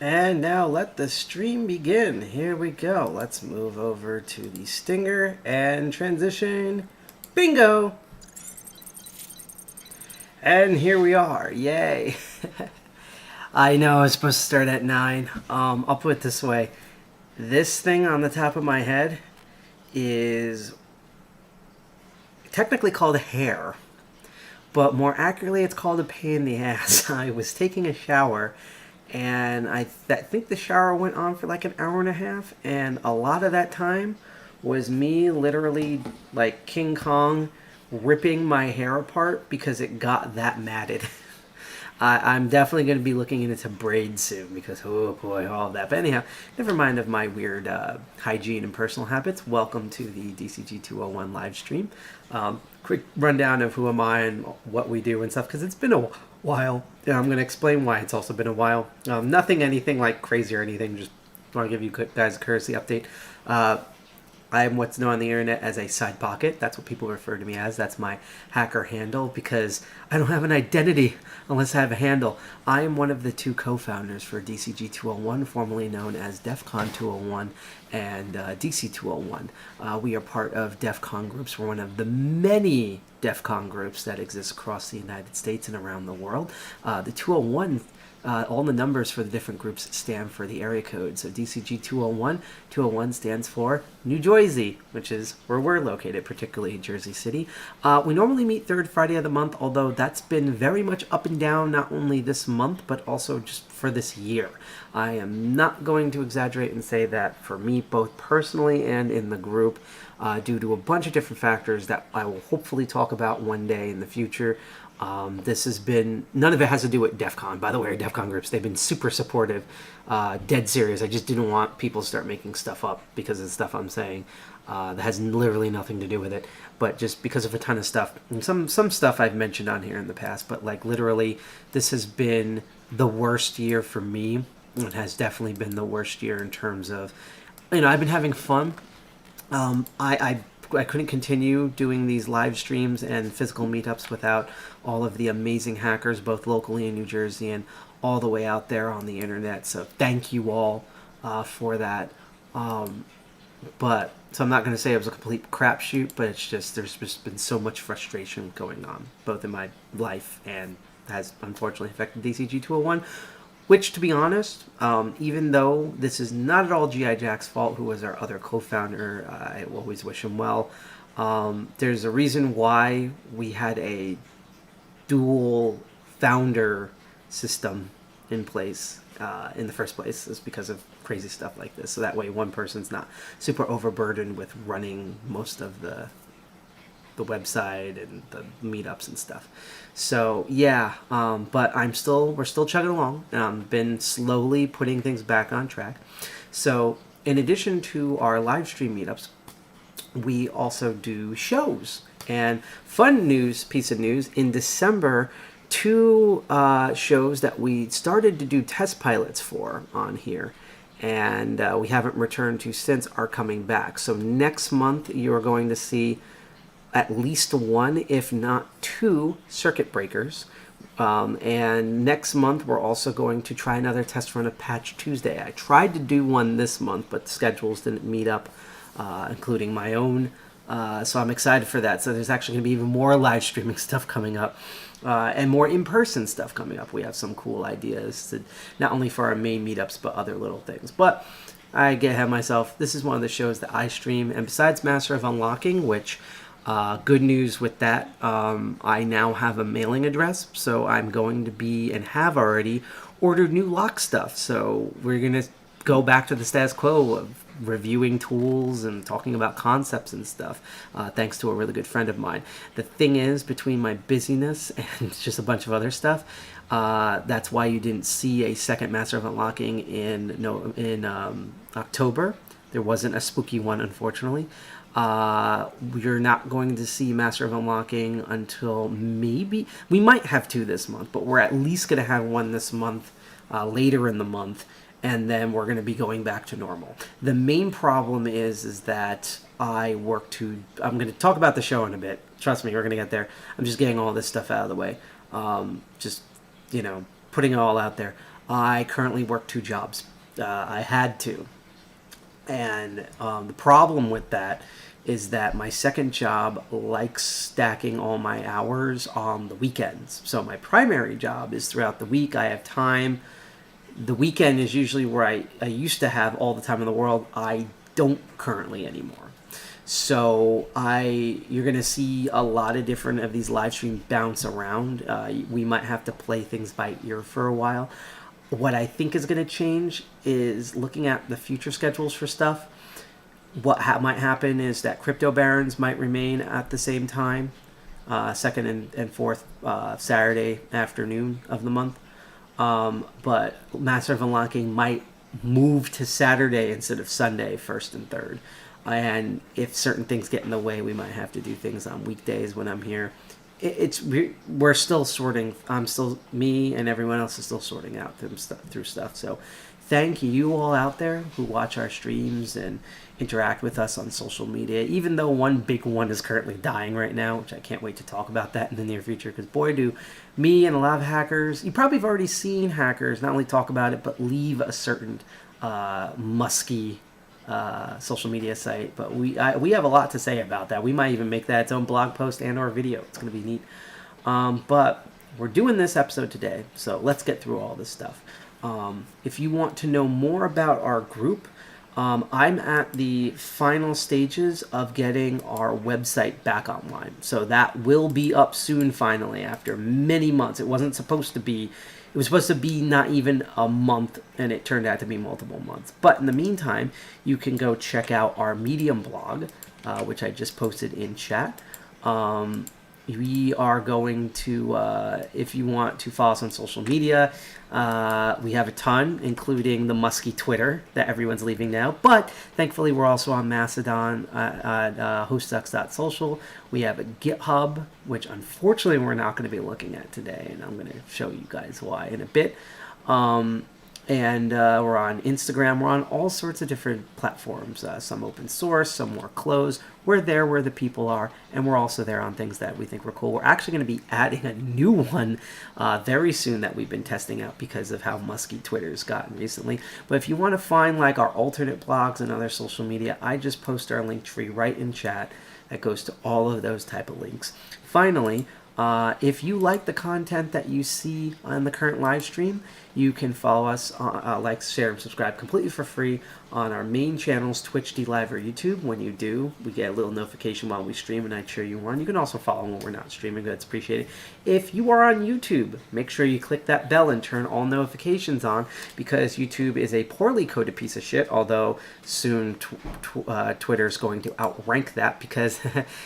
And now let the stream begin. Here we go. Let's move over to the stinger and transition. Bingo! And here we are. Yay. I know I was supposed to start at 9. I'll put it this way. This thing on the top of my head is technically called hair, but more accurately, it's called a pain in the ass. I was taking a shower, and I think the shower went on for like an hour and a half, and a lot of that time was me literally like King Kong ripping my hair apart because it got that matted. I'm definitely going to be looking into braids soon because, oh boy, all of that. But anyhow, never mind of my weird hygiene and personal habits. Welcome to the DCG 201 live stream. Quick rundown of who am I and what we do and stuff because it's been a while. I'm going to explain why it's also been a while. Nothing anything like crazy or anything. Just want to give you guys a courtesy update. I am what's known on the internet as a side pocket. That's what people refer to me as. That's my hacker handle because I don't have an identity unless I have a handle. I am one of the two co-founders for DCG 201, formerly known as DEFCON 201 and DC 201. We are part of DEFCON groups. We're one of the many DEFCON groups that exist across the United States and around the world. The 201 all the numbers for the different groups stand for the area code. So DCG 201, 201 stands for New Jersey, which is where we're located, particularly Jersey City. We normally meet third Friday of the month, although that's been very much up and down, not only this month, but also just for this year. I am not going to exaggerate and say that for me, both personally and in the group, due to a bunch of different factors that I will hopefully talk about one day in the future. This has been, none of it has to do with DEF CON, by the way, or DEF CON groups. They've been super supportive, dead serious. I just didn't want people to start making stuff up because of the stuff I'm saying that has literally nothing to do with it, but just because of a ton of stuff. And some stuff I've mentioned on here in the past, but like literally, this has been the worst year for me. It has definitely been the worst year in terms of, I've been having fun. I couldn't continue doing these live streams and physical meetups without all of the amazing hackers, both locally in New Jersey and all the way out there on the internet. So thank you all for that. But so I'm not going to say it was a complete crapshoot, but it's just there's just been so much frustration going on, both in my life and has unfortunately affected DCG 201. Which, to be honest, even though this is not at all G.I. Jack's fault, who was our other co-founder, I always wish him well. There's a reason why we had a dual founder system in place in the first place, is because of crazy stuff like this. So that way one person's not super overburdened with running most of the website and the meetups and stuff. So yeah, but we're still chugging along. Been slowly putting things back on track. So in addition to our live stream meetups, we also do shows. And fun piece of news, in December, two shows that we started to do test pilots for on here, and we haven't returned to since, are coming back. So next month you're going to see at least one, if not two, circuit breakers. And next month, we're also going to try another test run of Patch Tuesday. I tried to do one this month, but schedules didn't meet up, including my own. So I'm excited for that. So there's actually going to be even more live streaming stuff coming up. And more in-person stuff coming up. We have some cool ideas, not only for our main meetups, but other little things. But I get ahead of myself. This is one of the shows that I stream. And besides Master of Unlocking, which... good news with that, I now have a mailing address, so I'm going to be, and have already, ordered new lock stuff. So we're going to go back to the status quo of reviewing tools and talking about concepts and stuff, thanks to a really good friend of mine. The thing is, between my busyness and just a bunch of other stuff, that's why you didn't see a second Master of Unlocking in October. There wasn't a spooky one, unfortunately. You're not going to see Master of Unlocking until maybe... We might have two this month, but we're at least going to have one this month, later in the month, and then we're going to be going back to normal. The main problem is that I'm going to talk about the show in a bit. Trust me, we're going to get there. I'm just getting all this stuff out of the way. Putting it all out there. I currently work 2 jobs. I had to. And the problem with that is that my second job likes stacking all my hours on the weekends. So my primary job is throughout the week. I have time. The weekend is usually where I used to have all the time in the world. I don't currently anymore. So you're gonna see a lot of different of these live streams bounce around. We might have to play things by ear for a while. What I think is gonna change is looking at the future schedules for stuff. What might happen is that crypto barons might remain at the same time, second and fourth Saturday afternoon of the month. But Massive Unlocking might move to Saturday instead of Sunday, first and third. And if certain things get in the way, we might have to do things on weekdays when I'm here. We're still sorting. Me and everyone else is still sorting out through stuff. So thank you all out there who watch our streams and interact with us on social media, even though one big one is currently dying right now, which I can't wait to talk about that in the near future, because boy, do me and a lot of hackers, you probably have already seen hackers not only talk about it, but leave a certain musky social media site. But we have a lot to say about that. We might even make that its own blog post and or video. It's going to be neat. But we're doing this episode today, so let's get through all this stuff. If you want to know more about our group, I'm at the final stages of getting our website back online. So that will be up soon, finally, after many months. It was supposed to be not even a month, and it turned out to be multiple months. But in the meantime, you can go check out our Medium blog, which I just posted in chat. We are going to, if you want to follow us on social media, we have a ton, including the musky Twitter that everyone's leaving now. But thankfully, we're also on Mastodon at hostsucks.social. We have a GitHub, which unfortunately we're not going to be looking at today, and I'm going to show you guys why in a bit. And we're on Instagram. We're on all sorts of different platforms, some open source, some more closed. We're there where the people are, and we're also there on things that we think were cool. We're actually going to be adding a new one very soon that we've been testing out because of how musky Twitter's gotten recently. But if you want to find like our alternate blogs and other social media, I just post our link tree right in chat that goes to all of those type of links. Finally, if you like the content that you see on the current live stream, you can follow us, like, share, and subscribe completely for free on our main channels, Twitch, DLive, or YouTube. When you do, we get a little notification while we stream, and I cheer you on. You can also follow when we're not streaming. That's appreciated. If you are on YouTube, make sure you click that bell and turn all notifications on, because YouTube is a poorly coded piece of shit, although soon Twitter's going to outrank that because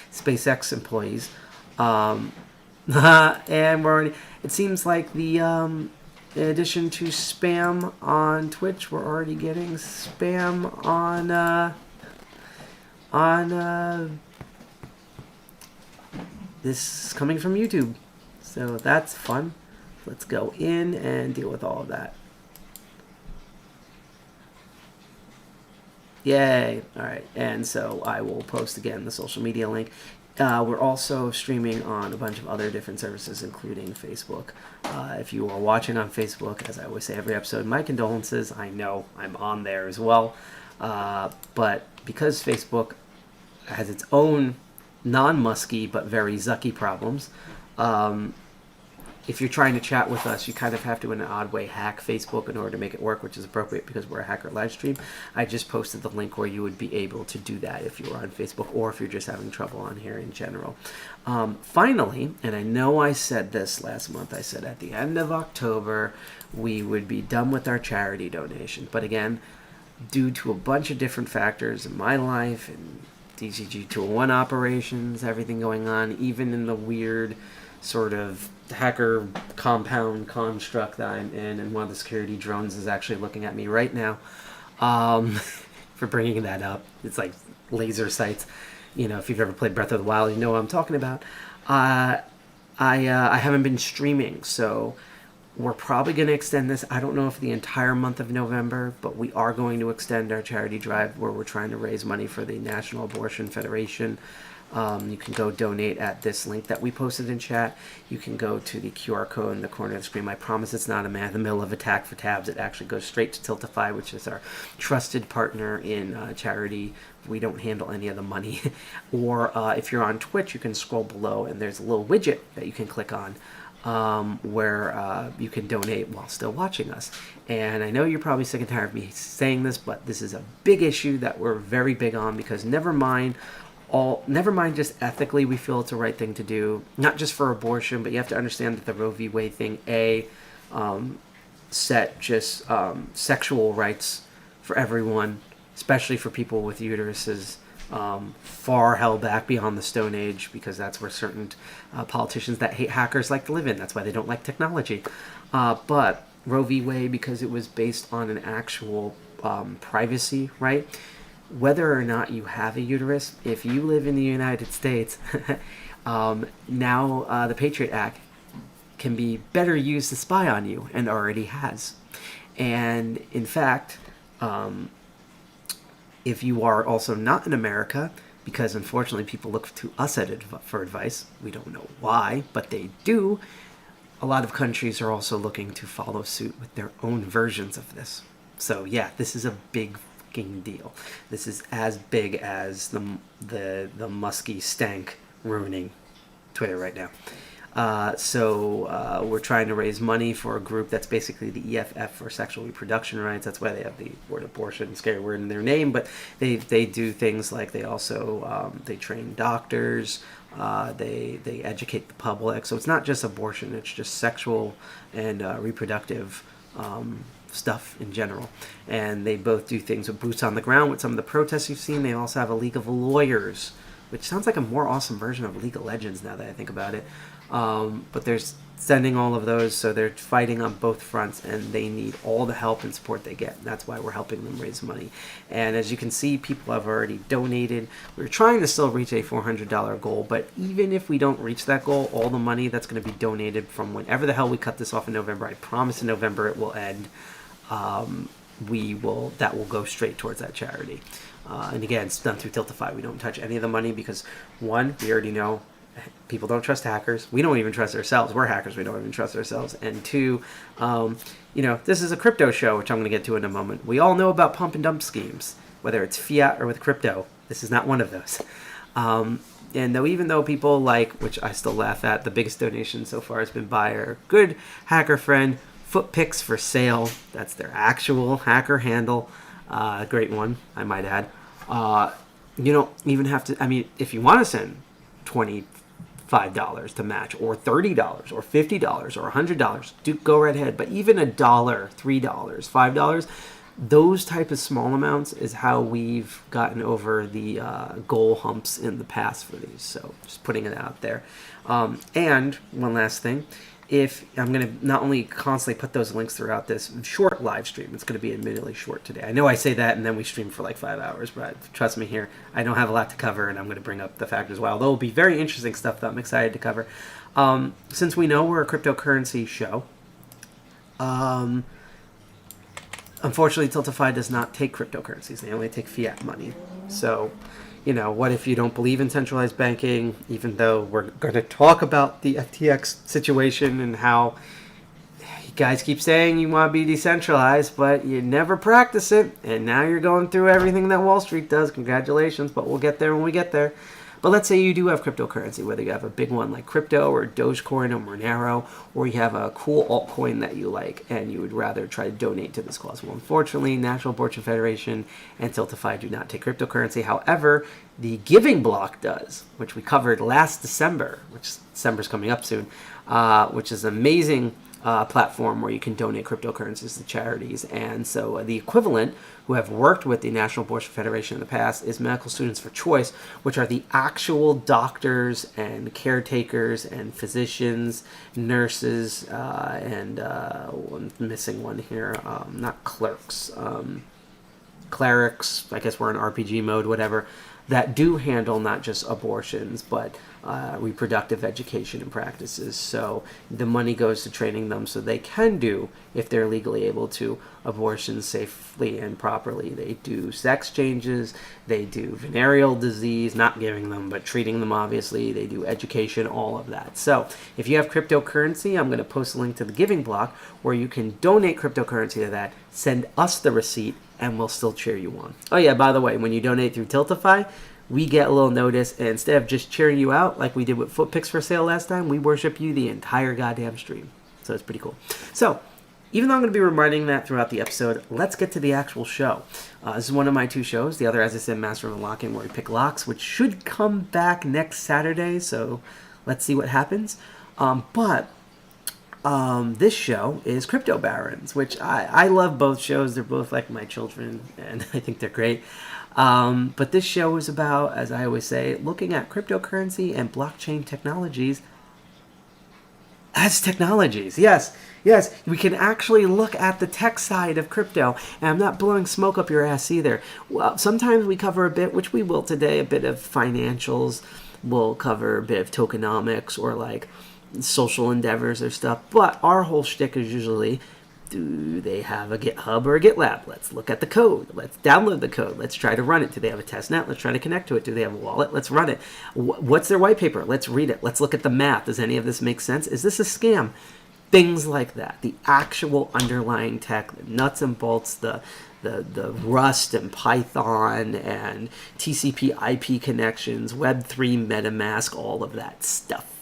SpaceX employees. And it seems like in addition to spam on Twitch, we're already getting spam on this coming from YouTube. So that's fun. Let's go in and deal with all of that. Yay. All right. And so I will post again the social media link. We're also streaming on a bunch of other different services, including Facebook. If you are watching on Facebook, as I always say every episode, my condolences. I know I'm on there as well. But because Facebook has its own non-musky but very Zucky problems, if you're trying to chat with us, you kind of have to, in an odd way, hack Facebook in order to make it work, which is appropriate because we're a hacker live stream. I just posted the link where you would be able to do that if you were on Facebook or if you're just having trouble on here in general. Finally, and I know I said this last month, I said at the end of October, we would be done with our charity donation. But again, due to a bunch of different factors in my life and DCG 201 operations, everything going on, even in the weird sort of hacker compound construct that I'm in, and one of the security drones is actually looking at me right now for bringing that up. It's like laser sights. You know, if you've ever played Breath of the Wild, you know what I'm talking about. I haven't been streaming, so we're probably going to extend this. I don't know if the entire month of November, but we are going to extend our charity drive where we're trying to raise money for the National Abortion Federation. You can go donate at this link that we posted in chat. You can go to the QR code in the corner of the screen. I promise it's not a man-in-the-middle of attack for tabs. It actually goes straight to Tiltify, which is our trusted partner in charity. We don't handle any of the money. Or if you're on Twitch, you can scroll below and there's a little widget that you can click on where you can donate while still watching us. And I know you're probably sick and tired of me saying this, but this is a big issue that we're very big on, because never mind just ethically we feel it's the right thing to do, not just for abortion, but you have to understand that the Roe v. Wade thing set just sexual rights for everyone, especially for people with uteruses, far held back beyond the Stone Age, because that's where certain politicians that hate hackers like to live in. That's why they don't like technology. But Roe v. Wade, because it was based on an actual privacy right, whether or not you have a uterus, if you live in the United States, now the Patriot Act can be better used to spy on you, and already has. And in fact, if you are also not in America, because unfortunately people look to us for advice, we don't know why, but they do, a lot of countries are also looking to follow suit with their own versions of this. So yeah, this is a big deal. This is as big as the musky stank ruining Twitter right now. So we're trying to raise money for a group that's basically the EFF for sexual reproduction rights. That's why they have the word abortion, scary word, in their name. But they do things like they also they train doctors. They educate the public. So it's not just abortion. It's just sexual and reproductive stuff in general. And they both do things with boots on the ground with some of the protests you've seen. They also have a League of Lawyers, which sounds like a more awesome version of League of Legends now that I think about it. But they're sending all of those, so they're fighting on both fronts, and they need all the help and support they get. That's why we're helping them raise money. And as you can see, people have already donated. We're trying to still reach a $400 goal, but even if we don't reach that goal, all the money that's going to be donated from whenever the hell we cut this off in November, I promise in November it will end, that will go straight towards that charity. And again, it's done through Tiltify. We don't touch any of the money because, one, we already know people don't trust hackers. We don't even trust ourselves. We're hackers. We don't even trust ourselves. And two, this is a crypto show, which I'm going to get to in a moment. We all know about pump and dump schemes, whether it's fiat or with crypto. This is not one of those. And even though people like, which I still laugh at, the biggest donation so far has been by our good hacker friend, Foot Picks for Sale. That's their actual hacker handle. Great one, I might add. You don't even have to, if you want to send $25 to match, or $30 or $50 or $100, go right ahead. But even $1, $3, $5, those type of small amounts is how we've gotten over the goal humps in the past for these. So just putting it out there. And one last thing. If I'm going to not only constantly put those links throughout this short live stream, it's going to be admittedly short today. I know I say that and then we stream for like 5 hours, but trust me here, I don't have a lot to cover, and I'm going to bring up the factors as well. Though it'll be very interesting stuff that I'm excited to cover. Since we know we're a cryptocurrency show, unfortunately Tiltify does not take cryptocurrencies. They only take fiat money. So, what if you don't believe in centralized banking, even though we're going to talk about the FTX situation and how you guys keep saying you want to be decentralized, but you never practice it, and now you're going through everything that Wall Street does. Congratulations, but we'll get there when we get there. But let's say you do have cryptocurrency, whether you have a big one like crypto or Dogecoin or Monero, or you have a cool altcoin that you like and you would rather try to donate to this cause. Well, unfortunately, National Abortion Federation and Tiltify do not take cryptocurrency. However, the Giving Block does, which we covered last December, which December's coming up soon, which is an amazing platform where you can donate cryptocurrencies to charities. And so the equivalent, who have worked with the National Abortion Federation in the past, is Medical Students for Choice, which are the actual doctors and caretakers and physicians, nurses, and I'm missing one here, not clerks, clerics, I guess we're in RPG mode, whatever, that do handle not just abortions, but reproductive education and practices. So the money goes to training them so they can do, if they're legally able to, abortions safely and properly. They do sex changes, they do venereal disease, not giving them, but treating them obviously. They do education, all of that. So if you have cryptocurrency, I'm going to post a link to the giving block where you can donate cryptocurrency to that, send us the receipt, and we'll still cheer you on. Oh yeah, by the way, when you donate through Tiltify, we get a little notice, and instead of just cheering you out like we did with foot picks for sale last time, we worship you the entire goddamn stream. So it's pretty cool. So even though I'm going to be reminding that throughout the episode, let's get to the actual show. This is one of my two shows. The other, as I said, Master of Unlocking, where we pick locks, which should come back next Saturday. So let's see what happens. But this show is Crypto Barons, which I love both shows. They're both like my children, and I think they're great. But this show is about, as I always say, looking at cryptocurrency and blockchain technologies as technologies. Yes, we can actually look at the tech side of crypto, and I'm not blowing smoke up your ass either. Well, sometimes we cover a bit, which we will today, a bit of financials. We'll cover a bit of tokenomics or like social endeavors or stuff, but our whole shtick is usually, do they have a GitHub or a GitLab? Let's look at the code. Let's download the code. Let's try to run it. Do they have a testnet? Let's try to connect to it. Do they have a wallet? Let's run it. What's their white paper? Let's read it. Let's look at the math. Does any of this make sense? Is this a scam? Things like that. The actual underlying tech, the nuts and bolts, the Rust and Python and TCP IP connections, Web3, MetaMask, all of that stuff.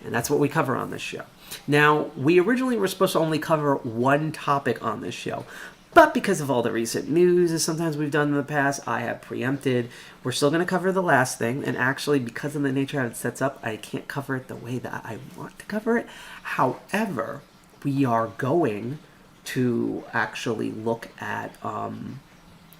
And that's what we cover on this show. Now, we originally were supposed to only cover one topic on this show, but because of all the recent news, as sometimes we've done in the past, I have preempted. We're still going to cover the last thing, and actually, because of the nature of it sets up, I can't cover it the way that I want to cover it. However, we are going to actually look at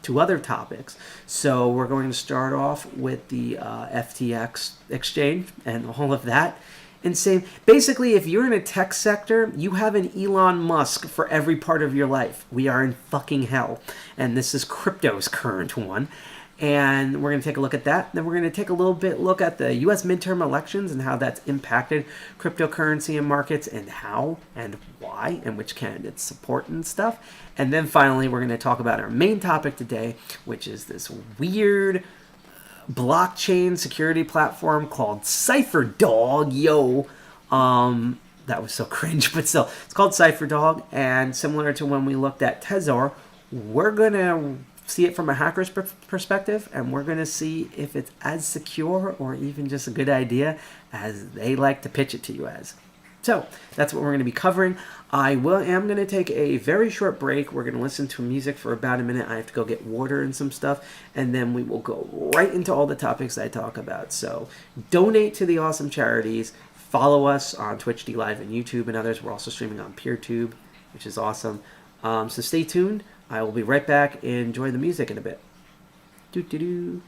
two other topics. So we're going to start off with the FTX exchange and all of that. Insane. Basically, if you're in a tech sector, you have an Elon Musk for every part of your life. We are in fucking hell. And this is crypto's current one. And we're going to take a look at that. Then we're going to take a little bit look at the U.S. midterm elections and how that's impacted cryptocurrency and markets, and how and why and which candidates support and stuff. And then finally, we're going to talk about our main topic today, which is this weird blockchain security platform called CypherDog. That was so cringe, but still, it's called CypherDog, and similar to when we looked at Tezor, we're gonna see it from a hacker's perspective, and we're gonna see if it's as secure or even just a good idea as they like to pitch it to you as. So that's what we're going to be covering. am going to take a very short break. We're going to listen to music for about a minute. I have to go get water and some stuff, and then we will go right into all the topics I talk about. So donate to the awesome charities. Follow us on Twitch, D Live, and YouTube and others. We're also streaming on PeerTube, which is awesome. So stay tuned. I will be right back. Enjoy the music in a bit. Doo-doo-doo.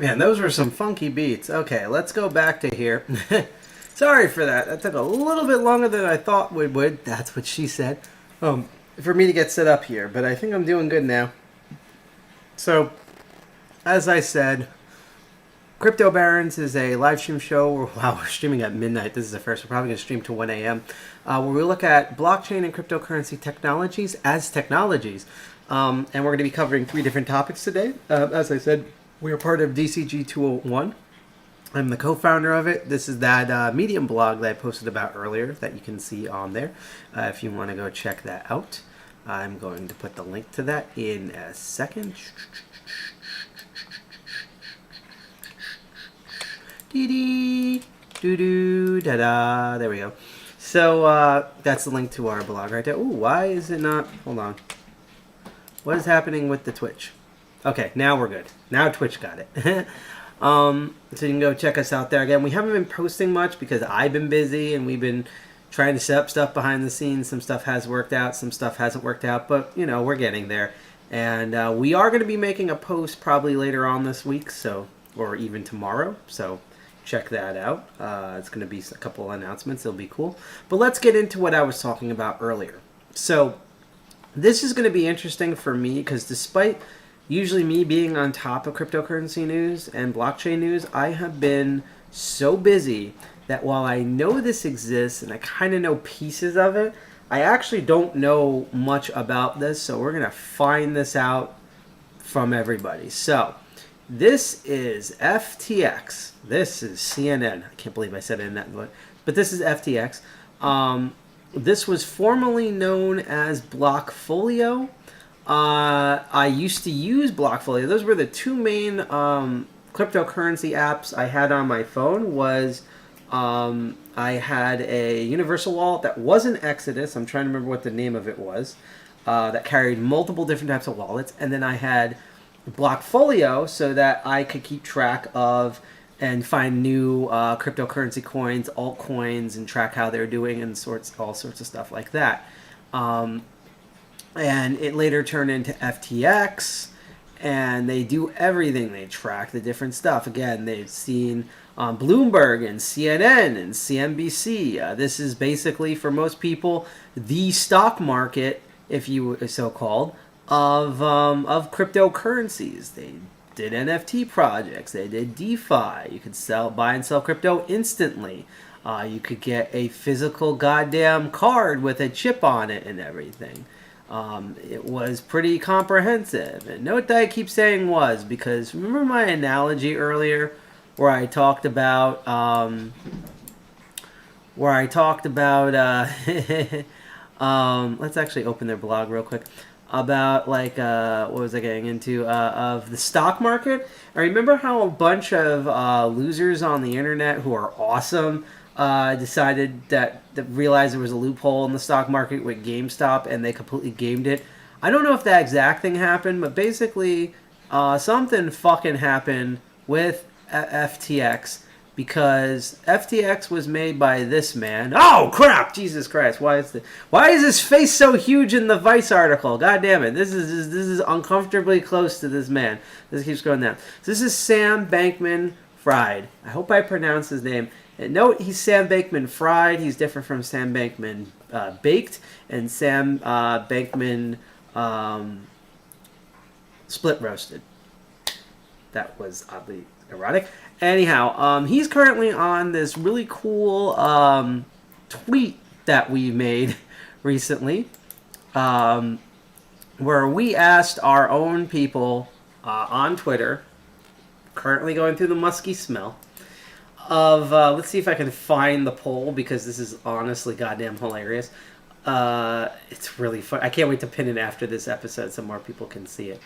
Man, those were some funky beats. Okay, let's go back to here. Sorry for that. That took a little bit longer than I thought it would. That's what she said. For me to get set up here, but I think I'm doing good now. So, as I said, Crypto Barons is a live stream show. Wow, we're streaming at midnight. This is the first. We're probably going to stream to 1 a.m. Where we look at blockchain and cryptocurrency technologies as technologies. And we're going to be covering 3 different topics today. As I said, we are part of DCG 201. I'm the co-founder of it. This is that Medium blog that I posted about earlier that you can see on there. If you want to go check that out. I'm going to put the link to that in a second. Dee-dee, doo-doo, da-da. There we go. So that's the link to our blog right there. Ooh, why is it not? Hold on. What is happening with the Twitch? Okay, now we're good. Now Twitch got it. So you can go check us out there. Again, we haven't been posting much because I've been busy and we've been trying to set up stuff behind the scenes. Some stuff has worked out, some stuff hasn't worked out, but you know, we're getting there. And we are going to be making a post probably later on this week, so, or even tomorrow. So check that out. It's going to be a couple of announcements. It'll be cool. But let's get into what I was talking about earlier. So this is going to be interesting for me because despite usually me being on top of cryptocurrency news and blockchain news, I have been so busy that while I know this exists and I kind of know pieces of it, I actually don't know much about this. So we're going to find this out from everybody. So this is FTX. This is CNN. I can't believe I said it in that, but this is FTX. This was formerly known as Blockfolio. I used to use Blockfolio. Those were the 2 main cryptocurrency apps I had on my phone. I had a universal wallet that wasn't Exodus. I'm trying to remember what the name of it was. That carried multiple different types of wallets. And then I had Blockfolio so that I could keep track of and find new cryptocurrency coins, altcoins, and track how they're doing and all sorts of stuff like that. And it later turned into FTX, and they do everything. They track the different stuff. Again, they've seen Bloomberg and CNN and CNBC. This is basically, for most people, the stock market, if you so-called, of cryptocurrencies. They did NFT projects. They did DeFi. You could buy and sell crypto instantly. You could get a physical goddamn card with a chip on it and everything. It was pretty comprehensive. And note that I keep saying was because remember my analogy earlier where I talked about let's actually open their blog real quick about like what was I getting into of the stock market. I remember how a bunch of losers on the internet who are awesome decided that realized there was a loophole in the stock market with GameStop and they completely gamed it. I don't know if that exact thing happened, but basically something fucking happened with FTX because FTX was made by this man. Oh crap! Jesus Christ! Why is his face so huge in the Vice article? God damn it! This is uncomfortably close to this man. This keeps going down. So this is Sam Bankman-Fried. I hope I pronounced his name. Note he's Sam Bankman-Fried. He's different from Sam Bankman-Baked and Sam Bankman Split-Roasted. That was oddly erotic. Anyhow, he's currently on this really cool tweet that we made recently where we asked our own people on Twitter, currently going through the musky smell, of let's see if I can find the poll because this is honestly goddamn hilarious. It's really fun. I can't wait to pin it after this episode so more people can see it.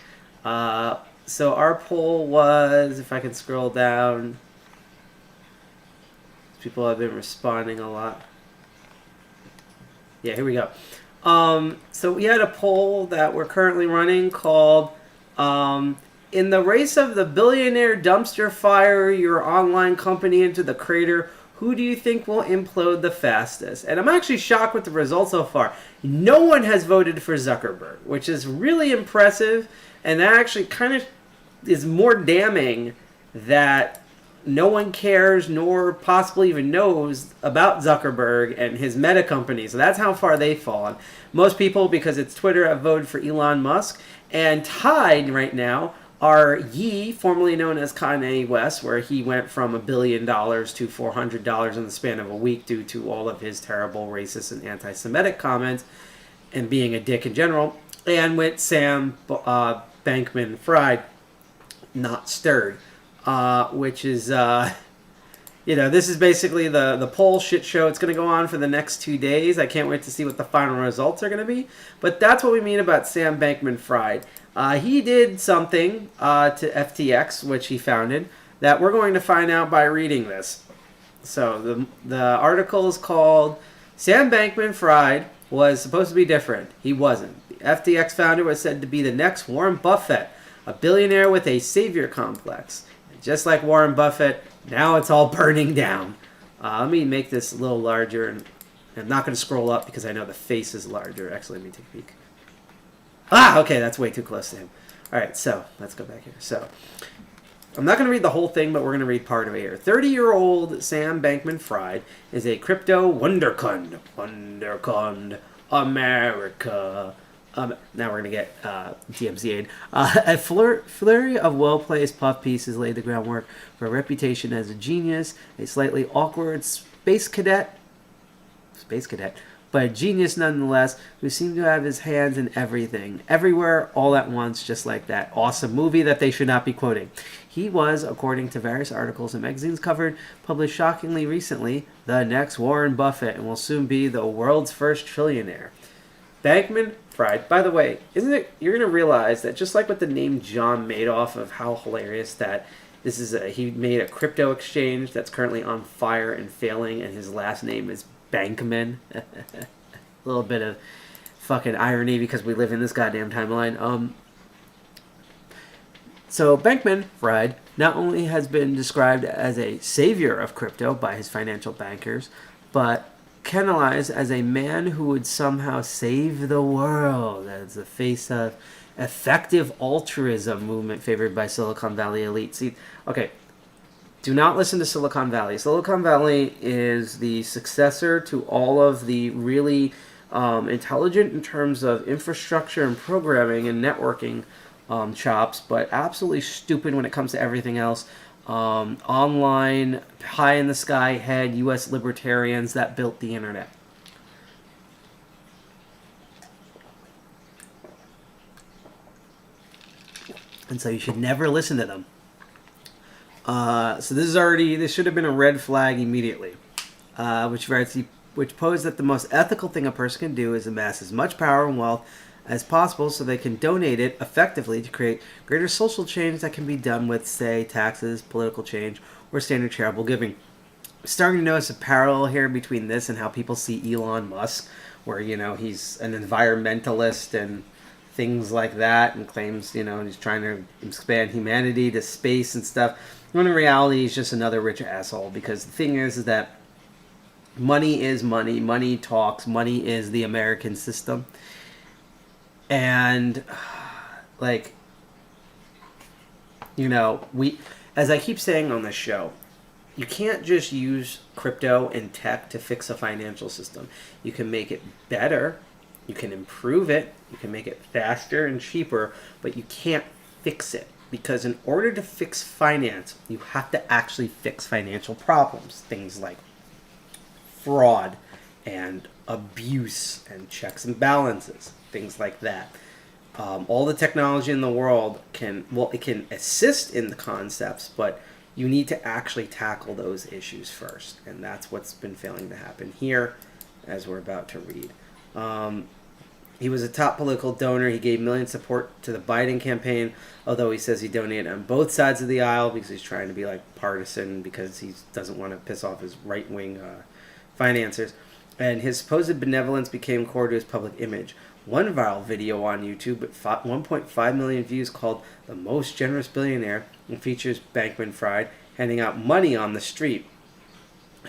So our poll was, if I can scroll down, people have been responding a lot. Yeah, here we go. So we had a poll that we're currently running called in the race of the billionaire dumpster fire your online company into the crater, who do you think will implode the fastest? And I'm actually shocked with the results so far. No one has voted for Zuckerberg, which is really impressive. And that actually kind of is more damning that no one cares nor possibly even knows about Zuckerberg and his Meta company. So that's how far they've fallen. Most people, because it's Twitter, have voted for Elon Musk. And tied right now are Ye, formerly known as Kanye West, where he went from $1 billion to $400 in the span of a week due to all of his terrible racist and anti-Semitic comments and being a dick in general. And with Sam Bankman-Fried, not stirred. Which is, this is basically the poll shit show. It's going to go on for the next 2 days. I can't wait to see what the final results are going to be. But that's what we mean about Sam Bankman-Fried. He did something to FTX, which he founded, that we're going to find out by reading this. So the article is called Sam Bankman-Fried was supposed to be different. He wasn't. The FTX founder was said to be the next Warren Buffett, a billionaire with a savior complex. Just like Warren Buffett, now it's all burning down. Let me make this a little larger, and I'm not going to scroll up because I know the face is larger. Actually, let me take a peek. Okay, that's way too close to him. All right, so let's go back here. So I'm not going to read the whole thing, but we're going to read part of it here. 30-year-old Sam Bankman-Fried is a crypto wunderkind. Wunderkind, America. Now we're going to get DMCA'd. A flurry of well-placed puff pieces laid the groundwork for a reputation as a genius, a slightly awkward space cadet, but a genius nonetheless, who seemed to have his hands in everything, everywhere, all at once, just like that awesome movie that they should not be quoting. He was, according to various articles and magazines covered, published shockingly recently, the next Warren Buffett, and will soon be the world's first trillionaire. Bankman-Fried, by the way, you're going to realize that just like with the name John Madoff, of how hilarious that this is, he made a crypto exchange that's currently on fire and failing, and his last name is Bankman. A little bit of fucking irony because we live in this goddamn timeline. So Bankman-Fried not only has been described as a savior of crypto by his financial bankers, but canalized as a man who would somehow save the world as the face of effective altruism movement favored by Silicon Valley elite. See, okay, do not listen to Silicon Valley. Silicon Valley is the successor to all of the really intelligent in terms of infrastructure and programming and networking chops, but absolutely stupid when it comes to everything else. Online, high in the sky head U.S. libertarians that built the internet. And so you should never listen to them. So this should have been a red flag immediately. Which posed that the most ethical thing a person can do is amass as much power and wealth as possible so they can donate it effectively to create greater social change that can be done with, say, taxes, political change, or standard charitable giving. I'm starting to notice a parallel here between this and how people see Elon Musk, where, he's an environmentalist and things like that, and claims, he's trying to expand humanity to space and stuff, when in reality he's just another rich asshole, because the thing is that money is money, money talks, money is the American system. And, as I keep saying on this show, you can't just use crypto and tech to fix a financial system. You can make it better, you can improve it, you can make it faster and cheaper, but you can't fix it. Because in order to fix finance, you have to actually fix financial problems. Things like fraud and abuse and checks and balances. Things like that. All the technology in the world can assist in the concepts, but you need to actually tackle those issues first. And that's what's been failing to happen here, as we're about to read. He was a top political donor. He gave millions support to the Biden campaign, although he says he donated on both sides of the aisle because he's trying to be partisan, because he doesn't want to piss off his right-wing financiers. And his supposed benevolence became core to his public image. One viral video on YouTube with 1.5 million views, called "The Most Generous Billionaire," and features Bankman-Fried handing out money on the street.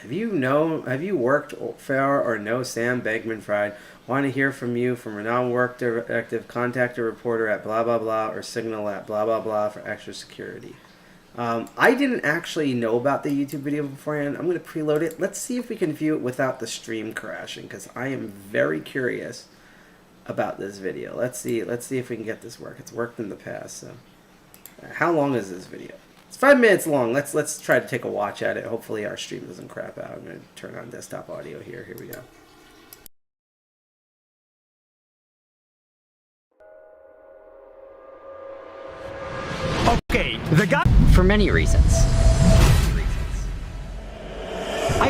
Have you worked for or know Sam Bankman-Fried? Want to hear from you from renowned work directive? Contact a reporter at blah blah blah or signal at blah blah blah for extra security. I didn't actually know about the YouTube video beforehand. I'm going to preload it. Let's see if we can view it without the stream crashing, because I am very curious about this video. Let's see if we can get this work. It's worked in the past. So, how long is this video? It's 5 minutes long. Let's try to take a watch at it. Hopefully our stream doesn't crap out. I'm going to turn on desktop audio here. Here we go. Okay, the guy... For many reasons. I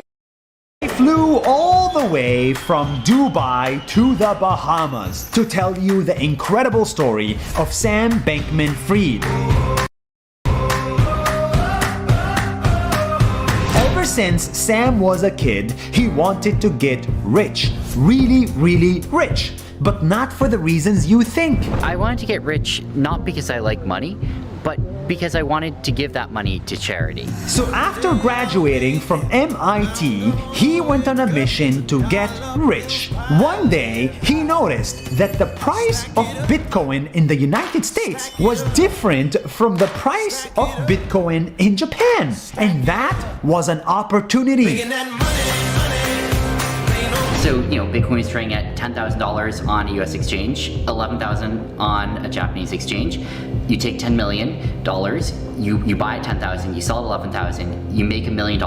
flew all the way from Dubai to the Bahamas to tell you the incredible story of Sam Bankman-Fried. Ever since Sam was a kid, he wanted to get rich. Really, really rich. But not for the reasons you think. I wanted to get rich not because I like money, but because I wanted to give that money to charity. So after graduating from MIT, he went on a mission to get rich. One day, he noticed that the price of Bitcoin in the United States was different from the price of Bitcoin in Japan. And that was an opportunity. So, Bitcoin is trading at $10,000 on a US exchange, $11,000 on a Japanese exchange. You take $10 million, you buy at $10,000, you sell at $11,000, you make $1 million,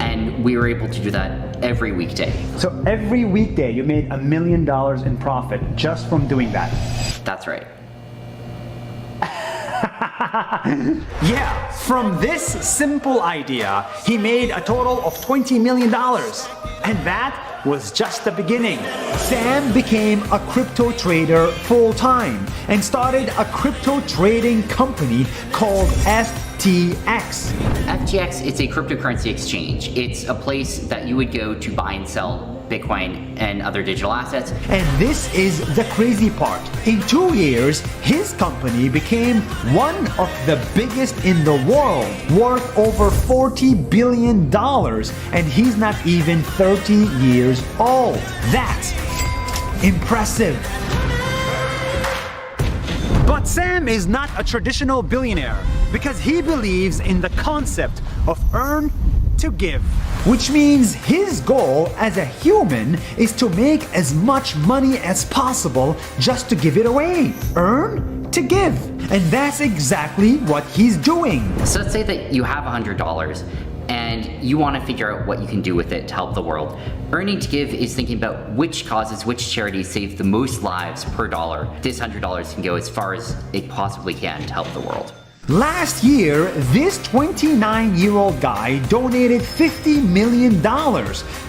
and we were able to do that every weekday. So every weekday you made $1 million in profit just from doing that? That's right. Yeah, from this simple idea, he made a total of $20 million. And that was just the beginning. Sam became a crypto trader full-time and started a crypto trading company called FTX. FTX is a cryptocurrency exchange. It's a place that you would go to buy and sell Bitcoin and other digital assets. And this is the crazy part. In 2 years, his company became one of the biggest in the world, worth over $40 billion, and he's not even 30 years old. That's impressive. But Sam is not a traditional billionaire because he believes in the concept of earn to give, which means his goal as a human is to make as much money as possible just to give it away. Earn to give. And that's exactly what he's doing. So let's say that you have $100 and you want to figure out what you can do with it to help the world. Earning to give is thinking about which causes, which charities save the most lives per dollar. This $100 can go as far as it possibly can to help the world. Last year, this 29-year-old guy donated $50 million.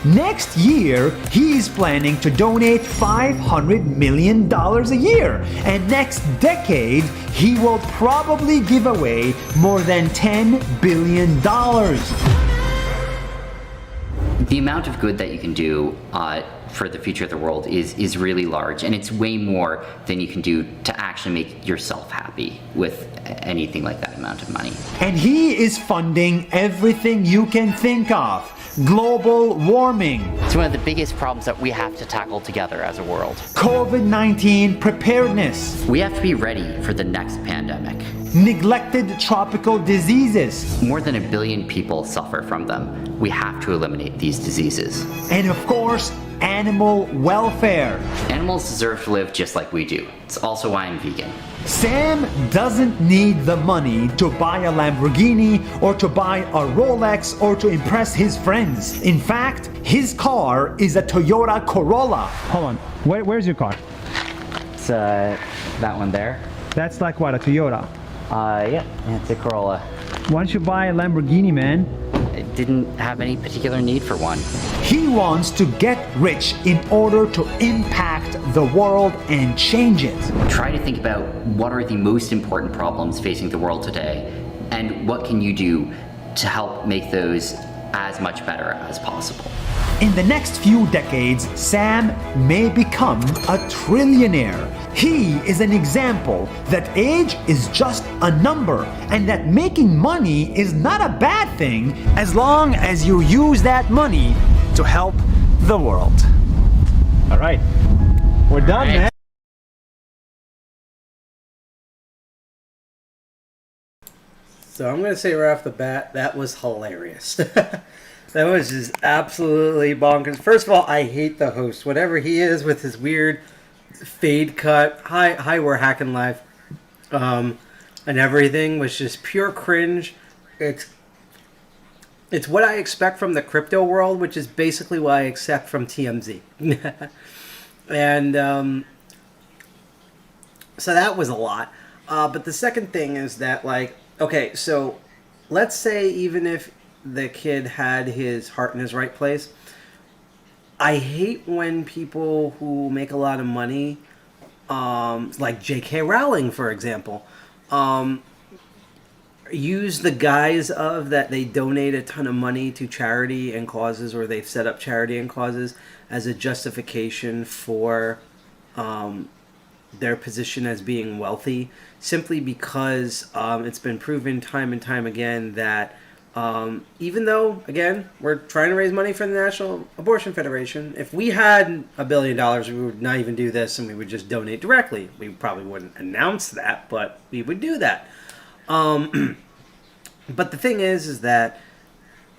Next year, he's planning to donate $500 million a year. And next decade, he will probably give away more than $10 billion. The amount of good that you can do for the future of the world is really large, and it's way more than you can do to actually make yourself happy with anything like that amount of money. And he is funding everything you can think of. Global warming. It's one of the biggest problems that we have to tackle together as a world. COVID-19 preparedness. We have to be ready for the next pandemic. Neglected tropical diseases. More than 1 billion people suffer from them. We have to eliminate these diseases. And of course, animal welfare. Animals deserve to live just like we do. It's also why I'm vegan. Sam doesn't need the money to buy a Lamborghini or to buy a Rolex or to impress his friends. In fact, his car is a Toyota Corolla. Hold on. Where's your car? It's that one there. That's like what, a Toyota? Yeah, it's a Corolla. Why don't you buy a Lamborghini, man? It didn't have any particular need for one. He wants to get rich in order to impact the world and change it. Try to think about what are the most important problems facing the world today, and what can you do to help make those as much better as possible. In the next few decades, Sam may become a trillionaire. He is an example that age is just a number and that making money is not a bad thing as long as you use that money to help the world. All right, we're done, man. So I'm going to say right off the bat, that was hilarious. That was just absolutely bonkers. First of all, I hate the host. Whatever he is with his weird fade cut, hi, we're hacking live, and everything was just pure cringe. It's what I expect from the crypto world, which is basically what I expect from TMZ. And so that was a lot. But the second thing is that, like, okay, so let's say even if the kid had his heart in his right place, I hate when people who make a lot of money, like J.K. Rowling, for example, use the guise of that they donate a ton of money to charity and causes, or they've set up charity and causes as a justification for their position as being wealthy, simply because it's been proven time and time again that even though, again, we're trying to raise money for the National Abortion Federation, if we had $1 billion, we would not even do this and we would just donate directly. We probably wouldn't announce that, but we would do that. But the thing is that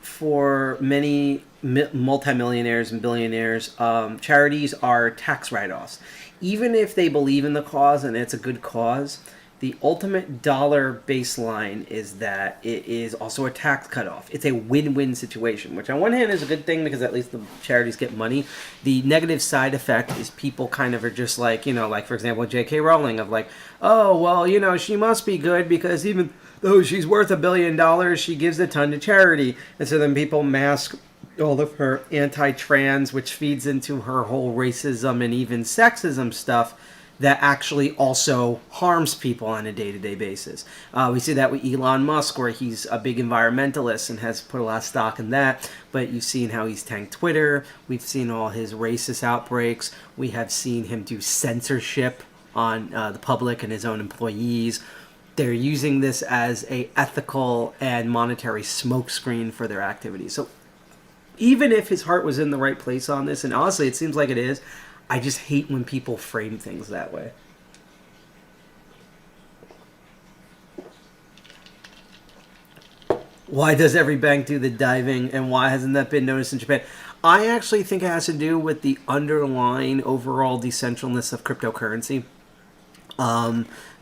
for many multimillionaires and billionaires, charities are tax write-offs. Even if they believe in the cause and it's a good cause, the ultimate dollar baseline is that it is also a tax cutoff. It's a win-win situation, which on one hand is a good thing because at least the charities get money. The negative side effect is people kind of are just like, like for example, J.K. Rowling of like, oh, well, she must be good because even though she's worth $1 billion, she gives a ton to charity. And so then people mask all of her anti-trans, which feeds into her whole racism and even sexism stuff that actually also harms people on a day-to-day basis. We see that with Elon Musk, where he's a big environmentalist and has put a lot of stock in that, but you've seen how he's tanked Twitter. We've seen all his racist outbreaks. We have seen him do censorship on the public and his own employees. They're using this as a ethical and monetary smokescreen for their activities. So even if his heart was in the right place on this, and honestly, it seems like it is, I just hate when people frame things that way. Why does every bank do the diving, and why hasn't that been noticed in Japan? I actually think it has to do with the underlying overall decentralness of cryptocurrency.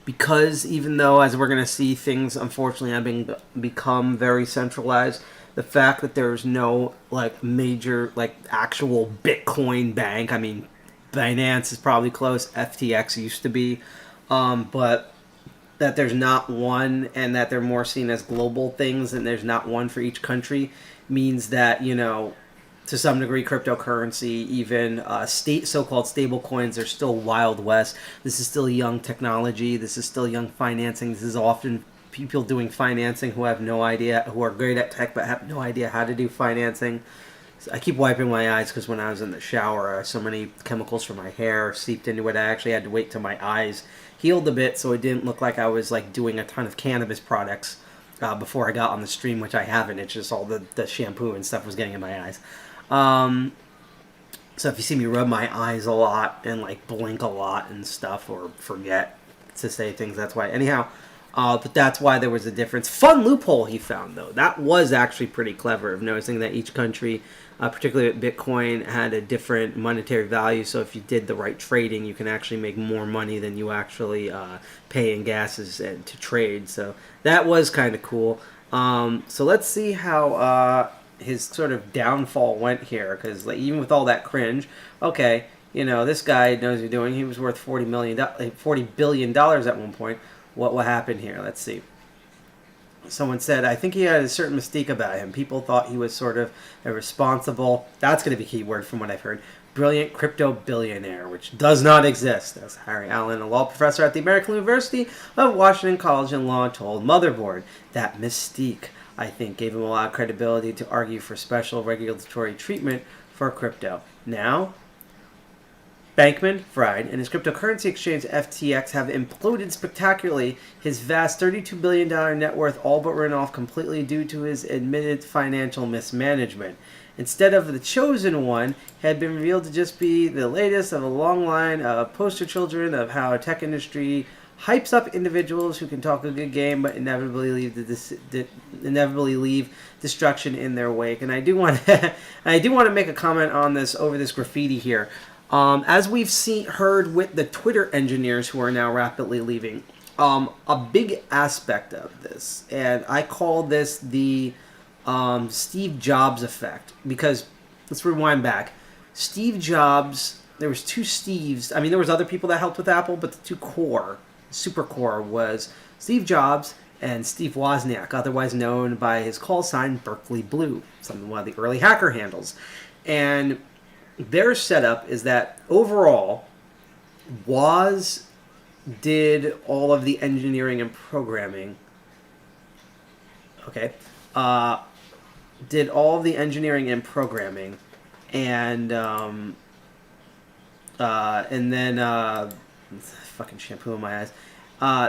Because even though, as we're going to see, things unfortunately have become very centralized, the fact that there's no major actual Bitcoin bank, I mean, Binance is probably close, FTX used to be, but that there's not one, and that they're more seen as global things and there's not one for each country, means that, to some degree, cryptocurrency, even so-called stable coins, are still Wild West. This is still young technology. This is still young financing. This is often people doing financing who have no idea, who are great at tech but have no idea how to do financing. So I keep wiping my eyes because when I was in the shower, so many chemicals from my hair seeped into it. I actually had to wait till my eyes healed a bit so it didn't look like I was doing a ton of cannabis products before I got on the stream, which I haven't. It's just all the shampoo and stuff was getting in my eyes. So if you see me rub my eyes a lot and blink a lot and stuff, or forget to say things, that's why. Anyhow, but that's why there was a difference. Fun loophole he found, though. That was actually pretty clever, of noticing that each country, particularly with Bitcoin, had a different monetary value. So if you did the right trading, you can actually make more money than you actually pay in gases to trade. So that was kind of cool. So let's see how his sort of downfall went here, because even with all that cringe, okay, this guy knows what he's doing. He was worth $40 billion at one point. What happened here? Let's see. Someone said, I think he had a certain mystique about him. People thought he was sort of a responsible, that's going to be a key word from what I've heard, brilliant crypto billionaire, which does not exist. That's Harry Allen, a law professor at the American University of Washington College in Law, told Motherboard. That mystique, I think, gave him a lot of credibility to argue for special regulatory treatment for crypto. Now, Bankman-Fried and his cryptocurrency exchange FTX have imploded spectacularly. His vast $32 billion net worth all but ran off completely due to his admitted financial mismanagement. Instead of the chosen one, had been revealed to just be the latest of a long line of poster children of how a tech industry hypes up individuals who can talk a good game but inevitably leave destruction in their wake. And I do want to make a comment on this over this graffiti here. As we've heard with the Twitter engineers who are now rapidly leaving, a big aspect of this, and I call this the Steve Jobs effect, because let's rewind back. Steve Jobs, there was two Steves. I mean, there was other people that helped with Apple, but the super core was Steve Jobs and Steve Wozniak, otherwise known by his call sign Berkeley Blue, one of the early hacker handles. And their setup is that overall, Woz did all of the engineering and programming. Okay. Did all of the engineering and programming, and then fucking shampoo in my eyes.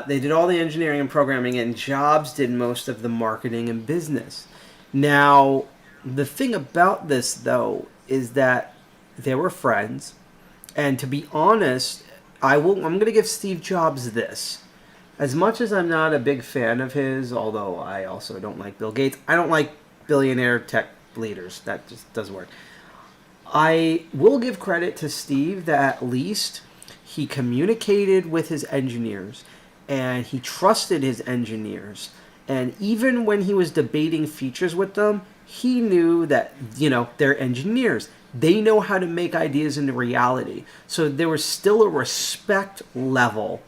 They did all the engineering and programming, and Jobs did most of the marketing and business. Now, the thing about this, though, is that they were friends, and to be honest, I'm going to give Steve Jobs this. As much as I'm not a big fan of his, although I also don't like Bill Gates, I don't like billionaire tech leaders. That just doesn't work. I will give credit to Steve that at least he communicated with his engineers and he trusted his engineers. And even when he was debating features with them, he knew that, they're engineers. They know how to make ideas into reality. So there was still a respect level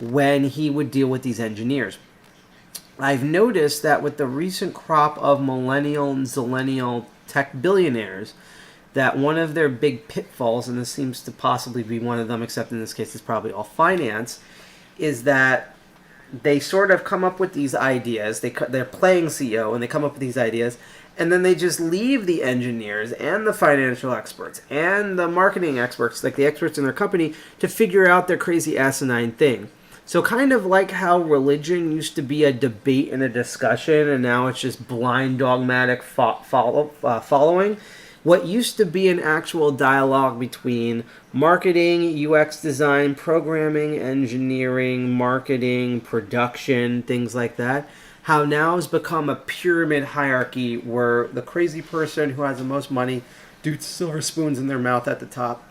when he would deal with these engineers. I've noticed that with the recent crop of millennial and zillennial tech billionaires, that one of their big pitfalls, and this seems to possibly be one of them, except in this case it's probably all finance, is that they sort of come up with these ideas. They're playing CEO, and they come up with these ideas, and then they just leave the engineers and the financial experts and the marketing experts, like the experts in their company, to figure out their crazy asinine thing. So kind of like how religion used to be a debate and a discussion, and now it's just blind dogmatic following. What used to be an actual dialogue between marketing, UX design, programming, engineering, marketing, production, things like that, how now has become a pyramid hierarchy where the crazy person who has the most money, dudes silver spoons in their mouth at the top,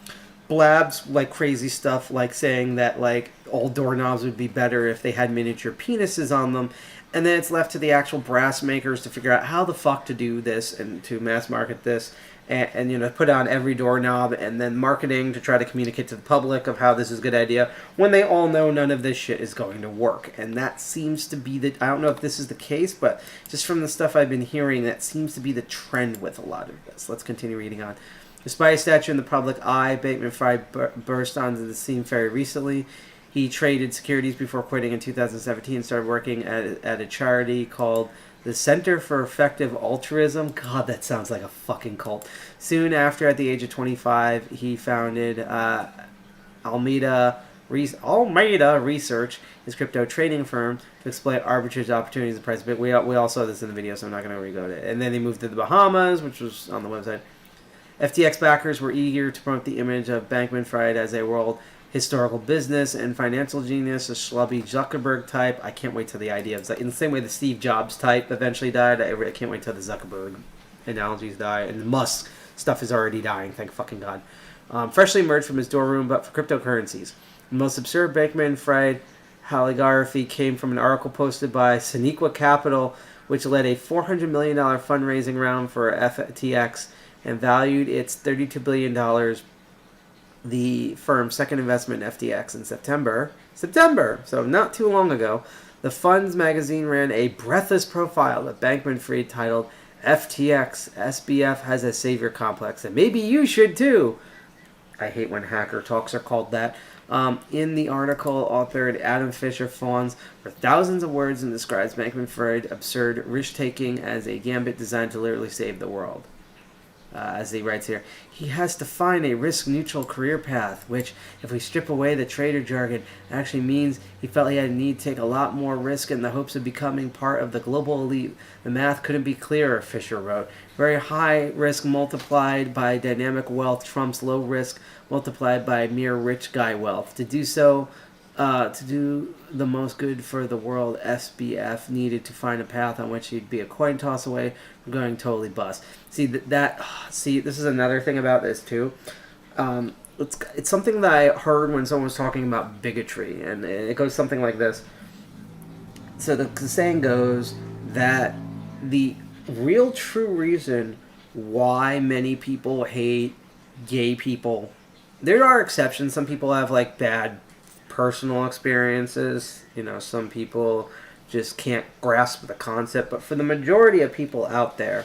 blabs like crazy stuff, like saying that like all doorknobs would be better if they had miniature penises on them, and then it's left to the actual brass makers to figure out how the fuck to do this and to mass market this, and put on every doorknob, and then marketing to try to communicate to the public of how this is a good idea when they all know none of this shit is going to work. And that seems to be I don't know if this is the case, but just from the stuff I've been hearing, that seems to be the trend with a lot of this. Let's continue reading on. Despite a stature in the public eye, Bankman-Fried burst onto the scene very recently. He traded securities before quitting in 2017 and started working at a charity called the Center for Effective Altruism. God, that sounds like a fucking cult. Soon after, at the age of 25, he founded Almeida Research, his crypto trading firm, to exploit arbitrage opportunities and price. But we all saw this in the video, so I'm not going to re-go to it. And then he moved to the Bahamas, which was on the website. FTX backers were eager to promote the image of Bankman-Fried as a world historical business and financial genius, a schlubby Zuckerberg type. I can't wait till the idea of, in the same way the Steve Jobs type eventually died, I can't wait till the Zuckerberg analogies die, and the Musk stuff is already dying, thank fucking God. Freshly emerged from his dorm room, but for cryptocurrencies. The most absurd Bankman-Fried hagiography came from an article posted by Sonequa Capital, which led a $400 million fundraising round for FTX and valued its $32 billion, the firm's second investment in FTX, in September, so not too long ago. The Funds magazine ran a breathless profile that Bankman-Fried titled FTX SBF has a savior complex, and maybe you should too. I hate when hacker talks are called that. In the article, authored Adam Fisher fawns for thousands of words and describes Bankman-Fried absurd risk-taking as a gambit designed to literally save the world. As he writes here, he has to find a risk-neutral career path, which, if we strip away the trader jargon, actually means he felt he had a need to take a lot more risk in the hopes of becoming part of the global elite. The math couldn't be clearer, Fisher wrote. Very high risk multiplied by dynamic wealth trumps low risk multiplied by mere rich guy wealth. To do so To do the most good for the world, SBF needed to find a path on which he'd be a coin toss away from going totally bust. See see, this is another thing about this too. It's something that I heard when someone was talking about bigotry, and it goes something like this. So the saying goes that the real true reason why many people hate gay people, there are exceptions. Some people have like bad personal experiences. Some people just can't grasp the concept. But for the majority of people out there,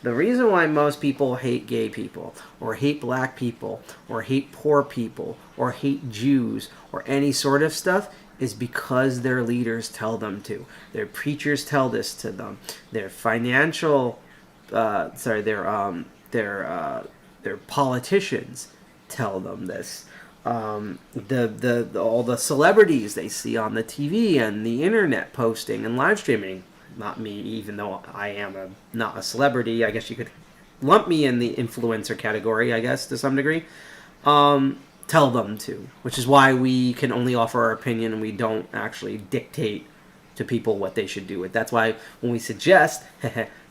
the reason why most people hate gay people, or hate black people, or hate poor people, or hate Jews, or any sort of stuff, is because their leaders tell them to. Their preachers tell this to them. Their financial, their politicians tell them this. All the celebrities they see on the TV and the internet posting and live streaming. Not me, even though I am not a celebrity. I guess you could lump me in the influencer category, I guess, to some degree. Tell them to, which is why we can only offer our opinion and we don't actually dictate to people what they should do with. That's why when we suggest,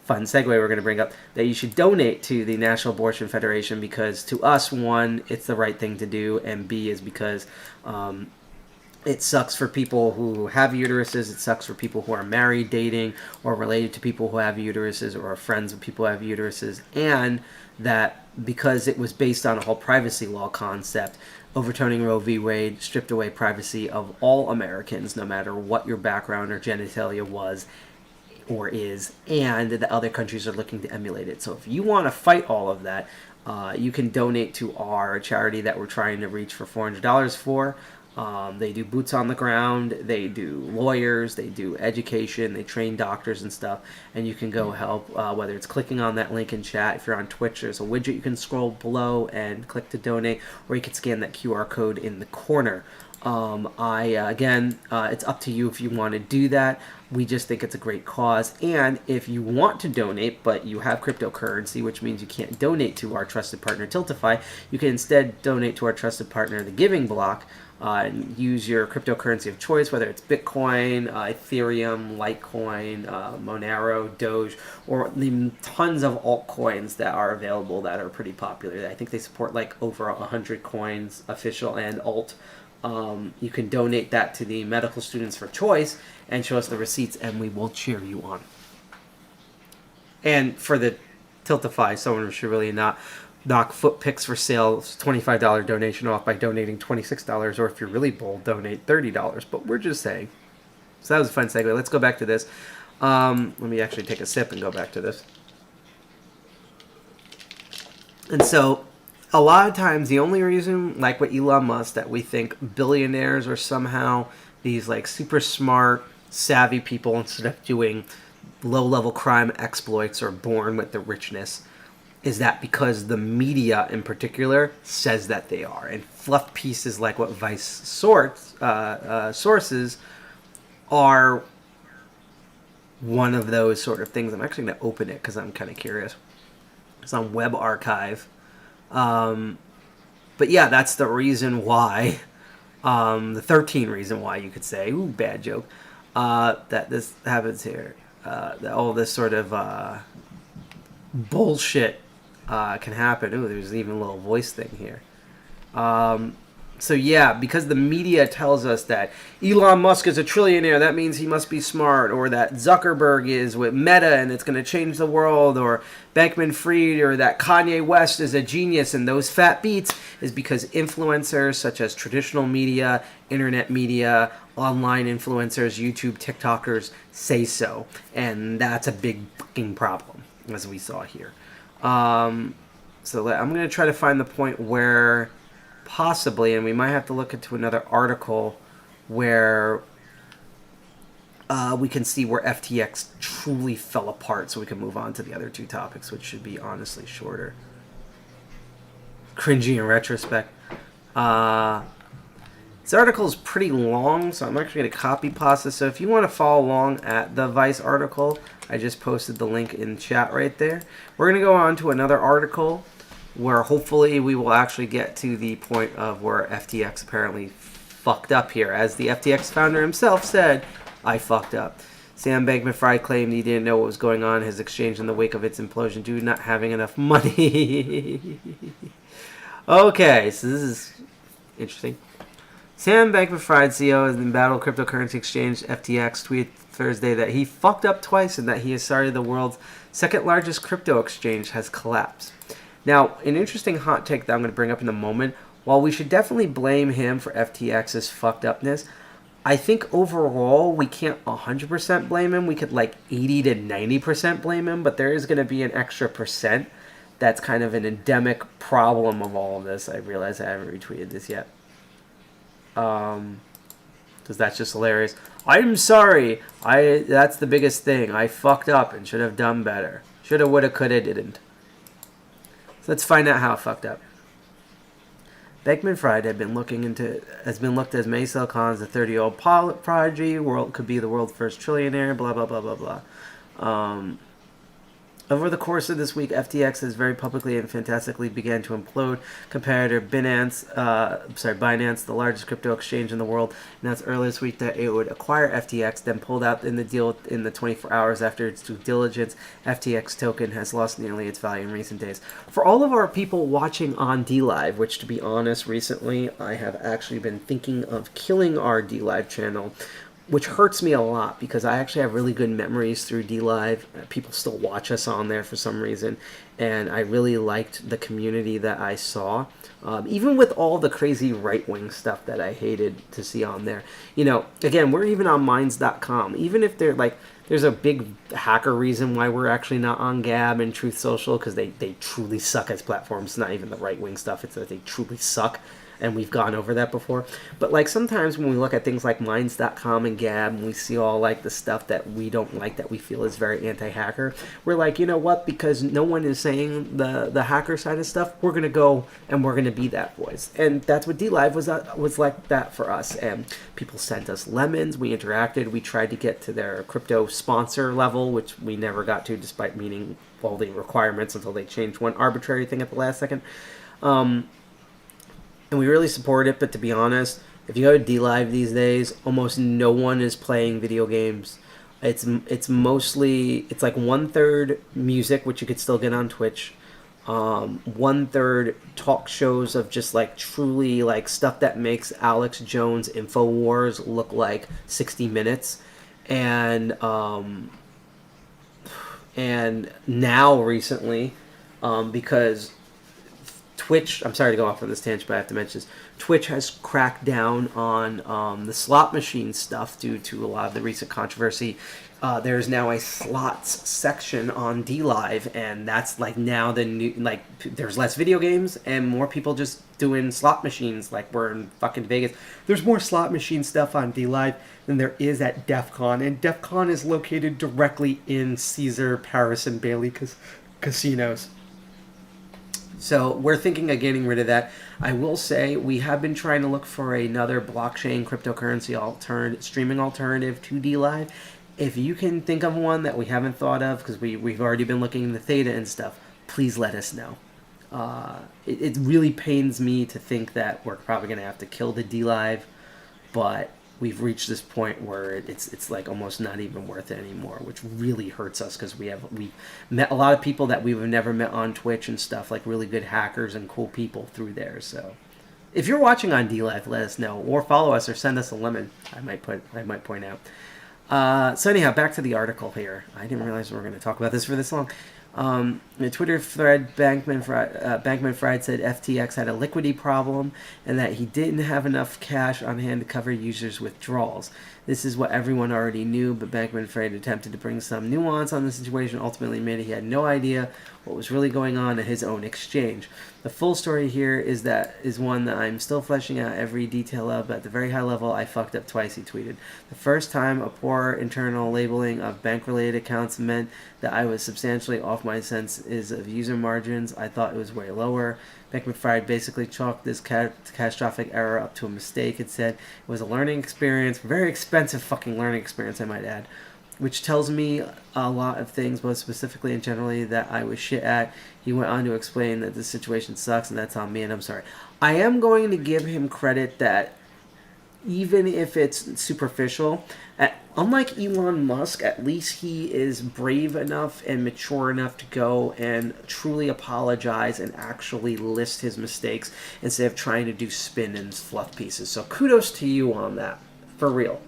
fun segue we're going to bring up, that you should donate to the National Abortion Federation, because to us, one, it's the right thing to do, and B, is because it sucks for people who have uteruses. It sucks for people who are married, dating, or related to people who have uteruses, or are friends with people who have uteruses. And that because it was based on a whole privacy law concept, overturning Roe v. Wade stripped away privacy of all Americans, no matter what your background or genitalia was or is, and the other countries are looking to emulate it. So if you want to fight all of that, you can donate to our charity that we're trying to reach for $400 for. They do boots on the ground, they do lawyers, they do education, they train doctors and stuff, and you can go help, whether it's clicking on that link in chat. If you're on Twitch, there's a widget you can scroll below and click to donate, or you can scan that QR code in the corner. It's up to you if you want to do that. We just think it's a great cause. And if you want to donate, but you have cryptocurrency, which means you can't donate to our trusted partner Tiltify, you can instead donate to our trusted partner, the Giving Block, and use your cryptocurrency of choice, whether it's Bitcoin, Ethereum, Litecoin, Monero, Doge, or the tons of altcoins that are available that are pretty popular. I think they support like over 100 coins, official and alt. You can donate that to the medical students for choice and show us the receipts, and we will cheer you on. And for the Tiltify, someone should really not knock foot picks for sale, $25 donation off by donating $26, or if you're really bold, donate $30. But we're just saying. So that was a fun segue. Let's go back to this. Let me actually take a sip and go back to this. And so a lot of times the only reason, like with Elon Musk, that we think billionaires are somehow these like super smart, savvy people instead of doing low-level crime exploits or born with the richness, is that because the media in particular says that they are. And fluff pieces like what Vice sources are one of those sort of things. I'm actually going to open it because I'm kind of curious. It's on Web Archive. But yeah, that's the reason why, the 13 reason why you could say, ooh, bad joke, that this happens here. That all this sort of bullshit can happen. Ooh, there's even a little voice thing here. So yeah, because the media tells us that Elon Musk is a trillionaire, that means he must be smart, or that Zuckerberg is with Meta and it's going to change the world, or Bankman-Fried, or that Kanye West is a genius, and those fat beats is because influencers such as traditional media, internet media, online influencers, YouTube, TikTokers say so. And that's a big fucking problem, as we saw here. So I'm going to try to find the point where possibly, and we might have to look into another article where we can see where FTX truly fell apart, so we can move on to the other two topics, which should be honestly shorter. Cringy in retrospect. This article is pretty long, so I'm actually going to copy paste this. So if you want to follow along at the Vice article, I just posted the link in chat right there. We're going to go on to another article where hopefully we will actually get to the point of where FTX apparently fucked up here. As the FTX founder himself said, I fucked up. Sam Bankman-Fried claimed he didn't know what was going on in his exchange in the wake of its implosion due to not having enough money. Okay, so this is interesting. Sam Bankman-Fried, CEO of the embattled cryptocurrency exchange FTX, tweeted Thursday that he fucked up twice and that he has started the world's second largest crypto exchange has collapsed. Now, an interesting hot take that I'm going to bring up in a moment. While we should definitely blame him for FTX's fucked upness, I think overall we can't 100% blame him. We could like 80 to 90% blame him, but there is going to be an extra percent that's kind of an endemic problem of all of this. I realize I haven't retweeted this yet. Because that's just hilarious. I'm sorry. That's the biggest thing. I fucked up and should have done better. Shoulda, woulda, coulda, didn't. So let's find out how it fucked up. Bankman-Fried has been looked as May Silicon as a 30-year-old prodigy. Could be the world's first trillionaire. Blah blah blah blah blah. Over the course of this week, FTX has very publicly and fantastically began to implode. Competitor Binance, the largest crypto exchange in the world, announced earlier this week that it would acquire FTX, then pulled out in the deal in the 24 hours after its due diligence. FTX token has lost nearly its value in recent days. For all of our people watching on DLive, which to be honest, recently I have actually been thinking of killing our DLive channel, which hurts me a lot because I actually have really good memories through DLive. People still watch us on there for some reason, and I really liked the community that I saw. Even with all the crazy right-wing stuff that I hated to see on there. You know, again, we're even on Minds.com. Even if they're like, there's a big hacker reason why we're actually not on Gab and Truth Social, because they truly suck as platforms. It's not even the right-wing stuff. It's that they truly suck. And we've gone over that before. But like sometimes when we look at things like Minds.com and Gab and we see all like the stuff that we don't like that we feel is very anti-hacker, we're like, you know what, because no one is saying the hacker side of stuff, we're going to go and we're going to be that voice. And that's what DLive was like that for us. And people sent us lemons, we interacted, we tried to get to their crypto sponsor level, which we never got to despite meeting all the requirements until they changed one arbitrary thing at the last second. And we really support it, but to be honest, if you go to DLive these days, almost no one is playing video games. It's mostly, it's like 1/3 music, which you could still get on Twitch. 1/3 talk shows of just like truly like stuff that makes Alex Jones InfoWars look like 60 Minutes. And now recently, because Twitch, I'm sorry to go off on this tangent, but I have to mention this. Twitch has cracked down on the slot machine stuff due to a lot of the recent controversy. There's now a slots section on DLive, and that's like now the new, like, there's less video games and more people just doing slot machines like we're in fucking Vegas. There's more slot machine stuff on DLive than there is at DEF CON, and DEF CON is located directly in Caesar, Paris, and Bailey casinos. So we're thinking of getting rid of that. I will say we have been trying to look for another blockchain cryptocurrency streaming alternative to DLive. If you can think of one that we haven't thought of, because we've already been looking into Theta and stuff, please let us know. It really pains me to think that we're probably going to have to kill the DLive, but we've reached this point where it's like almost not even worth it anymore, which really hurts us because we've met a lot of people that we've never met on Twitch and stuff, like really good hackers and cool people through there. So if you're watching on DLive, let us know, or follow us or send us a lemon. I might point out. So anyhow, back to the article here. I didn't realize we were going to talk about this for this long. In a Twitter thread, Bankman-Fried said FTX had a liquidity problem and that he didn't have enough cash on hand to cover users' withdrawals. This is what everyone already knew, but Bankman-Fried attempted to bring some nuance on the situation, ultimately admitted he had no idea what was really going on at his own exchange. The full story here is one that I'm still fleshing out every detail of, but at the very high level, I fucked up twice, he tweeted. The first time, a poor internal labeling of bank-related accounts meant that I was substantially off my senses of user margins. I thought it was way lower. Bankman-Fried basically chalked this catastrophic error up to a mistake. It said it was a learning experience, very expensive fucking learning experience, I might add, which tells me a lot of things, both specifically and generally, that I was shit at. He went on to explain that the situation sucks and that's on me, and I'm sorry. I am going to give him credit that even if it's superficial. Unlike Elon Musk, at least he is brave enough and mature enough to go and truly apologize and actually list his mistakes instead of trying to do spin and fluff pieces. So kudos to you on that, for real.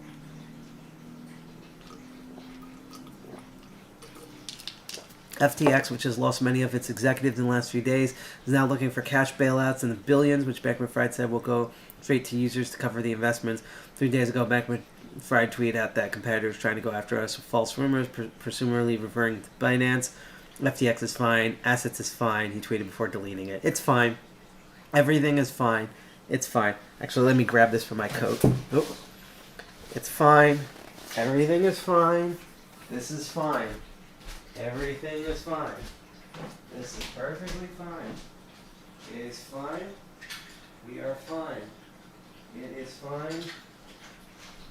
FTX, which has lost many of its executives in the last few days, is now looking for cash bailouts in the billions, which Bankman-Fried said will go straight to users to cover the investments. 3 days ago, Bankman-Fried tweeted out that competitors trying to go after us with false rumors, presumably referring to Binance. FTX is fine. Assets is fine. He tweeted before deleting it. It's fine. Everything is fine. It's fine. Actually, let me grab this from my coat. Oh. It's fine. Everything is fine. This is fine. Everything is fine. This is perfectly fine. It is fine. We are fine. It is fine.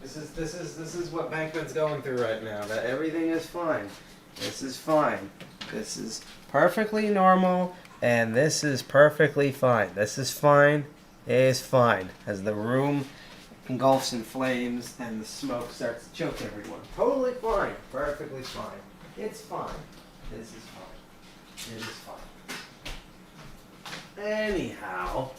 This is what Bankman's going through right now. That everything is fine. This is fine. This is perfectly normal, and this is perfectly fine. This is fine. It is fine. As the room engulfs in flames and the smoke starts to choke everyone. Totally fine. Perfectly fine. It's fine. This is fine. It is fine. Anyhow,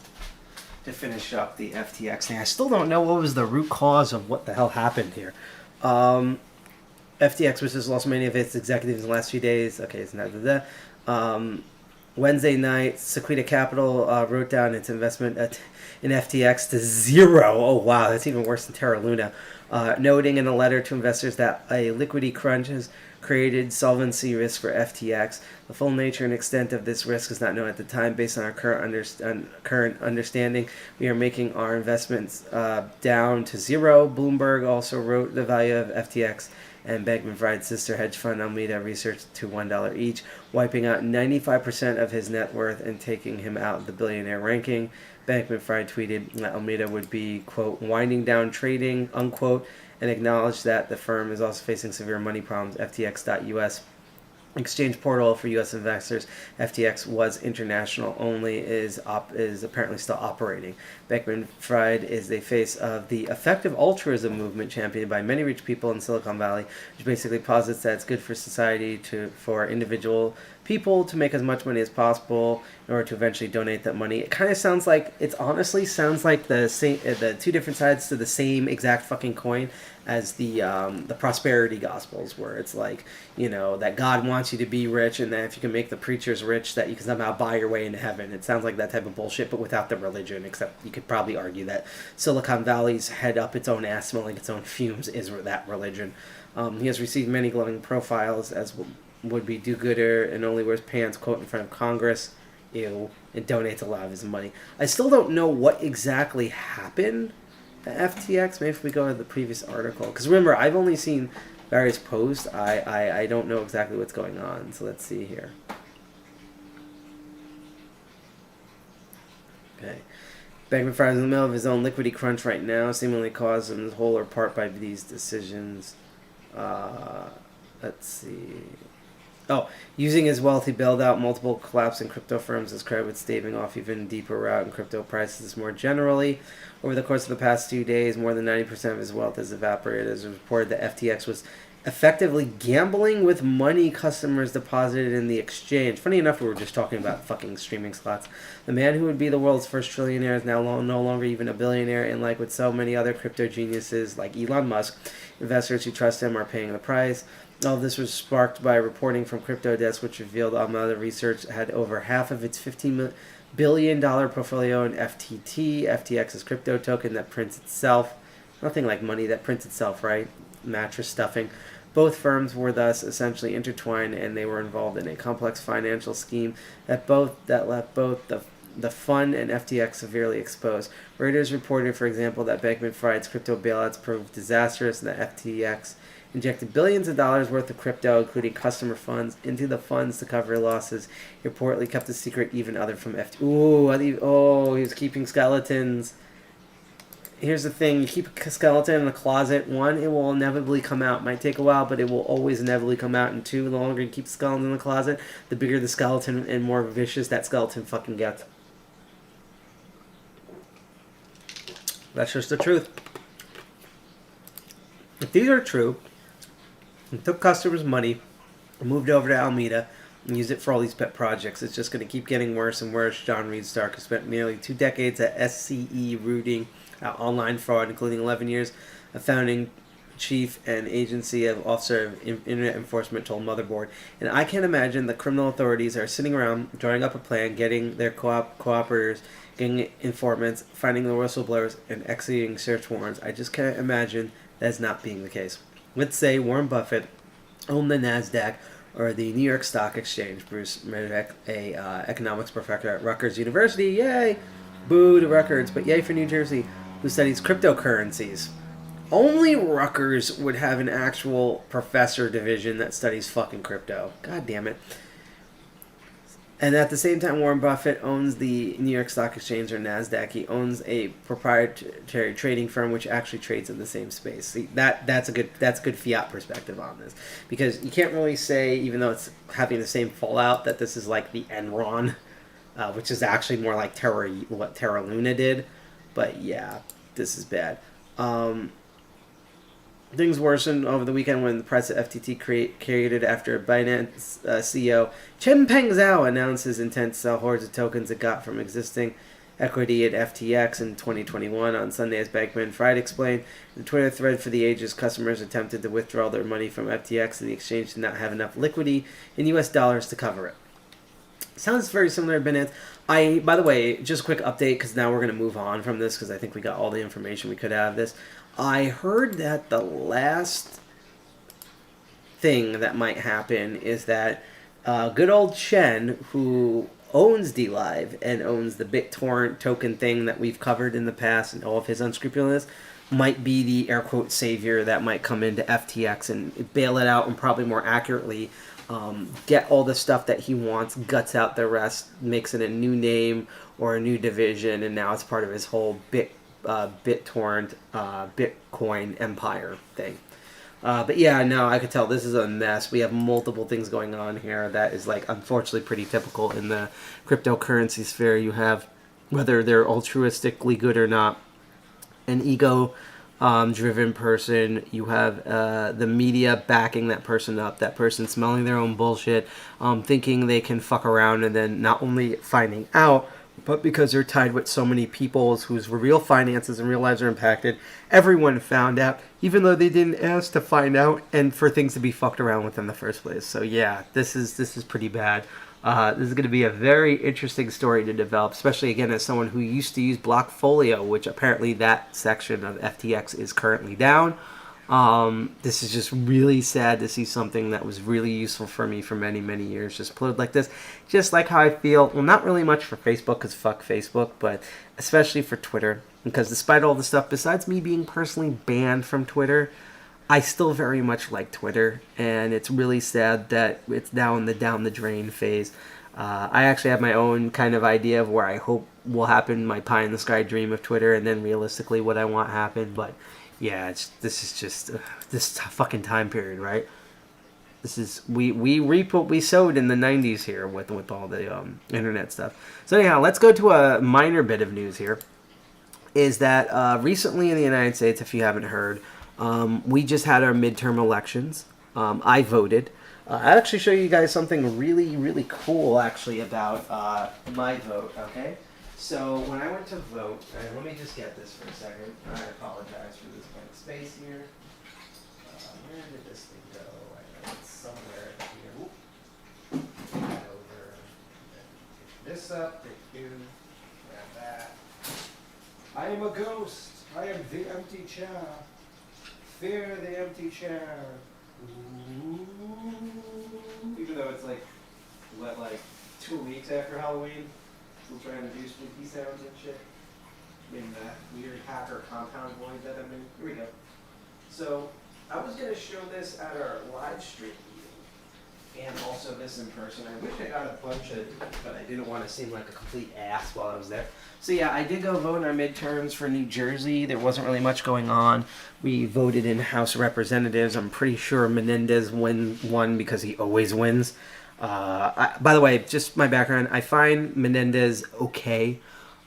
to finish up the FTX thing, I still don't know what was the root cause of what the hell happened here. FTX, which has lost many of its executives in the last few days. Okay, it's not that. Wednesday night, Sequita Capital wrote down its investment in FTX to 0. Oh, wow, that's even worse than Terra Luna. Noting in a letter to investors that a liquidity crunch has created solvency risk for FTX. The full nature and extent of this risk is not known at the time. Based on our current understanding, we are making our investments down to 0. Bloomberg also wrote the value of FTX and Bankman-Fried's sister hedge fund Alameda Research to $1 each, wiping out 95% of his net worth and taking him out of the billionaire ranking. Bankman-Fried tweeted that Alameda would be, quote, winding down trading, unquote, and acknowledged that the firm is also facing severe money problems. FTX.us exchange portal for U.S. investors. FTX was international only, is apparently still operating. Bankman-Fried is the face of the effective altruism movement championed by many rich people in Silicon Valley, which basically posits that it's good for society for individual people to make as much money as possible in order to eventually donate that money. It kind of sounds like, it honestly sounds like the two different sides to the same exact fucking coin as the prosperity gospels, where it's like, you know, that God wants you to be rich, and that if you can make the preachers rich, that you can somehow buy your way into heaven. It sounds like that type of bullshit, but without the religion, except you could probably argue that Silicon Valley's head up its own ass, smelling its own fumes, is that religion. He has received many glowing profiles as would-be do-gooder and only wears pants, quote, in front of Congress, ew, and donates a lot of his money. I still don't know what exactly happened at FTX. Maybe if we go to the previous article, because remember, I've only seen various posts. I don't know exactly what's going on, so let's see here. Okay. Bankman-Fried is in the middle of his own liquidity crunch right now, seemingly caused in whole or part by these decisions. Let's see. Oh, using his wealth, he bailed out multiple collapsing crypto firms as credit with staving off even deeper route in crypto prices more generally. Over the course of the past 2 days, more than 90% of his wealth has evaporated. As reported that FTX was effectively gambling with money customers deposited in the exchange. Funny enough, we were just talking about fucking streaming slots. The man who would be the world's first trillionaire is now no longer even a billionaire, and like with so many other crypto geniuses like Elon Musk, investors who trust him are paying the price. All of this was sparked by reporting from CryptoDesk, which revealed Alameda Research had over half of its $15 billion portfolio in FTT, FTX's crypto token that prints itself. Nothing like money that prints itself, right? Mattress stuffing. Both firms were thus essentially intertwined, and they were involved in a complex financial scheme that left both the fund and FTX severely exposed. Reuters reported, for example, that Bankman-Fried's crypto bailouts proved disastrous, and that FTX injected billions of dollars worth of crypto, including customer funds, into the funds to cover losses. He reportedly kept the secret even other from FTX. He was keeping skeletons. Here's the thing, you keep a skeleton in a closet, one, it will inevitably come out. It might take a while, but it will always inevitably come out. And two, the longer you keep the skeleton in the closet, the bigger the skeleton and more vicious that skeleton fucking gets. That's just the truth. if these are true, and took customers' money, and moved over to Alameda, and used it for all these pet projects, it's just going to keep getting worse and worse. John Reed Stark has spent nearly 2 decades at SCE rooting out online fraud, including 11 years of founding chief and agency of officer of internet enforcement told Motherboard. And I can't imagine the criminal authorities are sitting around drawing up a plan, getting their cooperators, getting informants, finding the whistleblowers, and executing search warrants. I just can't imagine that's not being the case. Let's say Warren Buffett owned the NASDAQ or the New York Stock Exchange. Bruce Merdek, a economics professor at Rutgers University, yay! Boo to Rutgers, but yay for New Jersey, who studies cryptocurrencies. Only Rutgers would have an actual professor division that studies fucking crypto. God damn it. And at the same time, Warren Buffett owns the New York Stock Exchange, or NASDAQ. He owns a proprietary trading firm which actually trades in the same space. See, that's a good fiat perspective on this. Because you can't really say, even though it's having the same fallout, that this is like the Enron, which is actually more like what Terra Luna did. But yeah, this is bad. Things worsened over the weekend when the price of FTT created after Binance CEO Changpeng Zhao announced his intent to sell hordes of tokens it got from existing equity at FTX in 2021. On Sunday, as Bankman-Fried explained, the Twitter thread for the ages customers attempted to withdraw their money from FTX and the exchange did not have enough liquidity in US dollars to cover it. Sounds very similar to Binance. By the way, just a quick update, because now we're going to move on from this, because I think we got all the information we could out of this. I heard that the last thing that might happen is that good old Chen, who owns DLive and owns the BitTorrent token thing that we've covered in the past and all of his unscrupulousness, might be the air quote savior that might come into FTX and bail it out, and probably more accurately get all the stuff that he wants, guts out the rest, makes it a new name or a new division, and now it's part of his whole BitTorrent Bitcoin empire thing. But yeah, no, I could tell this is a mess. We have multiple things going on here that is, like, unfortunately pretty typical in the cryptocurrency sphere. You have, whether they're altruistically good or not, an ego driven person. You have the media backing that person up, that person smelling their own bullshit, thinking they can fuck around, and then not only finding out, but because they're tied with so many people whose real finances and real lives are impacted, everyone found out, even though they didn't ask to find out, and for things to be fucked around with in the first place. So yeah, this is pretty bad. This is going to be a very interesting story to develop, especially, again, as someone who used to use Blockfolio, which apparently that section of FTX is currently down. This is just really sad to see something that was really useful for me for many, many years just plowed like this. Just like how I feel, well, not really much for Facebook, because fuck Facebook, but especially for Twitter. Because despite all the stuff, besides me being personally banned from Twitter, I still very much like Twitter, and it's really sad that it's now in the down the drain phase. I actually have my own kind of idea of where I hope will happen, my pie in the sky dream of Twitter, and then realistically what I want happen. But yeah, this is just this fucking time period, right? This is we reap what we sowed in the 90s here with all the internet stuff. So anyhow, let's go to a minor bit of news here. Is that recently in the United States, if you haven't heard, we just had our midterm elections. I voted. I'll actually show you guys something really, really cool, actually, about my vote, okay? So when I went to vote, and let me just get this for a second. I apologize for this blank space here. Where did this thing go? I know it's somewhere here. Whoop. Over. Pick this up. Pick you. Grab that. I am a ghost. I am the empty chair. Fear the empty chair. Ooh. Even though it's like 2 weeks after Halloween, still trying to do spooky sounds and shit. In that weird hacker compound void that I'm in. Here we go. So I was gonna show this at our live stream meeting, and also this in person. I wish I got a bunch of, but I didn't want to seem like a complete ass while I was there. So yeah, I did go vote in our midterms for New Jersey. There wasn't really much going on. We voted in House of Representatives. I'm pretty sure Menendez won because he always wins. By the way, just my background, I find Menendez okay.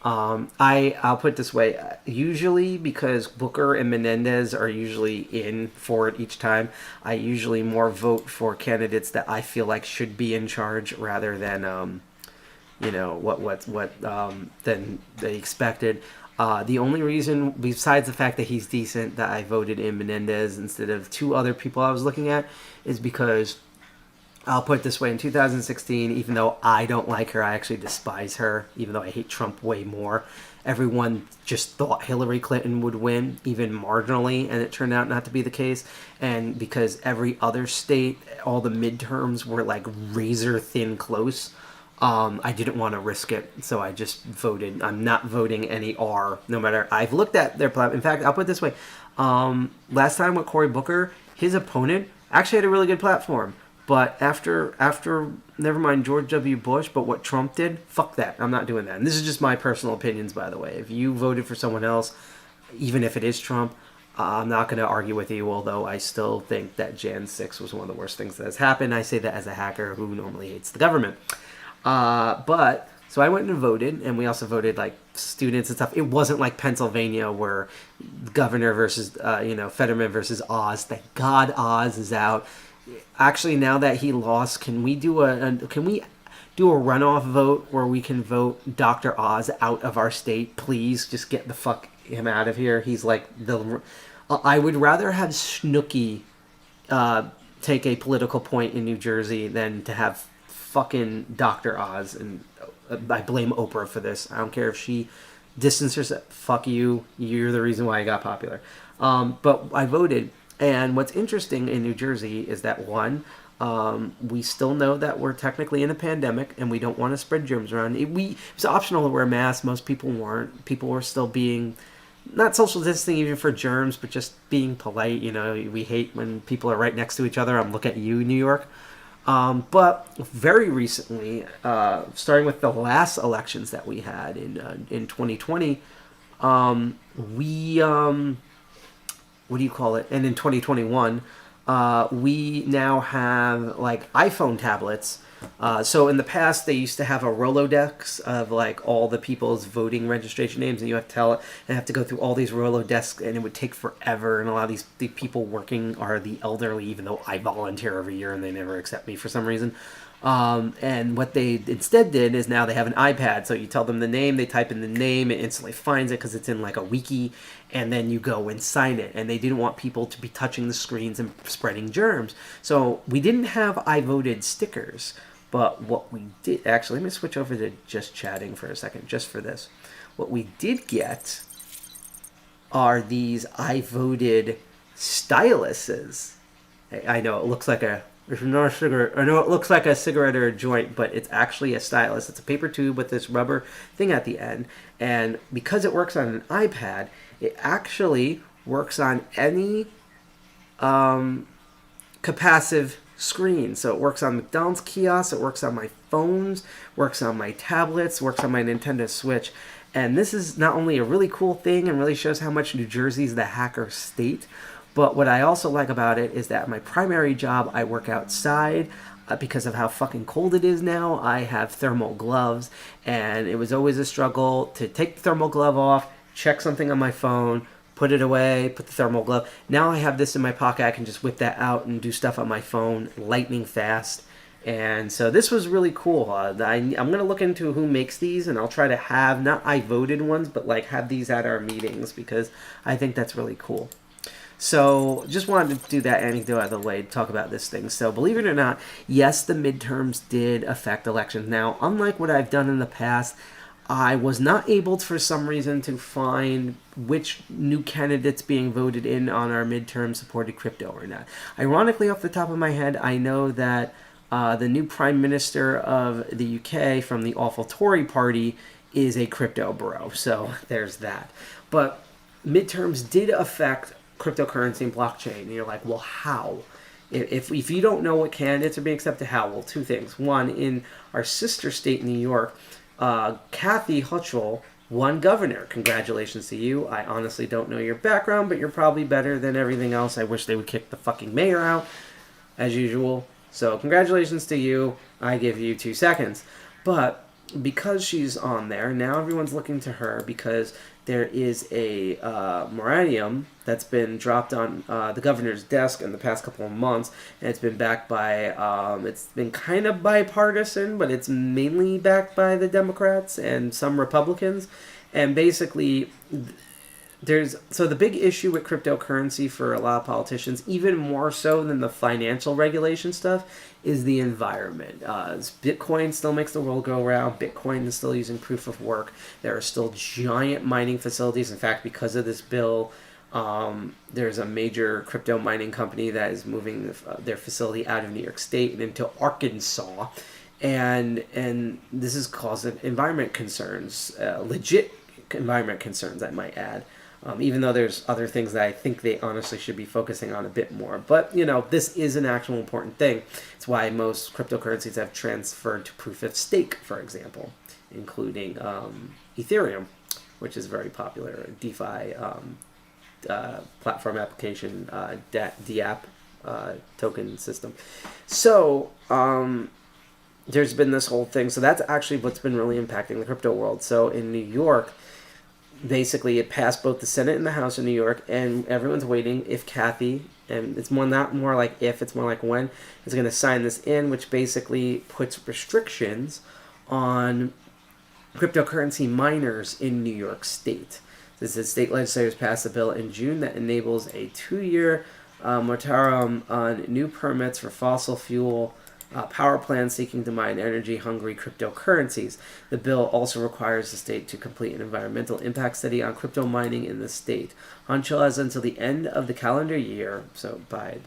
I'll put it this way. Usually, because Booker and Menendez are usually in for it each time, I usually more vote for candidates that I feel like should be in charge rather than than they expected. The only reason, besides the fact that he's decent, that I voted in Menendez instead of two other people I was looking at, is because I'll put it this way: in 2016, even though I don't like her, I actually despise her, even though I hate Trump way more. Everyone just thought Hillary Clinton would win, even marginally, and it turned out not to be the case. And because every other state, all the midterms were like razor thin close, I didn't want to risk it, so I just voted. I'm not voting any R, no matter. I've looked at their platform. In fact, I'll put it this way: last time with Cory Booker, his opponent actually had a really good platform. But after never mind George W. Bush, but what Trump did, fuck that. I'm not doing that. And this is just my personal opinions, by the way. If you voted for someone else, even if it is Trump, I'm not going to argue with you, although I still think that Jan 6 was one of the worst things that has happened. I say that as a hacker who normally hates the government. So I went and voted, and we also voted like students and stuff. It wasn't like Pennsylvania where governor versus, Fetterman versus Oz. Thank God Oz is out. Actually, now that he lost, can we do a runoff vote where we can vote Dr. Oz out of our state? Please, just get the fuck him out of here. He's like I would rather have Snooki take a political point in New Jersey than to have fucking Dr. Oz. And I blame Oprah for this. I don't care if she distances herself. Fuck you. You're the reason why I got popular. But I voted. And what's interesting in New Jersey is that, one, we still know that we're technically in a pandemic and we don't want to spread germs around. It was optional to wear masks. Most people weren't. People were still being, not social distancing even for germs, but just being polite. We hate when people are right next to each other. I'm looking at you, New York. But very recently, starting with the last elections that we had in 2020, what do you call it? And in 2021, we now have like iPhone tablets. So in the past, they used to have a Rolodex of like all the people's voting registration names, and you have to tell it, and have to go through all these Rolodex, and it would take forever. And a lot of the people working are the elderly, even though I volunteer every year and they never accept me for some reason. And what they instead did is now they have an iPad. So you tell them the name, they type in the name, it instantly finds it because it's in like a wiki, and then you go and sign it. And they didn't want people to be touching the screens and spreading germs. So we didn't have I voted stickers, but what we did, actually, let me switch over to just chatting for a second, just for this. What we did get are these I voted styluses. I know it looks like a cigarette. I know it looks like a cigarette or a joint, but it's actually a stylus. It's a paper tube with this rubber thing at the end, and because it works on an iPad, it actually works on any capacitive screen. So it works on McDonald's kiosks, it works on my phones, works on my tablets, works on my Nintendo Switch. And this is not only a really cool thing and really shows how much New Jersey is the hacker state, but what I also like about it is that my primary job, I work outside. Because of how fucking cold it is now, I have thermal gloves, and it was always a struggle to take the thermal glove off, check something on my phone, put it away, put the thermal glove. Now I have this in my pocket. I can just whip that out and do stuff on my phone lightning fast. And so this was really cool. I'm going to look into who makes these, and I'll try to have, not I voted ones, but like have these at our meetings, because I think that's really cool. So just wanted to do that anecdote out of the way to talk about this thing. So believe it or not, yes, the midterms did affect elections. Now, unlike what I've done in the past, I was not able to, for some reason, to find which new candidates being voted in on our midterm supported crypto or not. Ironically, off the top of my head, I know that the new Prime Minister of the UK from the awful Tory party is a crypto bro. So there's that. But midterms did affect cryptocurrency and blockchain. And you're like, well, how? If you don't know what candidates are being accepted, how? Well, two things. One, in our sister state, New York, Kathy Hochul won governor. Congratulations to you. I honestly don't know your background, but you're probably better than everything else. I wish they would kick the fucking mayor out, as usual. So congratulations to you. I give you 2 seconds. But because she's on there, now everyone's looking to her because there is a moratorium that's been dropped on the governor's desk in the past couple of months, and it's been backed by, it's been kind of bipartisan, but it's mainly backed by the Democrats and some Republicans. And basically, so the big issue with cryptocurrency for a lot of politicians, even more so than the financial regulation stuff, is the environment. Bitcoin still makes the world go round. Bitcoin is still using proof of work. There are still giant mining facilities. In fact, because of this bill, there's a major crypto mining company that is moving their facility out of New York State and into Arkansas, and this is causing environment concerns, legit environment concerns, I might add. Even though there's other things that I think they honestly should be focusing on a bit more. But, this is an actual important thing. It's why most cryptocurrencies have transferred to proof of stake, for example, including Ethereum, which is very popular, DeFi platform application, DApp token system. So, there's been this whole thing. So that's actually what's been really impacting the crypto world. So in New York, basically it passed both the Senate and the House in New York, and everyone's waiting if Kathy, and it's not more like if, it's more like when, is going to sign this in, which basically puts restrictions on cryptocurrency miners in New York State. This is state legislators passed a bill in June that enables a 2-year moratorium on new permits for fossil fuel power plants seeking to mine energy-hungry cryptocurrencies. The bill also requires the state to complete an environmental impact study on crypto mining in the state. Honcho has until the end of the calendar year, so by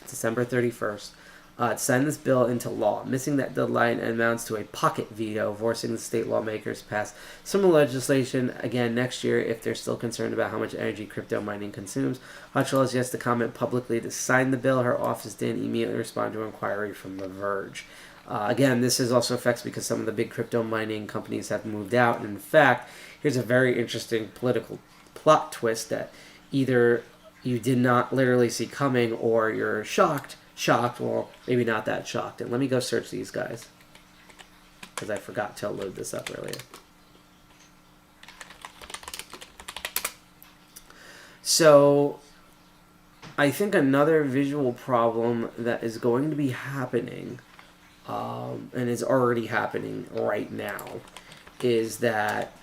December 31st, to sign this bill into law. Missing that deadline amounts to a pocket veto, forcing the state lawmakers to pass similar legislation again next year if they're still concerned about how much energy crypto mining consumes. Honcho has yet to comment publicly to sign the bill. Her office didn't immediately respond to an inquiry from The Verge. Again, this is also affects because some of the big crypto mining companies have moved out. And in fact, here's a very interesting political plot twist that either you did not literally see coming or you're shocked, well, maybe not that shocked. And let me go search these guys, because I forgot to load this up earlier. So, I think another visual problem that is going to be happening, and is already happening right now, is that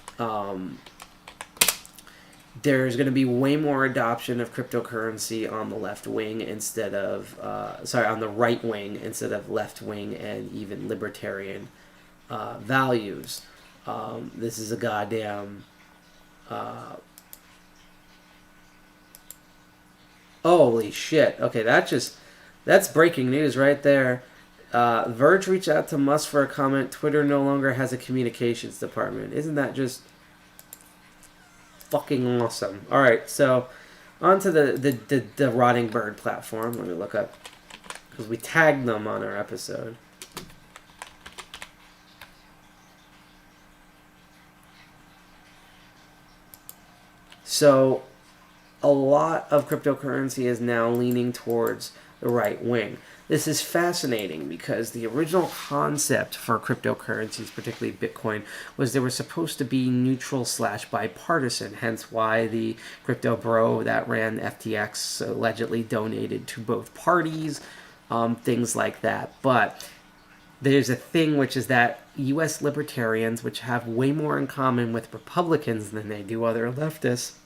there's going to be way more adoption of cryptocurrency on the left wing instead of, on the right wing instead of left wing and even libertarian values. This is a goddamn, holy shit. Okay, that's breaking news right there. Verge reached out to Musk for a comment. Twitter no longer has a communications department. Isn't that just fucking awesome? All right, so on to the Rotting Bird platform. Let me look up, because we tagged them on our episode. So a lot of cryptocurrency is now leaning towards the right wing. This is fascinating because the original concept for cryptocurrencies, particularly Bitcoin, was they were supposed to be neutral / bipartisan, hence why the crypto bro that ran FTX allegedly donated to both parties, things like that. But there's a thing, which is that U.S. libertarians, which have way more in common with Republicans than they do other leftists,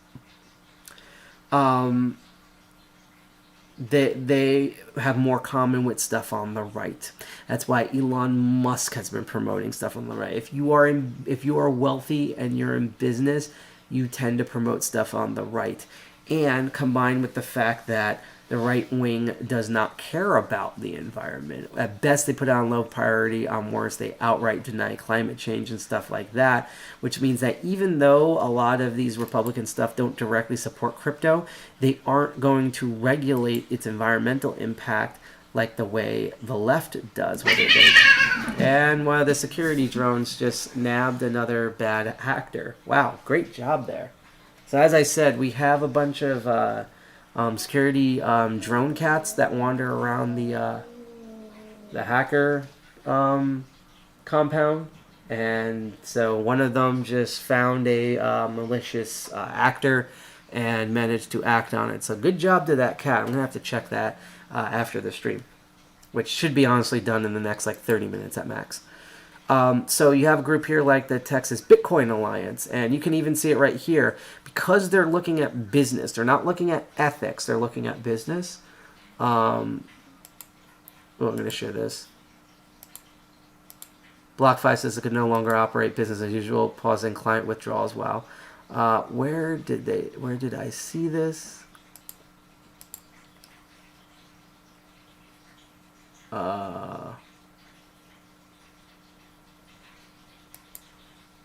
they have more common with stuff on the right. That's why Elon Musk has been promoting stuff on the right. If you are wealthy and you're in business, you tend to promote stuff on the right. And combined with the fact that the right wing does not care about the environment. At best, they put it on low priority. On worst, they outright deny climate change and stuff like that, which means that even though a lot of these Republican stuff don't directly support crypto, they aren't going to regulate its environmental impact like the way the left does. And one of the security drones just nabbed another bad actor. Wow, great job there. So as I said, we have a bunch of security drone cats that wander around the hacker compound, And so one of them just found a malicious actor and managed to act on it. So good job to that cat. I'm going to have to check that after the stream, which should be honestly done in the next like 30 minutes at max. So you have a group here like the Texas Bitcoin Alliance, and you can even see it right here. Because they're looking at business, they're not looking at ethics, they're looking at business. I'm going to share this. BlockFi says it could no longer operate business as usual, pausing client withdrawals. Wow. Where did I see this?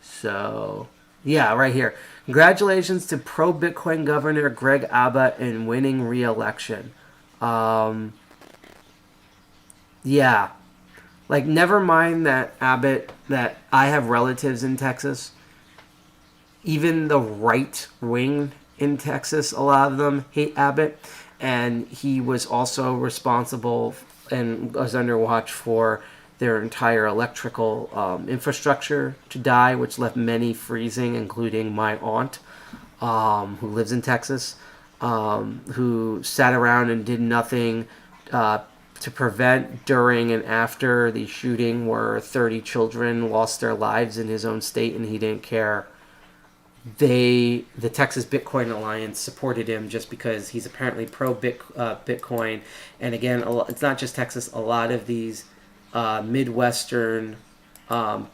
So, yeah, right here. Congratulations to pro-Bitcoin Governor Greg Abbott in winning re-election. Yeah. Like, never mind that Abbott, that I have relatives in Texas. Even the right wing in Texas, a lot of them hate Abbott. And he was also responsible and was under watch for their entire electrical infrastructure to die, which left many freezing, including my aunt, who lives in Texas, who sat around and did nothing to prevent during and after the shooting where 30 children lost their lives in his own state, and he didn't care. The Texas Bitcoin Alliance supported him just because he's apparently pro-Bitcoin. And again, it's not just Texas. A lot of these Midwestern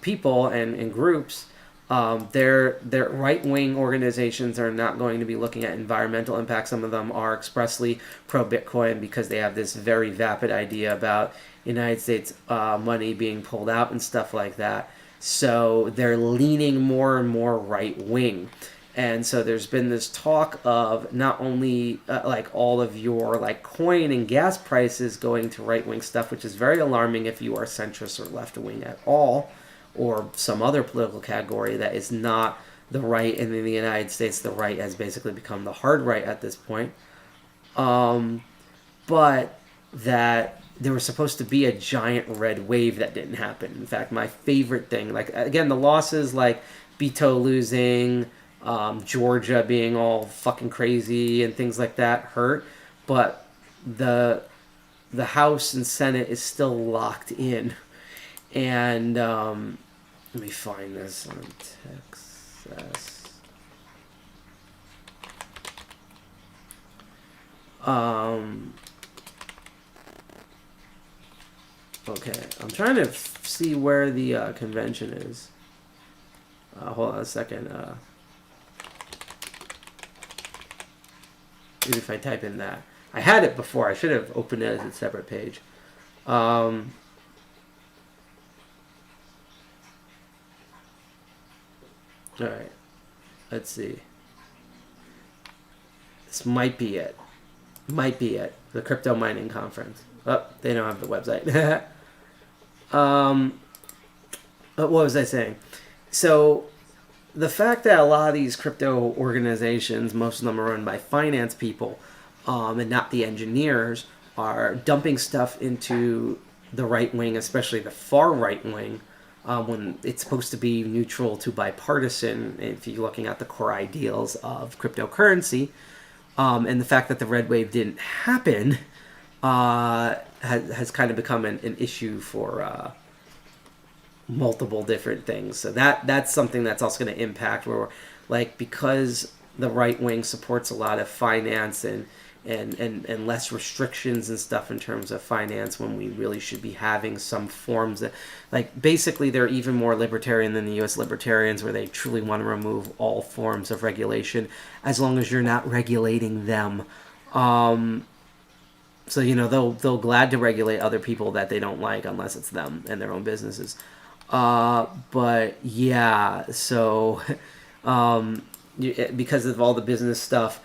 people and groups, their right-wing organizations are not going to be looking at environmental impact. Some of them are expressly pro-Bitcoin because they have this very vapid idea about United States money being pulled out and stuff like that. So they're leaning more and more right-wing. And so there's been this talk of not only like all of your like coin and gas prices going to right-wing stuff, which is very alarming if you are centrist or left-wing at all, or some other political category that is not the right. And in the United States, the right has basically become the hard right at this point. But that there was supposed to be a giant red wave that didn't happen. In fact, my favorite thing, like again, the losses like Beto losing, Georgia being all fucking crazy and things like that hurt, but the House and Senate is still locked in. And let me find this on Texas. Okay, I'm trying to see where the convention is. Hold on a second. Maybe if I type in that. I had it before. I should have opened it as a separate page. Alright. Let's see. This might be it. Might be it. The crypto mining conference. Oh, they don't have the website. What was I saying? So the fact that a lot of these crypto organizations, most of them are run by finance people, and not the engineers, are dumping stuff into the right wing, especially the far right wing, when it's supposed to be neutral to bipartisan if you're looking at the core ideals of cryptocurrency. And the fact that the red wave didn't happen has kind of become an issue for multiple different things. So that's something that's also going to impact where, like, because the right wing supports a lot of finance and less restrictions and stuff in terms of finance, when we really should be having some forms that, like, basically they're even more libertarian than the U.S. libertarians, where they truly want to remove all forms of regulation as long as you're not regulating them. So, you know, they'll glad to regulate other people that they don't like unless it's them and their own businesses. But yeah, so because of all the business stuff,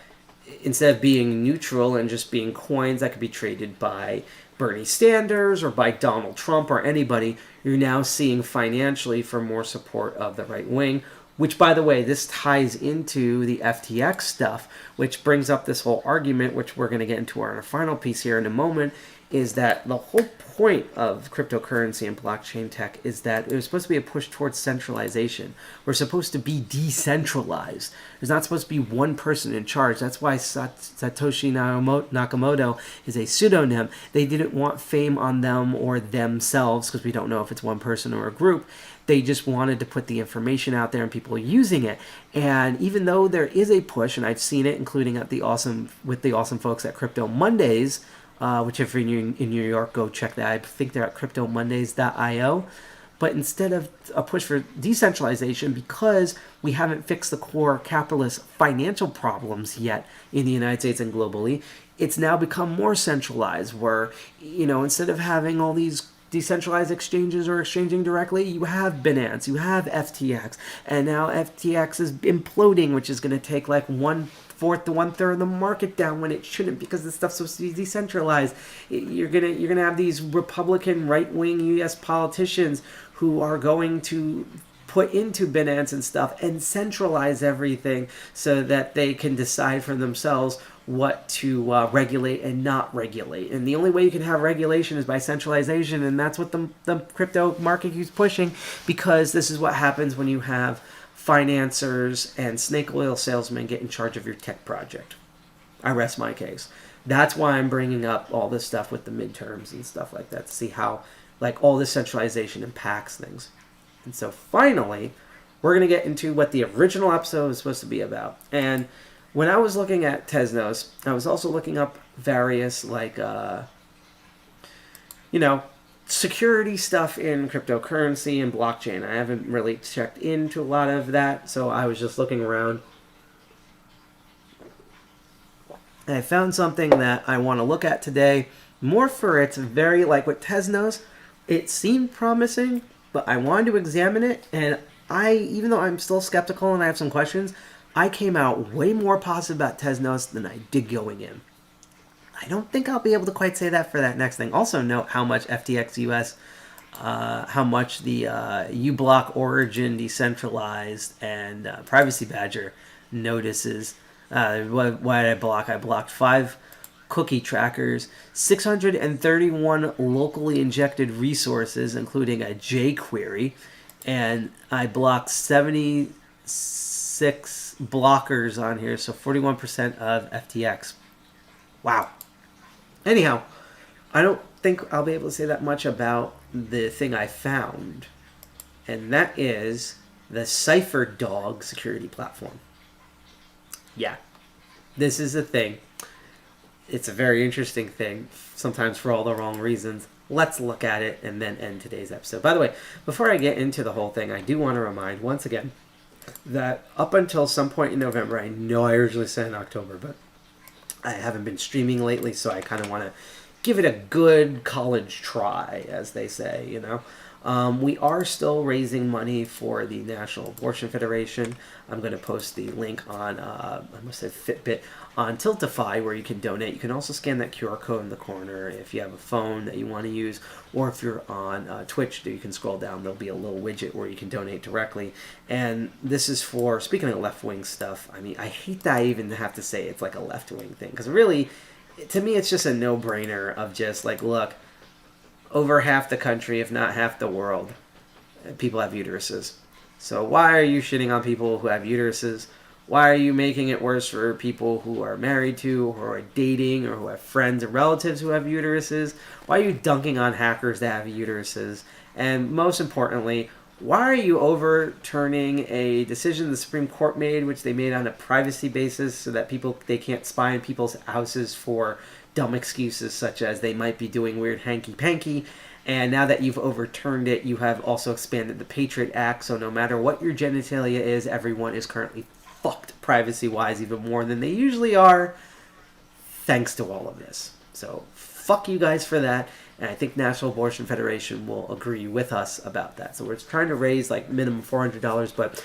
instead of being neutral and just being coins that could be traded by Bernie Sanders or by Donald Trump or anybody, you're now seeing financially for more support of the right wing, which, by the way, this ties into the FTX stuff, which brings up this whole argument, which we're going to get into our final piece here in a moment, is that the whole point of cryptocurrency and blockchain tech is that it was supposed to be a push towards centralization. We're supposed to be decentralized. There's not supposed to be one person in charge. That's why Satoshi Nakamoto is a pseudonym. They didn't want fame on them or themselves, because we don't know if it's one person or a group. They just wanted to put the information out there and people using it. And even though there is a push, and I've seen it, including at the awesome folks at Crypto Mondays, which if you're in New York, go check that. I think they're at cryptomondays.io. But instead of a push for decentralization, because we haven't fixed the core capitalist financial problems yet in the United States and globally, it's now become more centralized where, instead of having all these decentralized exchanges or exchanging directly, you have Binance, you have FTX, and now FTX is imploding, which is going to take like 1/4 to 1/3 of the market down when it shouldn't, because this stuff's supposed to be decentralized. You're gonna have these Republican right-wing U.S. politicians who are going to put into Binance and stuff and centralize everything so that they can decide for themselves what to regulate and not regulate. And the only way you can have regulation is by centralization, and that's what the crypto market keeps pushing, because this is what happens when you have financiers and snake oil salesmen get in charge of your tech project. I rest my case. That's why I'm bringing up all this stuff with the midterms and stuff like that, to see how all this centralization impacts things. And so finally, we're going to get into what the original episode was supposed to be about. And when I was looking at Teznos, I was also looking up various security stuff in cryptocurrency and blockchain. I haven't really checked into a lot of that, so I was just looking around. And I found something that I want to look at today, more for its very, with Teznos, it seemed promising, but I wanted to examine it, and even though I'm still skeptical and I have some questions, I came out way more positive about Teznos than I did going in. I don't think I'll be able to quite say that for that next thing. Also note how much FTX US, how much the uBlock Origin decentralized and Privacy Badger notices. Why did I block? I blocked 5 cookie trackers, 631 locally injected resources, including a jQuery, and I blocked 76 blockers on here, so 41% of FTX. Wow. Anyhow, I don't think I'll be able to say that much about the thing I found, and that is the CypherDog security platform. Yeah, this is a thing. It's a very interesting thing, sometimes for all the wrong reasons. Let's look at it and then end today's episode. By the way, before I get into the whole thing, I do want to remind once again that up until some point in November, I know I originally said in October, but I haven't been streaming lately, so I kind of want to give it a good college try, as they say, We are still raising money for the National Abortion Federation. I'm going to post the link on, I must say Fitbit, on Tiltify, where you can donate. You can also scan that QR code in the corner if you have a phone that you want to use, or if you're on Twitch, you can scroll down. There'll be a little widget where you can donate directly. And this is for, speaking of left-wing stuff, I mean, I hate that I even have to say it's like a left-wing thing, because really, to me, it's just a no-brainer of just look, over half the country, if not half the world, people have uteruses. So why are you shitting on people who have uteruses? Why are you making it worse for people who are married to, who are dating, or who have friends and relatives who have uteruses? Why are you dunking on hackers that have uteruses? And most importantly, why are you overturning a decision the Supreme Court made, which they made on a privacy basis, so that they can't spy in people's houses for dumb excuses such as they might be doing weird hanky-panky? And now that you've overturned it, you have also expanded the Patriot Act, so no matter what your genitalia is, everyone is currently fucked privacy-wise even more than they usually are, thanks to all of this. So fuck you guys for that, and I think National Abortion Federation will agree with us about that. So we're trying to raise minimum $400, but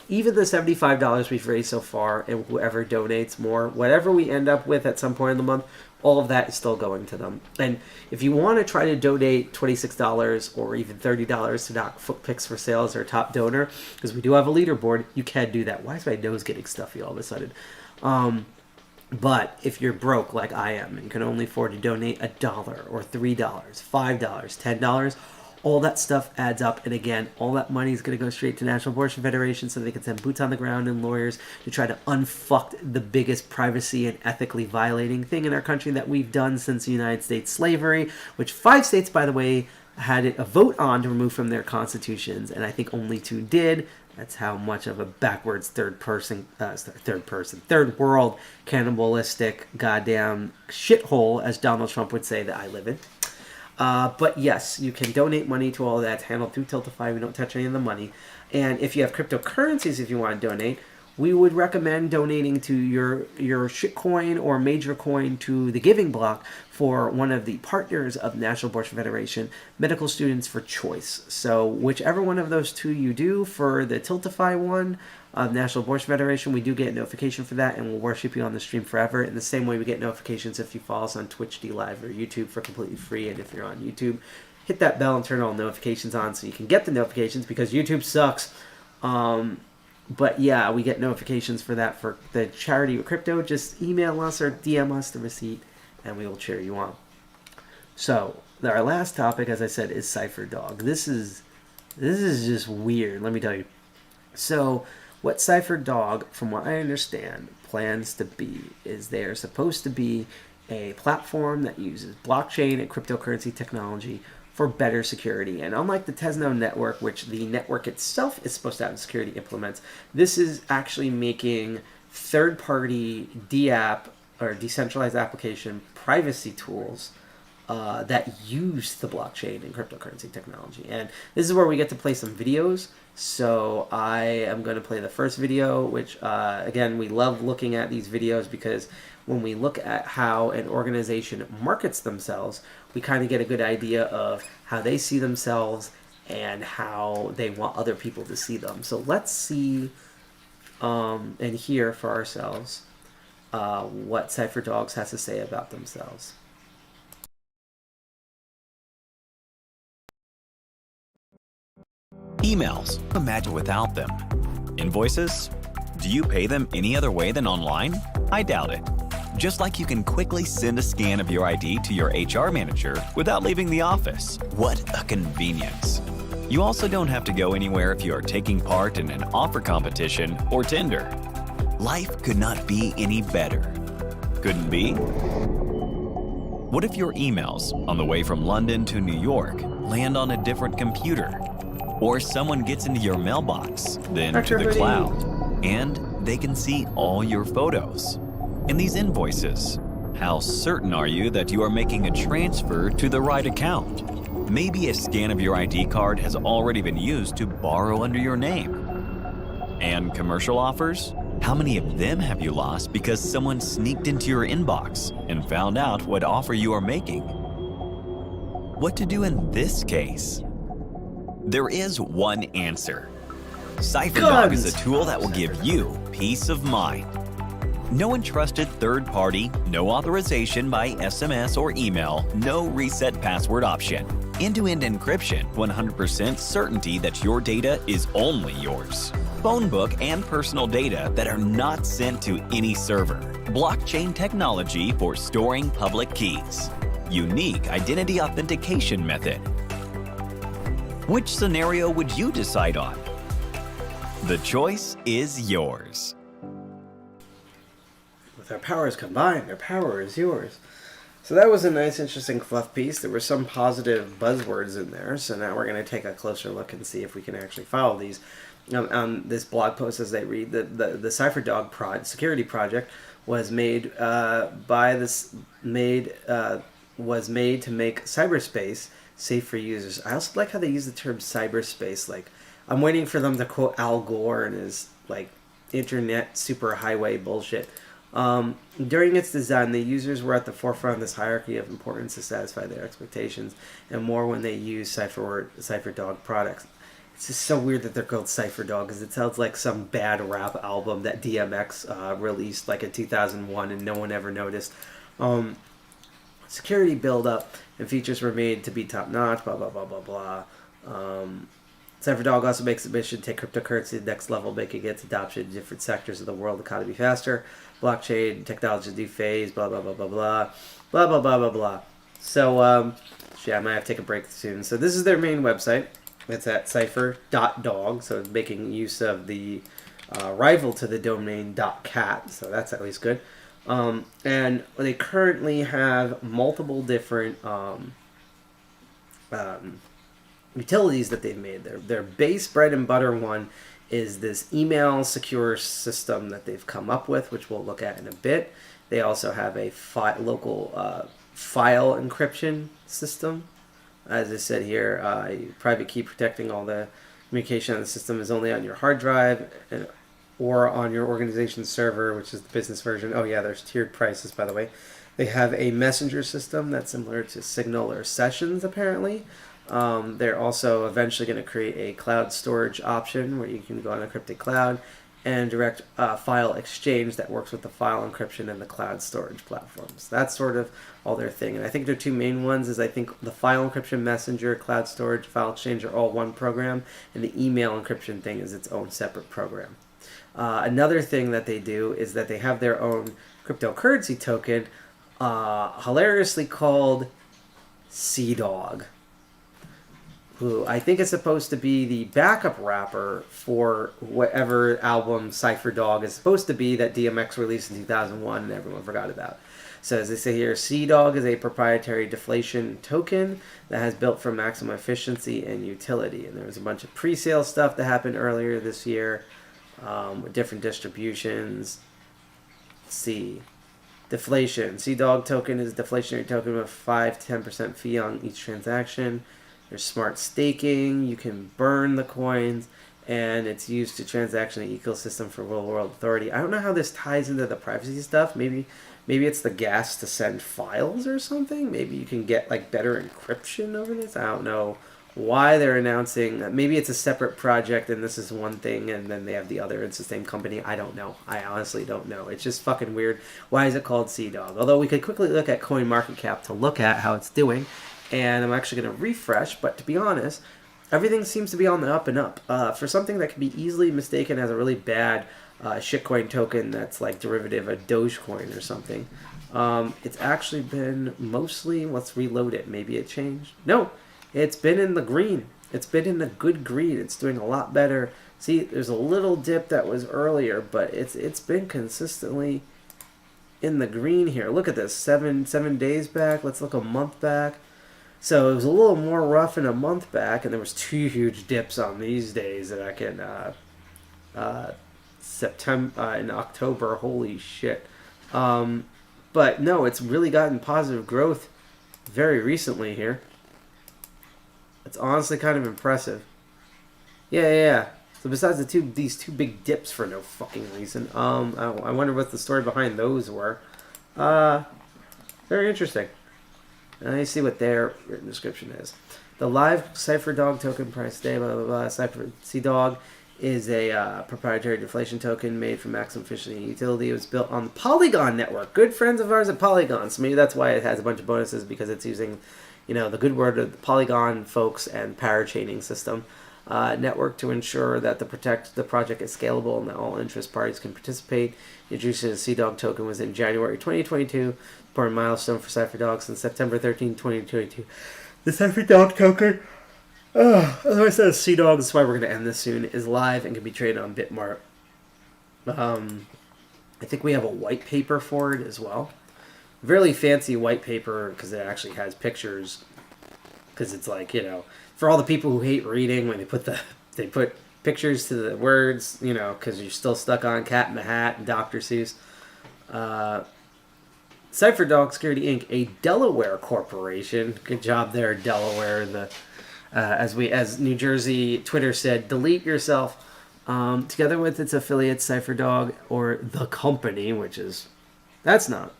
even the $75 we've raised so far, and whoever donates more, whatever we end up with at some point in the month, all of that is still going to them. And if you want to try to donate $26 or even $30 to knock Foot Picks for Sale as our top donor, because we do have a leaderboard, you can do that. Why is my nose getting stuffy all of a sudden? But if you're broke like I am and can only afford to donate $1 or $3, $5, $10, all that stuff adds up. And again, all that money is going to go straight to National Abortion Federation so they can send boots on the ground and lawyers to try to unfuck the biggest privacy and ethically violating thing in our country that we've done since the United States slavery, which 5 states, by the way, had it a vote on to remove from their constitutions, and I think only 2 did. That's how much of a backwards third world, cannibalistic, goddamn shithole, as Donald Trump would say, that I live in. But yes, you can donate money to all that. It's handled through Tiltify. We don't touch any of the money. And if you have cryptocurrencies, if you want to donate, we would recommend donating to your shitcoin or major coin to the Giving Block for one of the partners of National Abortion Federation, Medical Students for Choice. So whichever one of those 2 you do for the Tiltify one of National Abortion Federation, we do get a notification for that, and we'll worship you on the stream forever. In the same way we get notifications if you follow us on Twitch, DLive, or YouTube for completely free. And if you're on YouTube, hit that bell and turn all notifications on so you can get the notifications, because YouTube sucks. But yeah, we get notifications for that for the charity of crypto. Just email us or DM us the receipt, and we will cheer you on. So our last topic, as I said, is CypherDog. This is just weird, let me tell you. So what CypherDog, from what I understand, plans to be is they are supposed to be a platform that uses blockchain and cryptocurrency technology for better security. And unlike the Tesno network, which the network itself is supposed to have security implements, this is actually making third-party DApp or decentralized application privacy tools that use the blockchain and cryptocurrency technology. And this is where we get to play some videos. So I am going to play the first video, which again, we love looking at these videos because when we look at how an organization markets themselves, we kind of get a good idea of how they see themselves and how they want other people to see them. So let's see and hear for ourselves what CypherDogs has to say about themselves. Emails. Imagine without them. Invoices? Do you pay them any other way than online? I doubt it. Just like you can quickly send a scan of your ID to your HR manager without leaving the office. What a convenience. You also don't have to go anywhere if you are taking part in an offer competition or tender. Life could not be any better. Couldn't be? What if your emails on the way from London to New York land on a different computer? Or someone gets into your mailbox, then to the cloud, and they can see all your photos. And these invoices, how certain are you that you are making a transfer to the right account? Maybe a scan of your ID card has already been used to borrow under your name. And commercial offers? How many of them have you lost because someone sneaked into your inbox and found out what offer you are making? What to do in this case? There is one answer. CypherDog is a tool that will give you peace of mind. No untrusted third party, no authorization by SMS or email, no reset password option. End-to-end encryption, 100% certainty that your data is only yours. Phone book and personal data that are not sent to any server. Blockchain technology for storing public keys. Unique identity authentication method. Which scenario would you decide on? The choice is yours. With our powers combined, our power is yours. So that was a nice, interesting fluff piece. There were some positive buzzwords in there. So now we're going to take a closer look and see if we can actually follow these. This blog post, as they read, the CypherDog security project was made was made to make cyberspace safe for users. I also like how they use the term cyberspace. Like, I'm waiting for them to quote Al Gore and his like internet superhighway bullshit. During its design, the users were at the forefront of this hierarchy of importance to satisfy their expectations, and more when they use CypherDog products. It's just so weird that they're called CypherDog, because it sounds like some bad rap album that DMX released like in 2001 and no one ever noticed. Security build-up and features were made to be top-notch, blah, blah, blah, blah, blah. CypherDog also makes a mission to take cryptocurrency to the next level, making its adoption in different sectors of the world economy faster. Blockchain technology new phase, blah blah blah blah blah, blah blah blah blah blah. So yeah, I might have to take a break soon. So this is their main website. It's at cypher.dog, so making use of the rival to the domain .cat, so that's at least good. And they currently have multiple different utilities that they've made. Their base bread and butter one is this email secure system that they've come up with, which we'll look at in a bit. They also have a local file encryption system. As I said here, private key protecting all the communication on the system is only on your hard drive or on your organization's server, which is the business version. Oh yeah, there's tiered prices, by the way. They have a messenger system that's similar to Signal or Sessions, apparently. They're also eventually going to create a cloud storage option where you can go on a encrypted cloud and direct file exchange that works with the file encryption and the cloud storage platforms. That's sort of all their thing. And I think their two main ones is I think the file encryption messenger, cloud storage, file exchange are all one program, and the email encryption thing is its own separate program. Another thing that they do is that they have their own cryptocurrency token, hilariously called CypherDog, who I think is supposed to be the backup rapper for whatever album CypherDog is supposed to be that DMX released in 2001 and everyone forgot about. So as they say here, CypherDog is a proprietary deflation token that has built for maximum efficiency and utility. And there was a bunch of pre-sale stuff that happened earlier this year with different distributions. Let's see. Deflation. CypherDog token is a deflationary token with 5-10% fee on each transaction. There's smart staking, you can burn the coins, and it's used to transaction the ecosystem for real world authority. I don't know how this ties into the privacy stuff. Maybe it's the gas to send files or something. Maybe you can get like better encryption over this. I don't know why they're announcing. Maybe it's a separate project and this is one thing and then they have the other. It's the same company. I don't know. I honestly don't know. It's just fucking weird. Why is it called CypherDog? Although we could quickly look at CoinMarketCap to look at how it's doing. And I'm actually going to refresh, but to be honest, everything seems to be on the up and up. For something that can be easily mistaken as a really bad shitcoin token that's like derivative of Dogecoin or something, it's actually been mostly, let's reload it, maybe it changed. No, it's been in the green. It's been in the good green. It's doing a lot better. See, there's a little dip that was earlier, but it's been consistently in the green here. Look at this, seven days back. Let's look a month back. So it was a little more rough in a month back, and there was two huge dips on these days that I can September in October. Holy shit! But no, it's really gotten positive growth very recently here. It's honestly kind of impressive. Yeah. So besides these two big dips for no fucking reason, I wonder what the story behind those were. Very interesting. Let me see what their written description is. The live CypherDog token price today, blah, blah, blah. CypherDog is a proprietary deflation token made for maximum efficiency and utility. It was built on the Polygon network. Good friends of ours at Polygon. So maybe that's why it has a bunch of bonuses, because it's using, the good word of the Polygon folks and parachaining system network to ensure that the project is scalable and that all interest parties can participate. Introducing the CypherDog token was in January 2022. Important milestone for CypherDog since September 13, 2022. The CypherDog token, as I said, CypherDog, that's why we're going to end this soon, is live and can be traded on Bitmart. I think we have a white paper for it as well. Really fancy white paper because it actually has pictures. Because it's like, for all the people who hate reading, when they put pictures to the words, because you're still stuck on Cat in the Hat and Dr. Seuss. CypherDog Security Inc., a Delaware corporation. Good job there, Delaware. As New Jersey Twitter said, delete yourself. Together with its affiliates, CypherDog, or the company, that's not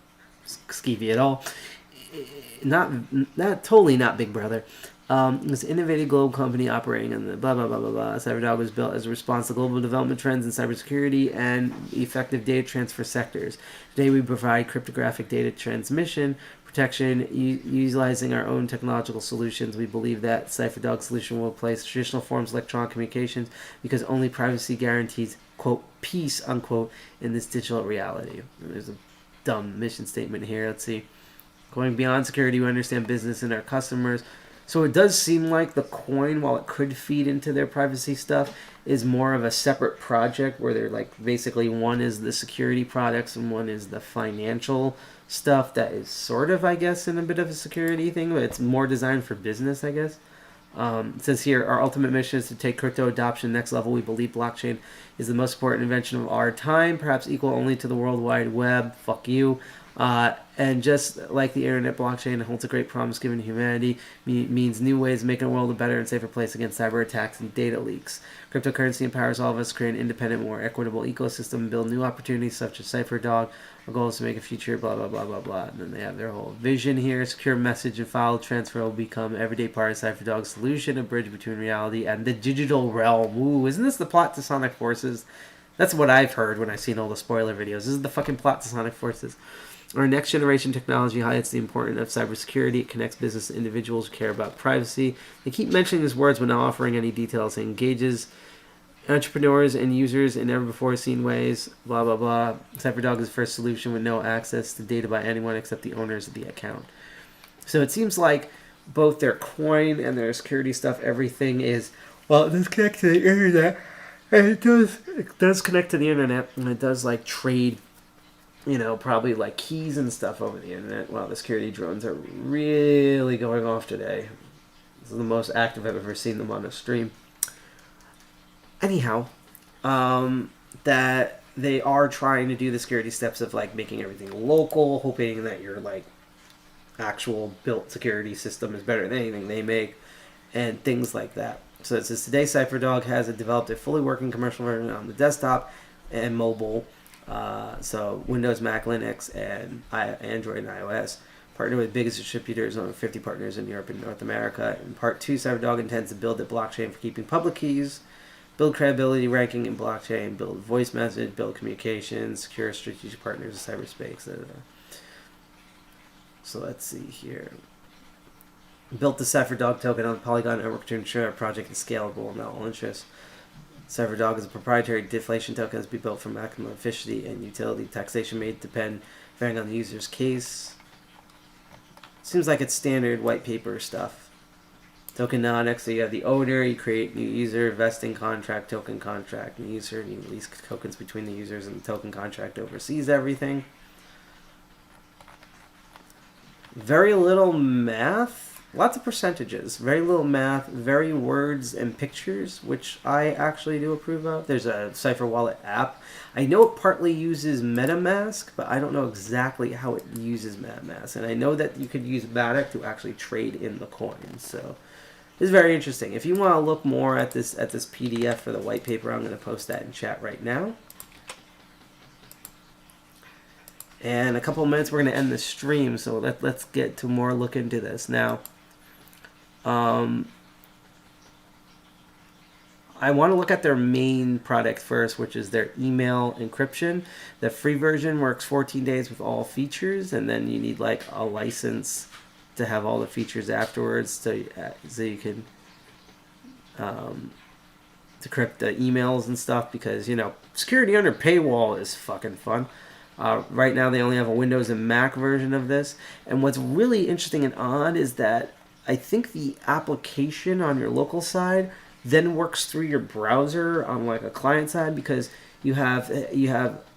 skeevy at all. Totally not Big Brother. This innovative global company operating in the blah, blah, blah, blah, blah. CypherDog was built as a response to global development trends in cybersecurity and effective data transfer sectors. Today we provide cryptographic data transmission, protection, utilizing our own technological solutions. We believe that CypherDog solution will replace traditional forms of electronic communications because only privacy guarantees, quote, peace, unquote, in this digital reality. There's a dumb mission statement here. Let's see. Going beyond security, we understand business and our customers. So it does seem like the coin, while it could feed into their privacy stuff, is more of a separate project where they're like basically one is the security products and one is the financial stuff that is sort of, I guess, in a bit of a security thing, but it's more designed for business, I guess. It says here, our ultimate mission is to take crypto adoption next level. We believe blockchain is the most important invention of our time, perhaps equal only to the World Wide Web. Fuck you. And just like the internet, blockchain holds a great promise given to humanity, means new ways of making the world a better and safer place against cyber attacks and data leaks. Cryptocurrency empowers all of us to create an independent, more equitable ecosystem and build new opportunities such as CypherDog. Our goal is to make a future, blah, blah, blah, blah, blah. And then they have their whole vision here. Secure message and file transfer will become everyday part of CypherDog's solution, a bridge between reality and the digital realm. Ooh, isn't this the plot to Sonic Forces? That's what I've heard when I've seen all the spoiler videos. This is the fucking plot to Sonic Forces. Our next generation technology highlights the importance of cybersecurity. It connects business to individuals who care about privacy. They keep mentioning these words but not offering any details. It engages entrepreneurs and users in never before seen ways. Blah, blah, blah. CypherDog is the first solution with no access to data by anyone except the owners of the account. So it seems like both their coin and their security stuff, everything is, well, it does connect to the internet. And it does connect to the internet. And it does like trade, you know, probably like keys and stuff over the internet. Wow, the security drones are really going off today. This is the most active I've ever seen them on a stream. Anyhow, that they are trying to do the security steps of like making everything local, hoping that your like actual built security system is better than anything they make, and things like that. So it says today CypherDog has developed a fully working commercial version on the desktop and mobile. So Windows, Mac, Linux, and Android and iOS. Partner with biggest distributors, over 50 partners in Europe and North America. In part 2, CypherDog intends to build a blockchain for keeping public keys, build credibility ranking in blockchain, build voice message, build communications, secure strategic partners in cyberspace. So let's see here. Built the CypherDog token on the Polygon network to ensure our project is scalable and not all interests. CypherDog is a proprietary deflation token that be built for maximum efficiency and utility. Taxation may depend varying on the user's case. Seems like it's standard white paper stuff. Tokenomics, so you have the owner, you create new user, vesting contract, token contract, new user, and you release tokens between the users, and the token contract oversees everything. Very little math, lots of percentages, very little math, very words and pictures, which I actually do approve of. There's a Cypher Wallet app. I know it partly uses MetaMask, but I don't know exactly how it uses MetaMask. And I know that you could use Matic to actually trade in the coin. So it's very interesting. If you want to look more at this PDF for the white paper, I'm going to post that in chat right now. And in a couple of minutes, we're going to end the stream. So let's get to more look into this now. I want to look at their main product first, which is their email encryption. The free version works 14 days with all features, and then you need like a license to have all the features afterwards, so you can decrypt the emails and stuff, because, you know, security under paywall is fucking fun. Right now they only have a Windows and Mac version of this, and what's really interesting and odd is that I think the application on your local side then works through your browser on like a client side, because you have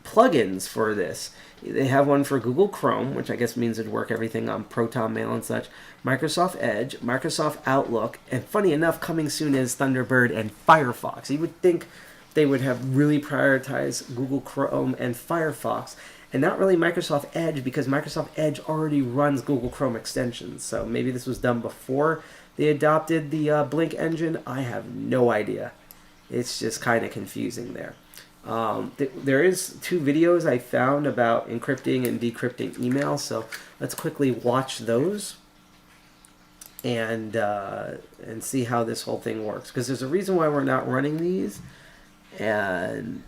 plugins for this. They have one for Google Chrome, which I guess means it'd work everything on Proton Mail and such, Microsoft Edge, Microsoft Outlook, and funny enough, coming soon is Thunderbird and Firefox. You would think they would have really prioritized Google Chrome and Firefox, and not really Microsoft Edge, because Microsoft Edge already runs Google Chrome extensions. So maybe this was done before they adopted the Blink engine. I have no idea. It's just kind of confusing there. There is 2 videos I found about encrypting and decrypting emails, so let's quickly watch those and see how this whole thing works, because there's a reason why we're not running these. And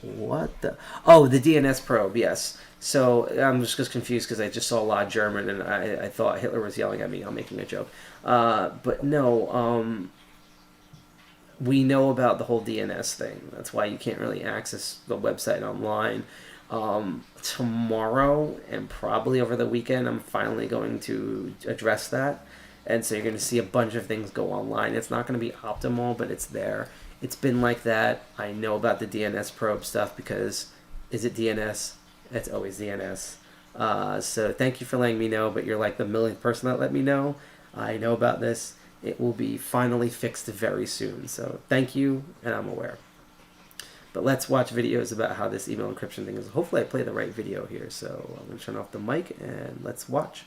what the... Oh, the DNS probe, yes. So I'm just confused because I just saw a lot of German and I thought Hitler was yelling at me. I'm making a joke. But no, we know about the whole DNS thing. That's why you can't really access the website online. Tomorrow and probably over the weekend, I'm finally going to address that. And so you're going to see a bunch of things go online. It's not going to be optimal, but it's there. It's been like that. I know about the DNS probe stuff because is it DNS? It's always DNS. So thank you for letting me know, but you're like the millionth person that let me know. I know about this. It will be finally fixed very soon. So thank you, and I'm aware. But let's watch videos about how this email encryption thing is. Hopefully I play the right video here. So I'm going to turn off the mic and let's watch.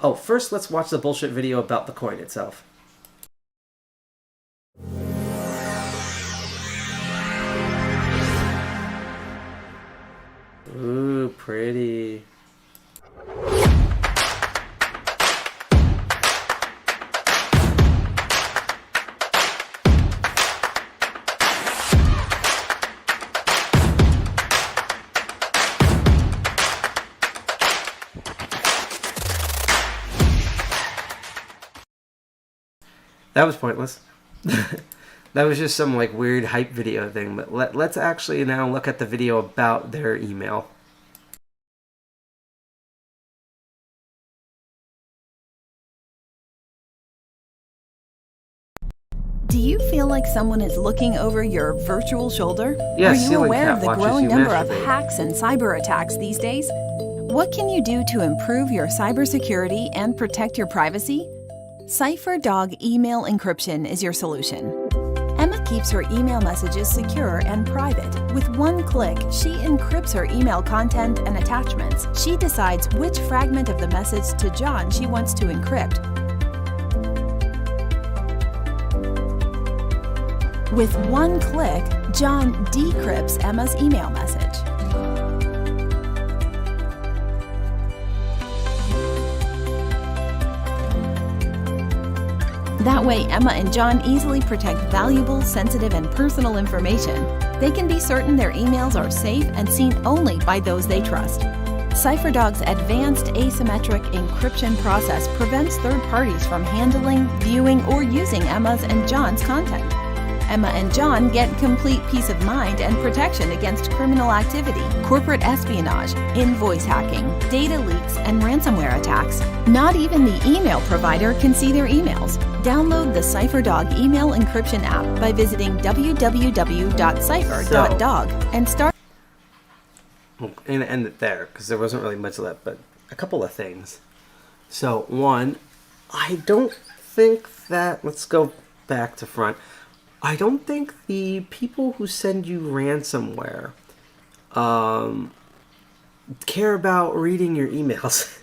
Oh, first let's watch the bullshit video about the coin itself. Ooh, pretty. That was pointless. That was just some like weird hype video thing. But let's actually now look at the video about their email. Do you feel like someone is looking over your virtual shoulder? Yeah, Are you ceiling aware cat of the watches growing you number of masturbate. hacks and cyber attacks these days? What can you do to improve your cybersecurity and protect your privacy? CypherDog email encryption is your solution. Emma keeps her email messages secure and private. With one click, she encrypts her email content and attachments. She decides which fragment of the message to John she wants to encrypt. With one click, John decrypts Emma's email message. That way, Emma and John easily protect valuable, sensitive, and personal information. They can be certain their emails are safe and seen only by those they trust. CypherDog's advanced asymmetric encryption process prevents third parties from handling, viewing, or using Emma's and John's content. Emma and John get complete peace of mind and protection against criminal activity, corporate espionage, invoice hacking, data leaks, and ransomware attacks. Not even the email provider can see their emails. Download the CypherDog email encryption app by visiting www.cypher.dog and start. I'm going to end it there because there wasn't really much left, but a couple of things. So, one, I don't think that, let's go back to front. I don't think the people who send you ransomware care about reading your emails.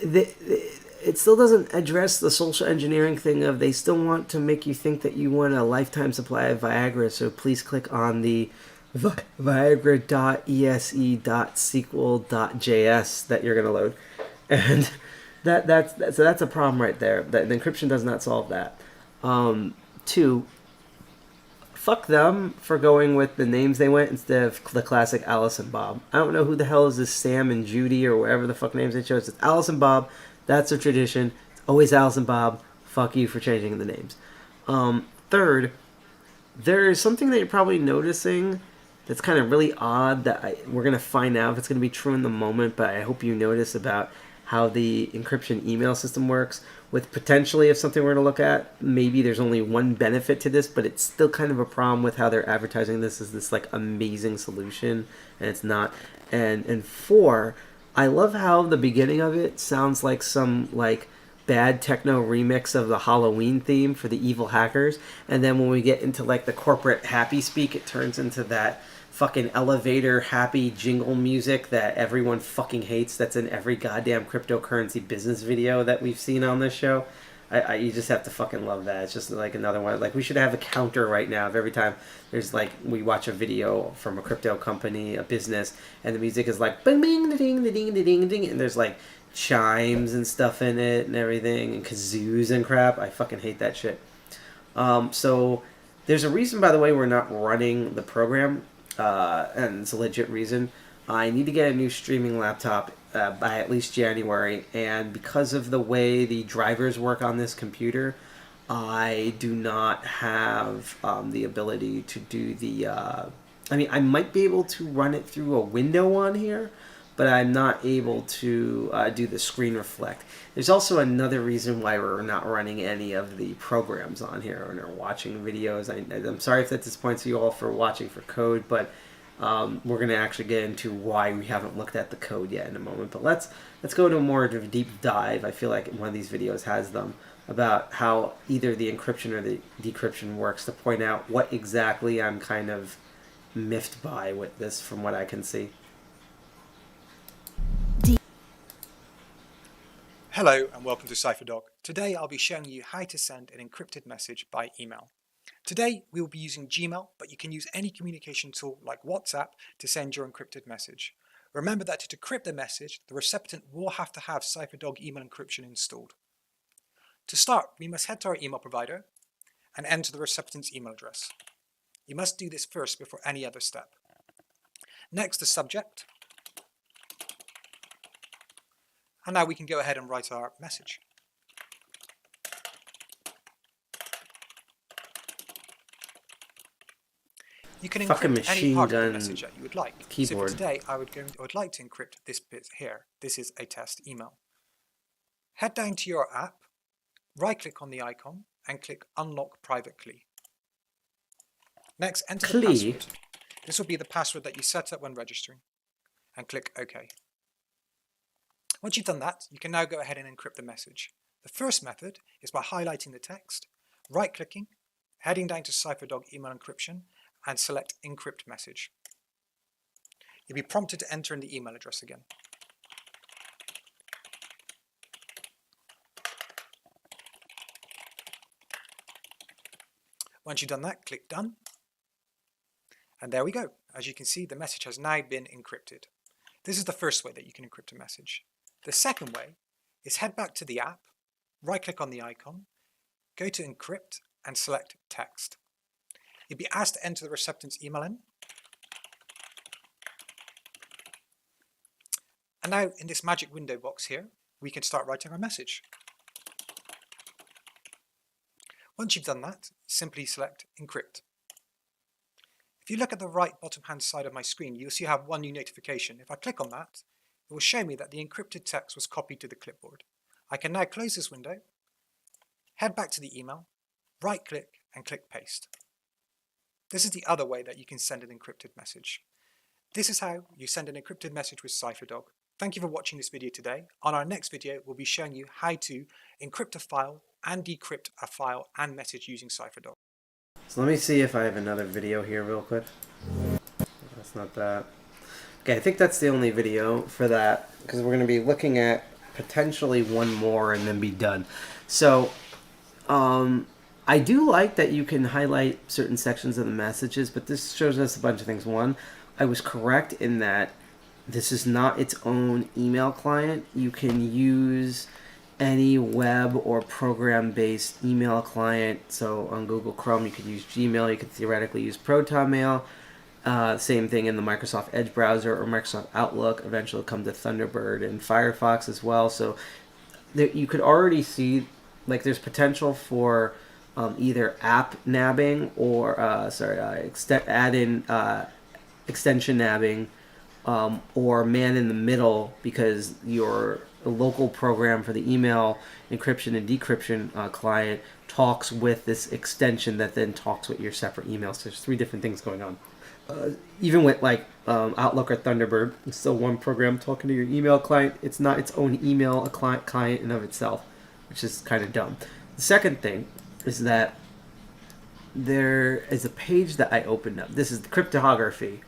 It still doesn't address the social engineering thing of they still want to make you think that you want a lifetime supply of Viagra, so please click on the viagra.ese.sql.js that you're going to load. And that's a problem right there. The encryption does not solve that. Two, fuck them for going with the names they went instead of the classic Alice and Bob. I don't know who the hell is this Sam and Judy or whatever the fuck names they chose. It's Alice and Bob. That's a tradition. It's always Alice and Bob. Fuck you for changing the names. Third, there's something that you're probably noticing that's kind of really odd that we're going to find out if it's going to be true in the moment, but I hope you notice about how the encryption email system works. With potentially, if something we're going to look at, maybe there's only one benefit to this, but it's still kind of a problem with how they're advertising this as this like amazing solution, and it's not. And four, I love how the beginning of it sounds like some like bad techno remix of the Halloween theme for the evil hackers, and then when we get into like the corporate happy speak, it turns into that fucking elevator happy jingle music that everyone fucking hates, that's in every goddamn cryptocurrency business video that we've seen on this show. You just have to fucking love that. It's just like another one. Like we should have a counter right now of every time there's like we watch a video from a crypto company, a business, and the music is like bing bing da ding da ding da ding ding, and there's like chimes and stuff in it and everything and kazoos and crap. I fucking hate that shit. So there's a reason, by the way, we're not running the program, and it's a legit reason. I need to get a new streaming laptop by at least January, and because of the way the drivers work on this computer, I do not have the ability to do the. I mean, I might be able to run it through a window on here, but I'm not able to do the screen reflect. There's also another reason why we're not running any of the programs on here and are watching videos. I'm sorry if that disappoints you all for watching for code, but we're going to actually get into why we haven't looked at the code yet in a moment. But let's go to a more of a deep dive. I feel like one of these videos has them about how either the encryption or the decryption works, to point out what exactly I'm kind of miffed by with this from what I can see. Hello and welcome to CypherDog. Today I'll be showing you how to send an encrypted message by email. Today we will be using Gmail, but you can use any communication tool like WhatsApp to send your encrypted message. Remember that to decrypt the message, the recipient will have to have CypherDog email encryption installed. To start, we must head to our email provider and enter the recipient's email address. You must do this first before any other step. Next, the subject. And now we can go ahead and write our message. You can encrypt any part of the message that you would like. Keyboard. So for today, I would like to encrypt this bit here. This is a test email. Head down to your app, right-click on the icon, and click Unlock Private Key. Next, enter the password. This will be the password that you set up when registering, and click OK. Once you've done that, you can now go ahead and encrypt the message. The first method is by highlighting the text, right-clicking, heading down to CypherDog email encryption, and select Encrypt Message. You'll be prompted to enter in the email address again. Once you've done that, click Done. And there we go. As you can see, the message has now been encrypted. This is the first way that you can encrypt a message. The second way is head back to the app, right-click on the icon, go to Encrypt, and select Text. You'll be asked to enter the recipient's email in. And now in this magic window box here, we can start writing our message. Once you've done that, simply select Encrypt. If you look at the right bottom hand side of my screen, you'll see I have one new notification. If I click on that, it will show me that the encrypted text was copied to the clipboard. I can now close this window, head back to the email, right-click and click Paste. This is the other way that you can send an encrypted message. This is how you send an encrypted message with CypherDog. Thank you for watching this video today. On our next video, we'll be showing you how to encrypt a file and decrypt a file and message using CypherDog. So let me see if I have another video here real quick. That's not that. Okay, I think that's the only video for that, because we're going to be looking at potentially one more and then be done. So I do like that you can highlight certain sections of the messages, but this shows us a bunch of things. One, I was correct in that this is not its own email client. You can use any web or program-based email client. So on Google Chrome, you could use Gmail. You could theoretically use ProtonMail. Same thing in the Microsoft Edge browser or Microsoft Outlook. Eventually it'll come to Thunderbird and Firefox as well. So there, you could already see like there's potential for either app nabbing or add-in extension nabbing, or man in the middle, because your local program for the email encryption and decryption client talks with this extension that then talks with your separate emails. So there's three different things going on. Even with like Outlook or Thunderbird, it's still one program talking to your email client. It's not its own email client in of itself, which is kind of dumb. The second thing is that there is a page that I opened up. This is the cryptography.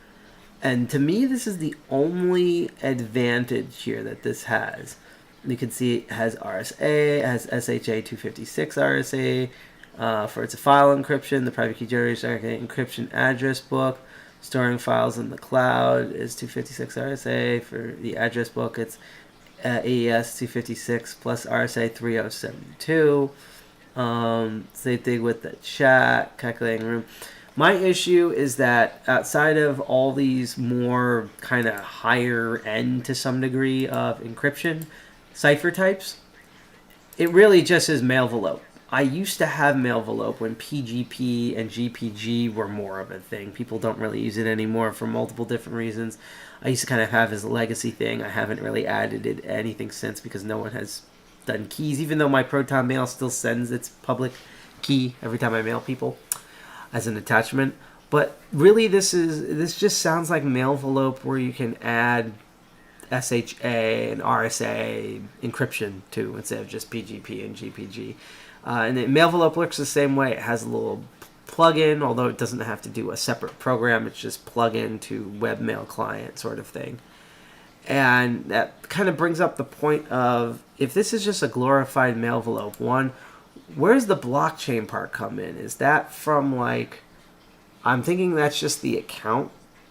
And to me, this is the only advantage here that this has. You can see it has RSA, it has SHA-256 RSA for its file encryption, the private key generation encryption address book, storing files in the cloud is 256 RSA. For the address book, it's AES 256 plus RSA 3072. Same thing with the chat, calculating room. My issue is that outside of all these more kind of higher end to some degree of encryption cipher types, it really just is Mailvelope. I used to have Mailvelope when PGP and GPG were more of a thing. People don't really use it anymore for multiple different reasons. I used to kind of have as a legacy thing. I haven't really added it anything since because no one has done keys, even though my Proton Mail still sends its public key every time I mail people as an attachment. But really this just sounds like Mailvelope where you can add SHA and RSA encryption to instead of just PGP and GPG. And then Mailvelope works the same way. It has a little plugin, although it doesn't have to do a separate program. It's just plug into webmail client sort of thing. And that kind of brings up the point of, if this is just a glorified Mailvelope, one, where's the blockchain part come in? Is that from like, I'm thinking that's just the account,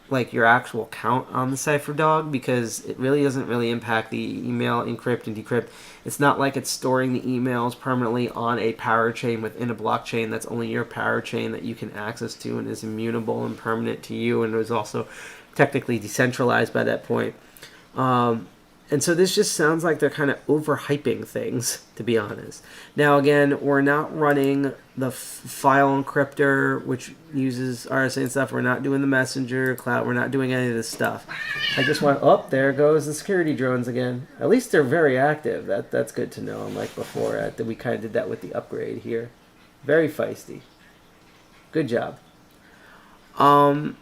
like your actual count on the CypherDog, because it really doesn't really impact the email encrypt and decrypt. It's not like it's storing the emails permanently on a parachain within a blockchain that's only your parachain that you can access to and is immutable and permanent to you, and is also technically decentralized by that point. And so this just sounds like they're kind of overhyping things, to be honest. Now, again, we're not running the file encryptor, which uses RSA and stuff. We're not doing the messenger cloud. We're not doing any of this stuff. I just went, oh, there goes the security drones again. At least they're very active. That's good to know. Unlike before, that we kind of did that with the upgrade here. Very feisty. Good job. But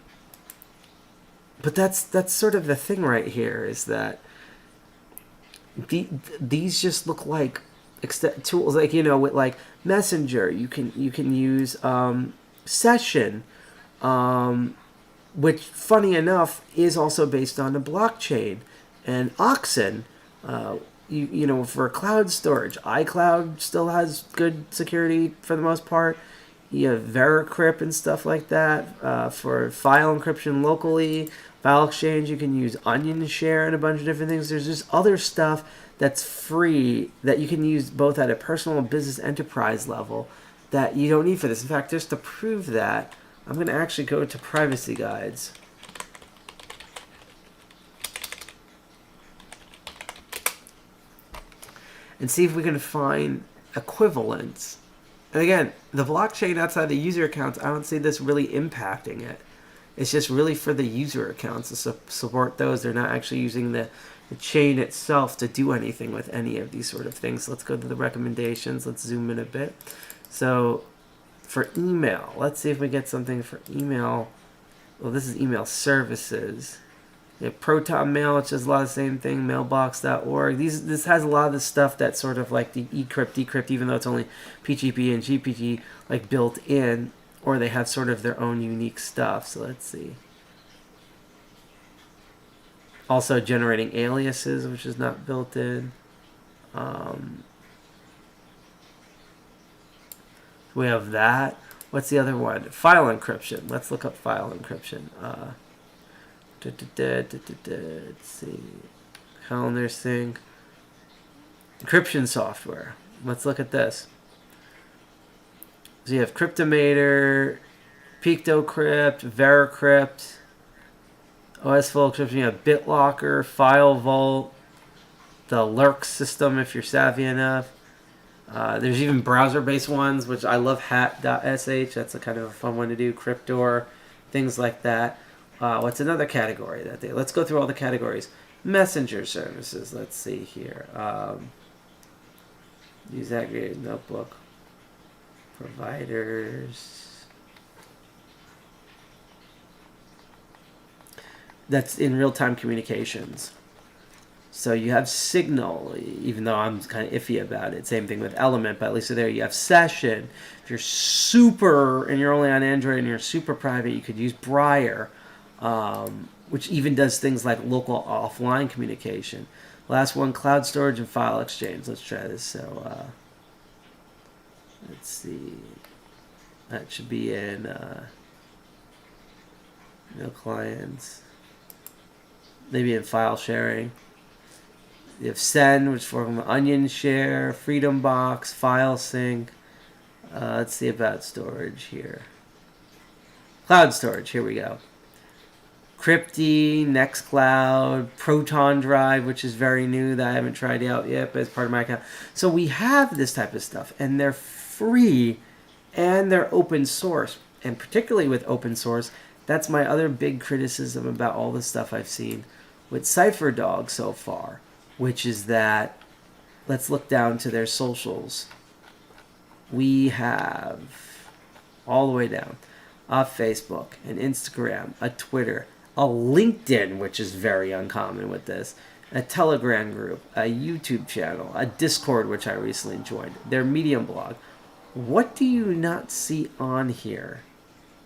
that's sort of the thing right here, is that these just look like tools, like, you know, with like Messenger, you can use Session, which funny enough is also based on the blockchain, and Oxen, you know, for cloud storage. iCloud still has good security for the most part. You have Veracrypt and stuff like that for file encryption locally. File exchange, you can use Onion Share and a bunch of different things. There's just other stuff that's free that you can use both at a personal and business enterprise level that you don't need for this. In fact, just to prove that, I'm going to actually go to privacy guides. And see if we can find equivalents. And again, the blockchain outside the user accounts, I don't see this really impacting it. It's just really for the user accounts to support those. They're not actually using the chain itself to do anything with any of these sort of things. Let's go to the recommendations. Let's zoom in a bit. So for email, let's see if we get something for email. Well, this is email services. You have Proton Mail, which is a lot of the same thing, mailbox.org. This has a lot of the stuff that's sort of like the decrypt, even though it's only PGP and GPG like built in, or they have sort of their own unique stuff. So let's see. Also generating aliases, which is not built in. We have that. What's the other one? File encryption. Let's look up file encryption. Let's see. Calendar sync. Encryption software. Let's look at this. So you have Cryptomator, PictoCrypt, Veracrypt, OS Full Encryption. You have BitLocker, FileVault, the Lurk system if you're savvy enough. There's even browser-based ones, which I love. Hat.sh. That's a kind of a fun one to do. Cryptor, things like that. What's another category that they? Let's go through all the categories. Messenger services. Let's see here. Use aggregated notebook. Providers. That's in real-time communications. So you have Signal, even though I'm kind of iffy about it. Same thing with Element, but at least there you have Session. If you're super, and you're only on Android and you're super private, you could use Briar, which even does things like local offline communication. Last one, cloud storage and file exchange. Let's try this. So let's see. That should be in no clients. Maybe in file sharing. You have Send, which is for Onion Share, Freedom Box, File Sync, Let's see about storage here. Cloud storage, here we go. Crypty, Nextcloud, Proton Drive, which is very new that I haven't tried out yet, but it's part of my account. So we have this type of stuff, and they're free, and they're open source. And particularly with open source, that's my other big criticism about all the stuff I've seen with CypherDog so far, which is that, let's look down to their socials. We have, all the way down, a Facebook, an Instagram, a Twitter, a LinkedIn, which is very uncommon with this, a Telegram group, a YouTube channel, a Discord, which I recently joined, their Medium blog. What do you not see on here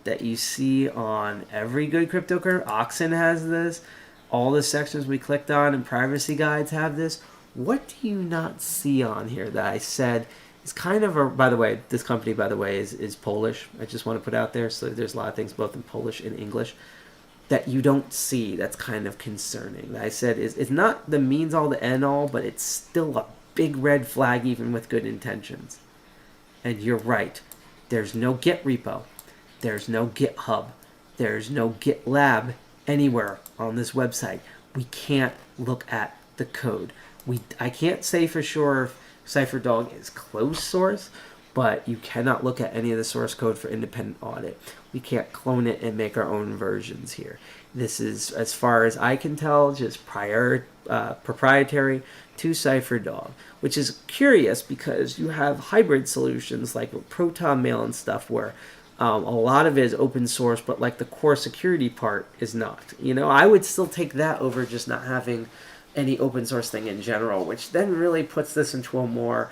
that you see on every good cryptocurrency? Oxen has this. All the sections we clicked on and privacy guides have this. What do you not see on here that I said is kind of a... By the way, this company, is Polish. I just want to put out there. So there's a lot of things both in Polish and English that you don't see that's kind of concerning. That I said it's not the means all the end all, but it's still a big red flag even with good intentions. And you're right. There's no Git repo. There's no GitHub. There's no GitLab anywhere on this website. We can't look at the code. I can't say for sure if CypherDog is closed source, but you cannot look at any of the source code for independent audit. We can't clone it and make our own versions here. This is, as far as I can tell, just proprietary to CypherDog, which is curious because you have hybrid solutions like with Proton Mail and stuff where a lot of it is open source, but like the core security part is not. You know, I would still take that over just not having any open source thing in general, which then really puts this into a more,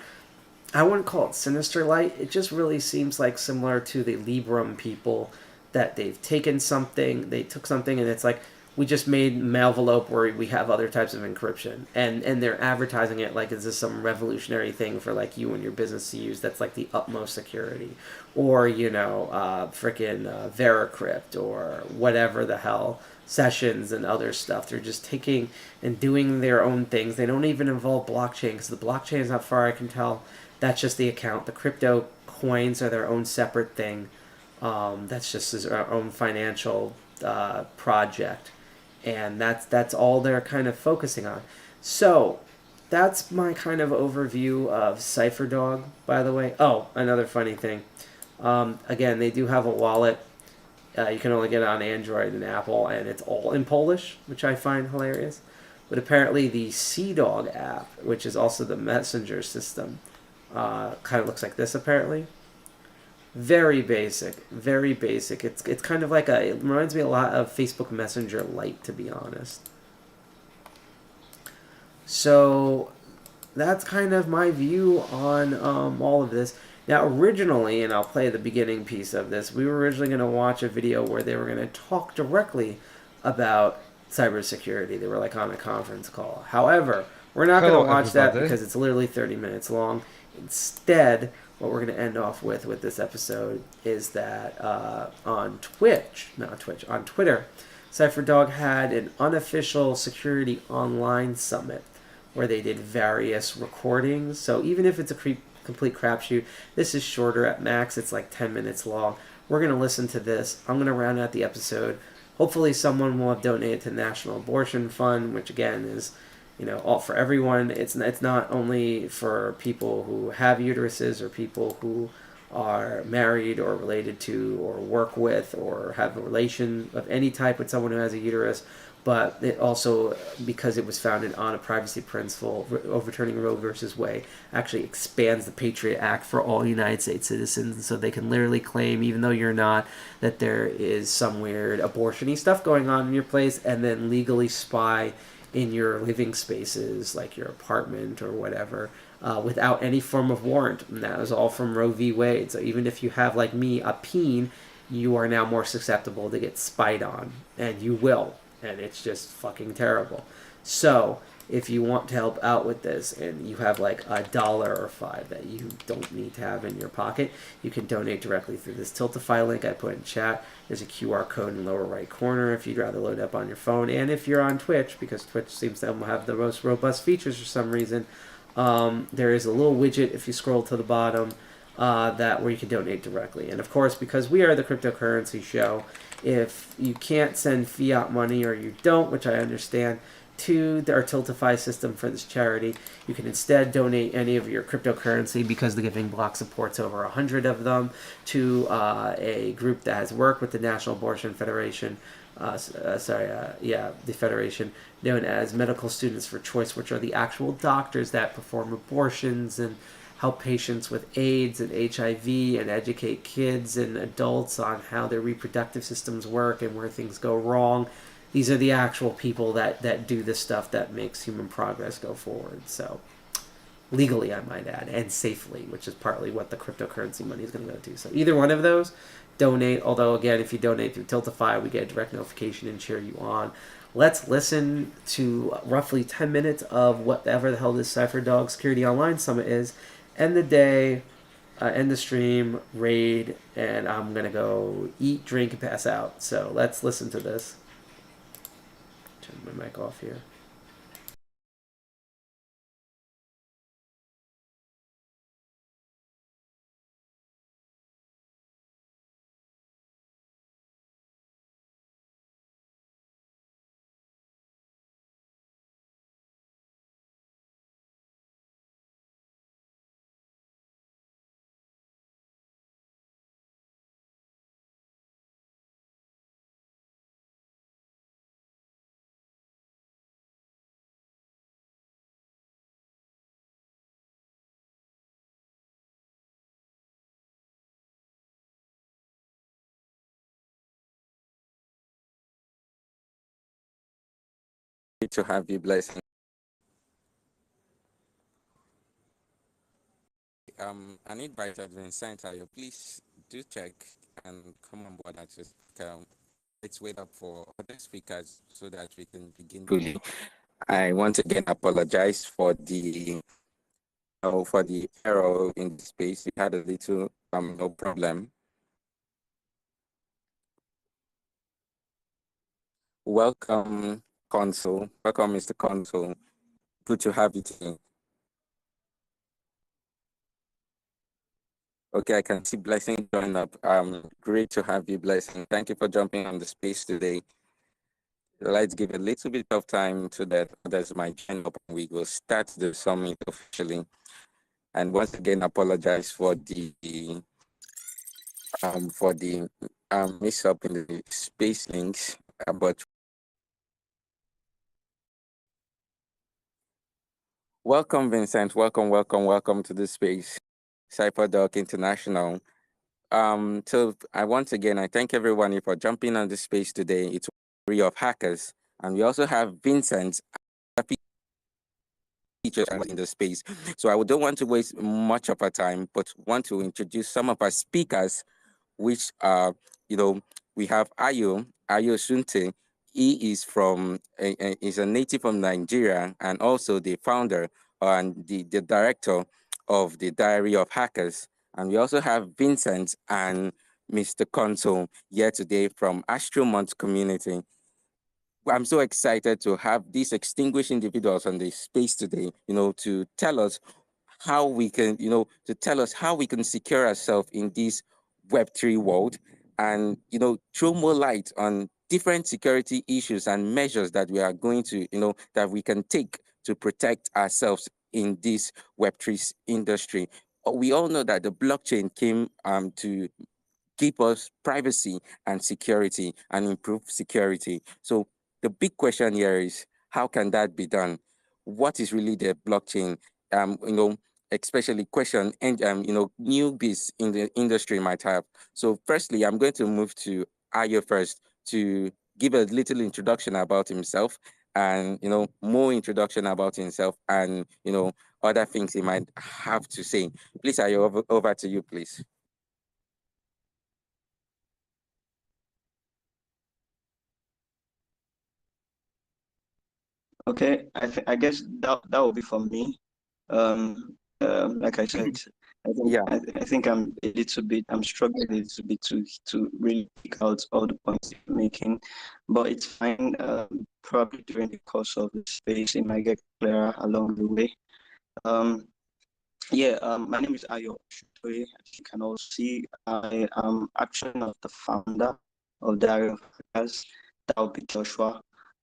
I wouldn't call it sinister light. It just really seems like similar to the Librum people, that they've taken something, they took something and it's like, we just made Mailvelope where we have other types of encryption, and they're advertising it like, is this some revolutionary thing for like you and your business to use that's like the utmost security, or frickin' Veracrypt or whatever the hell, Sessions and other stuff. They're just taking and doing their own things. They don't even involve blockchain because the blockchain is not far I can tell. That's just the account. The crypto coins are their own separate thing. That's just our own financial project. And that's all they're kind of focusing on. So that's my kind of overview of CypherDog, by the way. Oh, another funny thing. Again, they do have a wallet. You can only get it on Android and Apple, and it's all in Polish, which I find hilarious. But apparently the CDog app, which is also the messenger system, kind of looks like this apparently. Very basic, very basic. It's kind of like it reminds me a lot of Facebook Messenger Lite, to be honest. So that's kind of my view on all of this. Now originally, and I'll play the beginning piece of this, we were originally going to watch a video where they were going to talk directly about cybersecurity. They were like on a conference call. However, we're not going to watch that because it's literally 30 minutes long. Instead, what we're going to end off with this episode is that on Twitter, CypherDog had an unofficial Security Online Summit where they did various recordings. So even if it's a complete crapshoot, this is shorter at max. It's like 10 minutes long. We're going to listen to this. I'm going to round out the episode. Hopefully someone will have donated to the National Abortion Fund, which again is, all for everyone. It's not only for people who have uteruses or people who are married or related to or work with or have a relation of any type with someone who has a uterus, but it also, because it was founded on a privacy principle, overturning Roe versus Wade actually expands the Patriot Act for all United States citizens, so they can literally claim, even though you're not, that there is some weird abortion-y stuff going on in your place, and then legally spy in your living spaces, like your apartment or whatever, without any form of warrant. And that was all from Roe v. Wade. So even if you have, like me, a peen, you are now more susceptible to get spied on, and you will. And it's just fucking terrible. So if you want to help out with this and you have like $1 or $5 that you don't need to have in your pocket, you can donate directly through this Tiltify link I put in chat. There's a QR code in the lower right corner if you'd rather load up on your phone. And if you're on Twitch, because Twitch seems to have the most robust features for some reason, there is a little widget if you scroll to the bottom that where you can donate directly. And of course, because we are the cryptocurrency show, if you can't send fiat money or you don't, which I understand, to our Tiltify system for this charity, you can instead donate any of your cryptocurrency, because the Giving Block supports over 100 of them, to a group that has worked with the National Abortion Federation, the federation, known as Medical Students for Choice, which are the actual doctors that perform abortions and help patients with AIDS and HIV and educate kids and adults on how their reproductive systems work and where things go wrong. These are the actual people that do the stuff that makes human progress go forward. So, legally, I might add, and safely, which is partly what the cryptocurrency money is going to go to. So either one of those, donate. Although, again, if you donate through Tiltify, we get a direct notification and cheer you on. Let's listen to roughly 10 minutes of whatever the hell this CypherDog Security Online Summit is. End the day, end the stream, raid, and I'm going to go eat, drink, and pass out. So let's listen to this. Turn my mic off here. To have you blessing. An invite has been sent out. Please do check and come on board as a speaker. Let's wait up for other speakers so that we can begin. Really, I once again apologize for the error in the space. We had a little no problem. Welcome, Consul. Welcome, Mr. Consul. Good to have you today. Okay, I can see Blessing join up. Great to have you, Blessing. Thank you for jumping on the space today. Let's give a little bit of time so that others might join up and we will start the summit officially. And once again, apologize for the mix up in the space links, but welcome, Vincent. Welcome to the space, CypherDog International. So I once again, I thank everyone for jumping on the space today. It's Story of Hackers, and we also have Vincent features in the space. So I don't want to waste much of our time, but want to introduce some of our speakers, which are, we have Ayo Sunte. He is is a native from Nigeria and also the founder and the director of the Diary of Hackers. And we also have Vincent and Mr. Consul here today from Astromont community. I'm so excited to have these extinguished individuals on the space today, to tell us how we can, secure ourselves in this Web3 world and, throw more light on different security issues and measures that we are going to, that we can take to protect ourselves in this Web3 industry. We all know that the blockchain came to give us privacy and security and improve security. So the big question here is, how can that be done? What is really the blockchain? Especially question and newbies in the industry might have. So firstly, I'm going to move to Ayo first to give a little introduction about himself and more introduction about himself and other things he might have to say. Please, Ayo, over to you, please. Okay, I guess that will be for me. Like I said, I think I'm struggling a little bit to really pick out all the points you're making, but it's fine. Probably during the course of the space, it might get clearer along the way. My name is Ayo. way. As you can all see, I am actually not the founder of Diary of Hackers. That would be Joshua.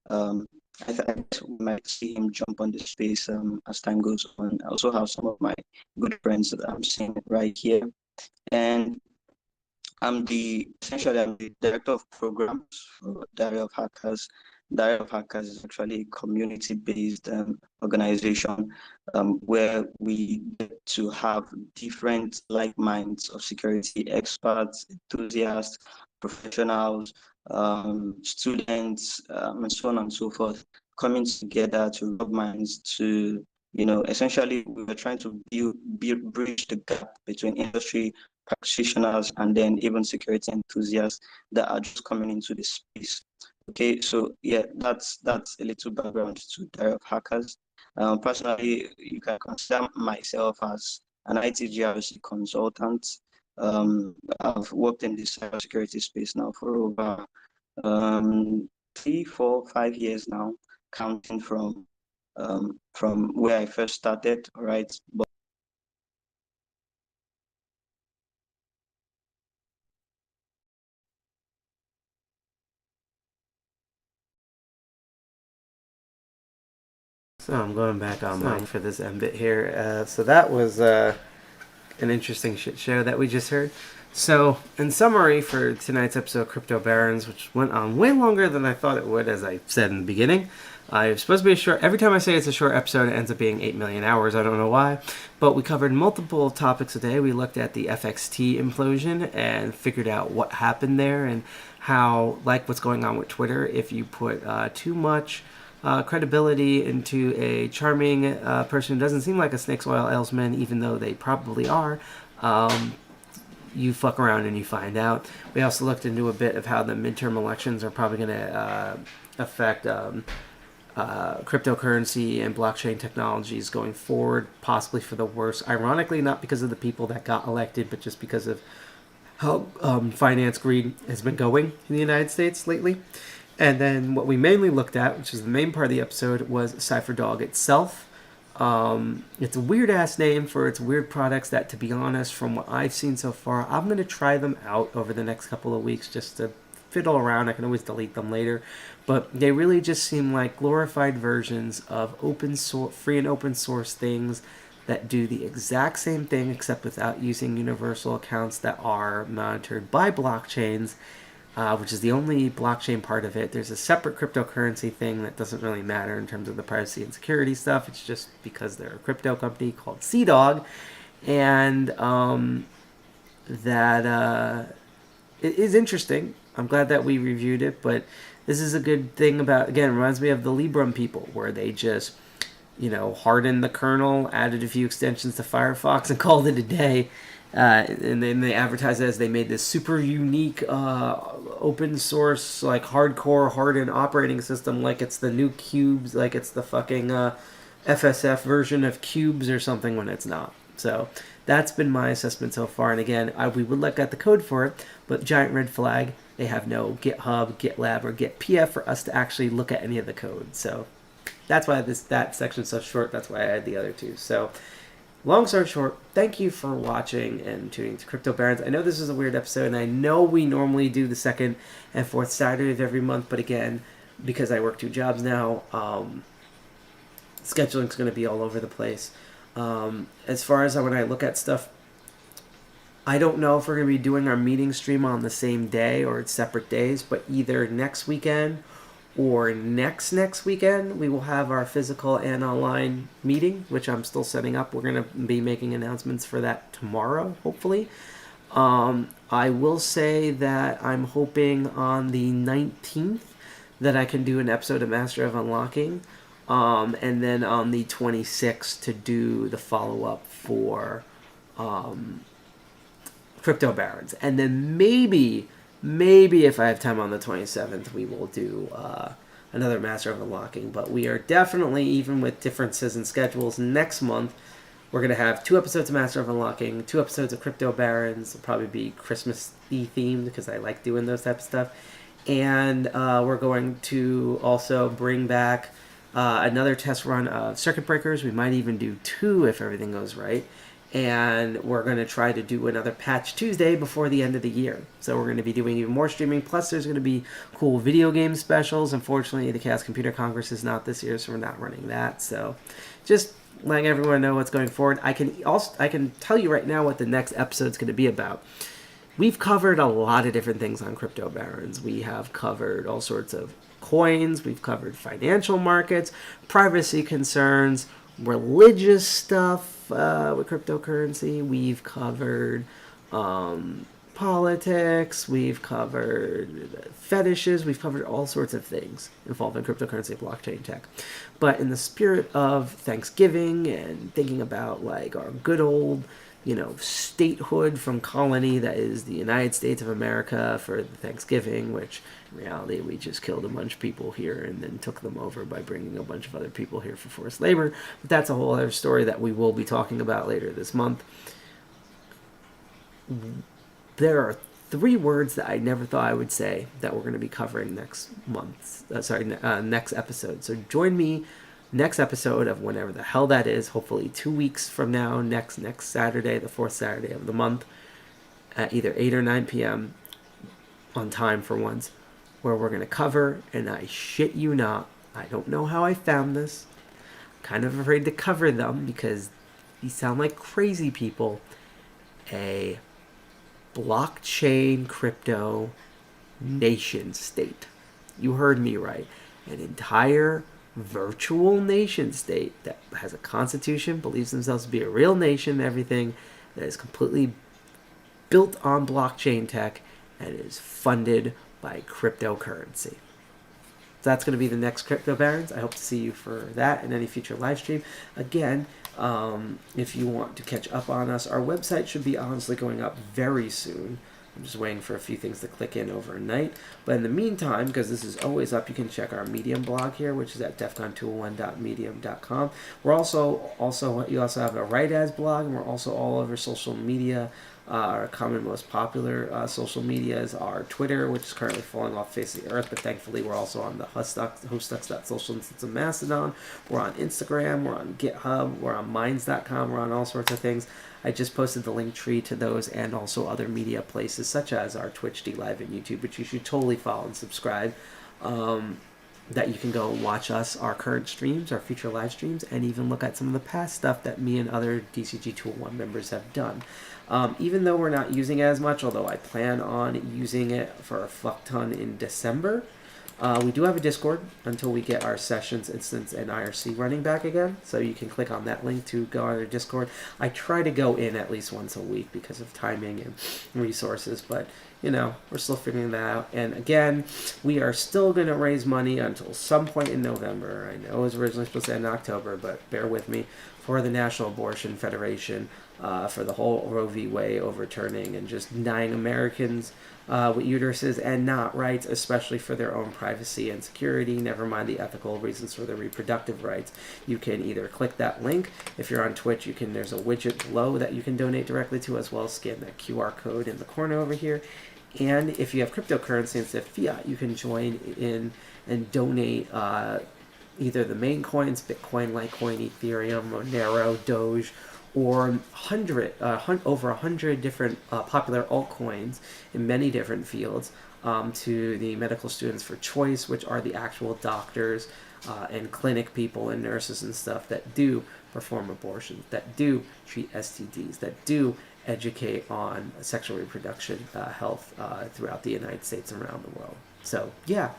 I guess we might see him jump on the space as time goes on. I also have some of my good friends that I'm seeing right here. And essentially I'm the director of programs for Diary of Hackers. Diary of Hackers is actually a community-based organization where we get to have different like minds of security experts, enthusiasts, professionals, students, and so on and so forth, coming together to rub minds to, essentially we were trying to bridge the gap between industry practitioners and then even security enthusiasts that are just coming into the space. Okay, so yeah, that's a little background to Diary of Hackers. Personally, you can consider myself as an IT GRC consultant. I've worked in the cybersecurity space now for over 3, 4, 5 years now, counting from where I first started. All right, but So I'm going back on mic for this end bit here. So that was an interesting shit show that we just heard. So, in summary for tonight's episode of Crypto Barons, which went on way longer than I thought it would, as I said in the beginning. It's supposed to be a short. Every time I say it's a short episode, it ends up being 8 million hours. I don't know why. But we covered multiple topics today. We looked at the FXT implosion and figured out what happened there and how, like what's going on with Twitter, if you put too much credibility into a charming person who doesn't seem like a snake's oil salesman, even though they probably are, you fuck around and you find out. We also looked into a bit of how the midterm elections are probably going to affect cryptocurrency and blockchain technologies going forward, possibly for the worse. Ironically, not because of the people that got elected, but just because of how finance greed has been going in the United States lately. And then what we mainly looked at, which is the main part of the episode, was CypherDog itself. It's a weird-ass name for its weird products that, to be honest, from what I've seen so far, I'm going to try them out over the next couple of weeks just to fiddle around. I can always delete them later. But they really just seem like glorified versions of open source, free and open source things that do the exact same thing except without using universal accounts that are monitored by blockchains. Which is the only blockchain part of it. There's a separate cryptocurrency thing that doesn't really matter in terms of the privacy and security stuff. It's just because they're a crypto company called CDOG. And it is interesting. I'm glad that we reviewed it, but this is a good thing about, again, it reminds me of the Librem people, where they just, hardened the kernel, added a few extensions to Firefox, and called it a day. And then they advertise it as they made this super unique open source, like hardcore hardened operating system, like it's the new Cubes, like it's the fucking FSF version of Cubes or something, when it's not. So that's been my assessment so far. And again, we would look at the code for it, but giant red flag, they have no GitHub, GitLab, or GitPF for us to actually look at any of the code. So that's why that section's so short. That's why I had the other two. So long story short, thank you for watching and tuning to Crypto Barons. I know this is a weird episode, and I know we normally do the second and fourth Saturday of every month, but again, because I work 2 jobs now, scheduling's going to be all over the place. As far as when I look at stuff, I don't know if we're going to be doing our meeting stream on the same day or it's separate days, but either next weekend or next weekend, we will have our physical and online meeting, which I'm still setting up. We're going to be making announcements for that tomorrow, hopefully. I will say that I'm hoping on the 19th that I can do an episode of Master of Unlocking, and then on the 26th to do the follow-up for Crypto Barons. And then maybe if I have time on the 27th, we will do another Master of Unlocking. But we are definitely, even with differences in schedules, next month, we're going to have 2 episodes of Master of Unlocking, 2 episodes of Crypto Barons. It'll probably be Christmas-y themed because I like doing those types of stuff. And we're going to also bring back another test run of Circuit Breakers. We might even do 2 if everything goes right. and we're going to try to do another Patch Tuesday before the end of the year. So we're going to be doing even more streaming, plus there's going to be cool video game specials. Unfortunately, the Chaos Computer Congress is not this year, so we're not running that. So just letting everyone know what's going forward. I can tell you right now what the next episode's going to be about. We've covered a lot of different things on Crypto Barons. We have covered all sorts of coins. We've covered financial markets, privacy concerns, religious stuff with cryptocurrency. We've covered politics. We've covered fetishes. We've covered all sorts of things involving cryptocurrency, blockchain tech. But in the spirit of Thanksgiving and thinking about like our good old statehood from colony that is the United States of America for Thanksgiving, which in reality we just killed a bunch of people here and then took them over by bringing a bunch of other people here for forced labor. But that's a whole other story that we will be talking about later this month. There are 3 words that I never thought I would say that we're going to be covering next episode. So join me next episode of whenever the hell that is, hopefully 2 weeks from now, next Saturday, the 4th Saturday of the month, at either 8 or 9 p.m. on time for once, where we're going to cover, and I shit you not, I don't know how I found this, I'm kind of afraid to cover them because these sound like crazy people, a blockchain crypto nation state. You heard me right. An entire virtual nation state that has a constitution, believes themselves to be a real nation and everything, that is completely built on blockchain tech and is funded by cryptocurrency. So that's going to be the next Crypto Barons. I hope to see you for that and any future live stream. Again, if you want to catch up on us, our website should be honestly going up very soon. I'm just waiting for a few things to click in overnight. But in the meantime, because this is always up, you can check our Medium blog here, which is at defcon201.medium.com. We're also you also have a Right As blog, and we're also all over social media. Our common most popular social media is our Twitter, which is currently falling off the face of the earth, but thankfully we're also on the hostux.social instance of Mastodon. We're on Instagram, we're on GitHub, we're on Minds.com, we're on all sorts of things. I just posted the link tree to those and also other media places such as our Twitch, DLive, and YouTube, which you should totally follow and subscribe. That you can go watch us, our current streams, our future live streams, and even look at some of the past stuff that me and other DCG 201 members have done. Even though we're not using it as much, although I plan on using it for a fuck ton in December, we do have a Discord until we get our Sessions instance and IRC running back again. So you can click on that link to go on our Discord. I try to go in at least once a week because of timing and resources, but we're still figuring that out. And again, we are still going to raise money until some point in November. I know it was originally supposed to end in October, but bear with me, for the National Abortion Federation, for the whole Roe v. Wade overturning and just denying Americans with uteruses and not rights, especially for their own privacy and security, never mind the ethical reasons for their reproductive rights. You can either click that link. If you're on Twitch, there's a widget below that you can donate directly to, as well as scan that QR code in the corner over here. And if you have cryptocurrency instead of fiat, you can join in and donate either the main coins, Bitcoin, Litecoin, Ethereum, Monero, Doge, or over 100 different popular altcoins in many different fields to the Medical Students for Choice, which are the actual doctors and clinic people and nurses and stuff that do perform abortions, that do treat STDs, that do educate on sexual reproduction health throughout the United States and around the world. So yeah,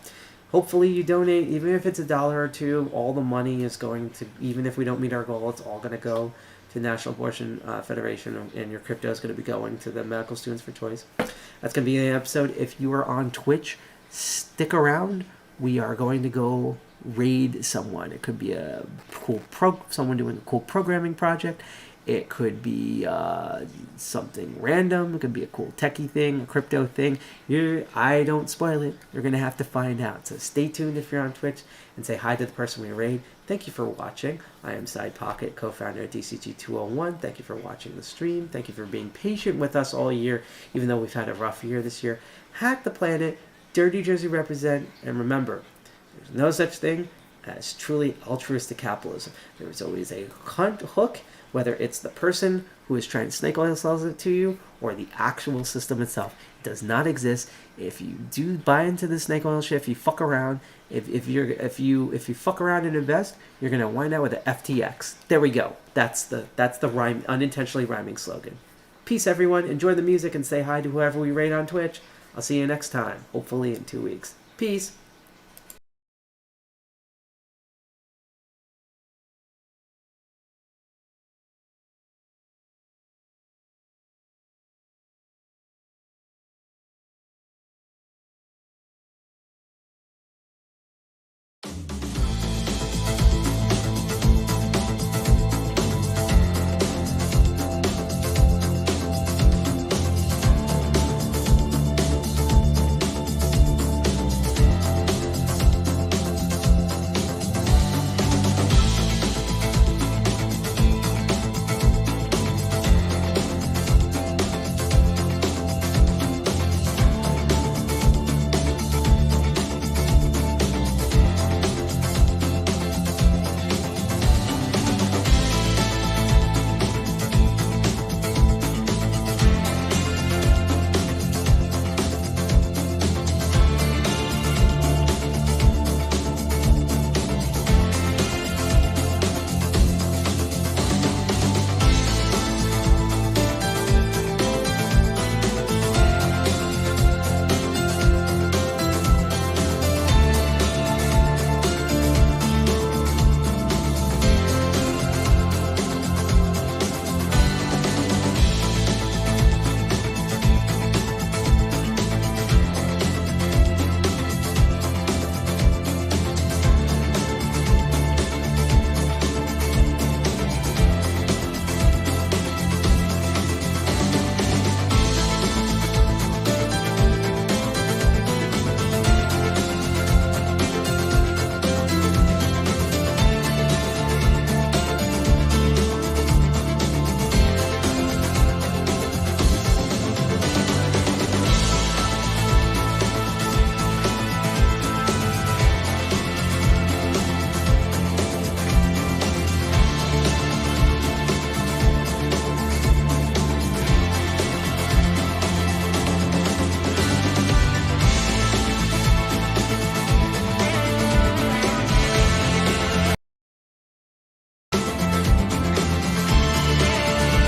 hopefully you donate, even if it's $1 or $2. All the money is going to, even if we don't meet our goal, it's all going to go to the National Abortion Federation, and your crypto is going to be going to the Medical Students for Choice. That's going to be the episode. If you are on Twitch, stick around. We are going to go raid someone. It could be a cool someone doing a cool programming project. It could be something random. It could be a cool techie thing, a crypto thing. I don't spoil it. You're going to have to find out. So stay tuned if you're on Twitch and say hi to the person we raid. Thank you for watching. I am Sidepocket, co-founder of DCG 201. Thank you for watching the stream. Thank you for being patient with us all year, even though we've had a rough year this year. Hack the planet, Dirty Jersey represent, and remember, there's no such thing as truly altruistic capitalism. There is always a hook whether it's the person who is trying to snake oil sells it to you or the actual system itself. It does not exist. If you do buy into the snake oil shit, if you fuck around, if you fuck around and invest, you're gonna wind up with an FTX. There we go. That's the rhyme, unintentionally rhyming slogan. Peace, everyone. Enjoy the music and say hi to whoever we rate on Twitch. I'll see you next time, hopefully in 2 weeks. Peace.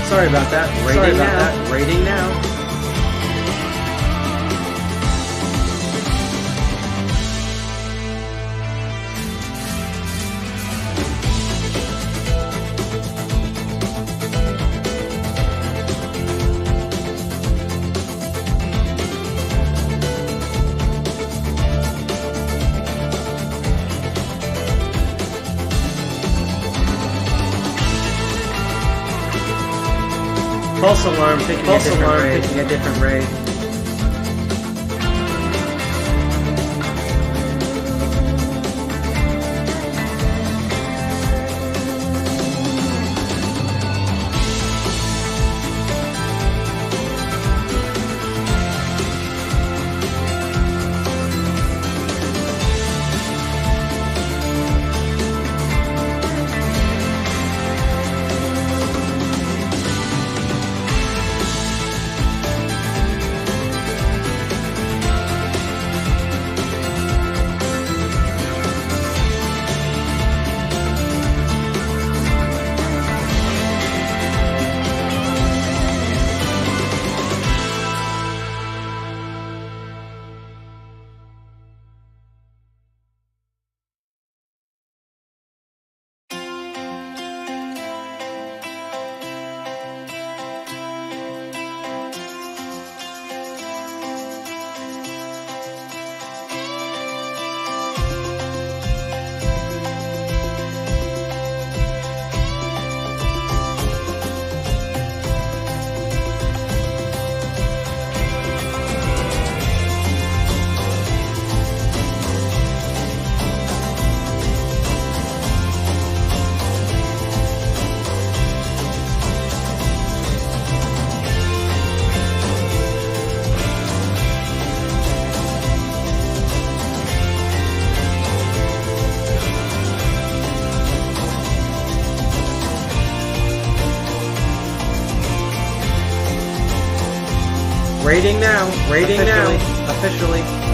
Sorry about that. Rating now. Pulse alarm picking a different rate. Rating now. Rating now. Officially.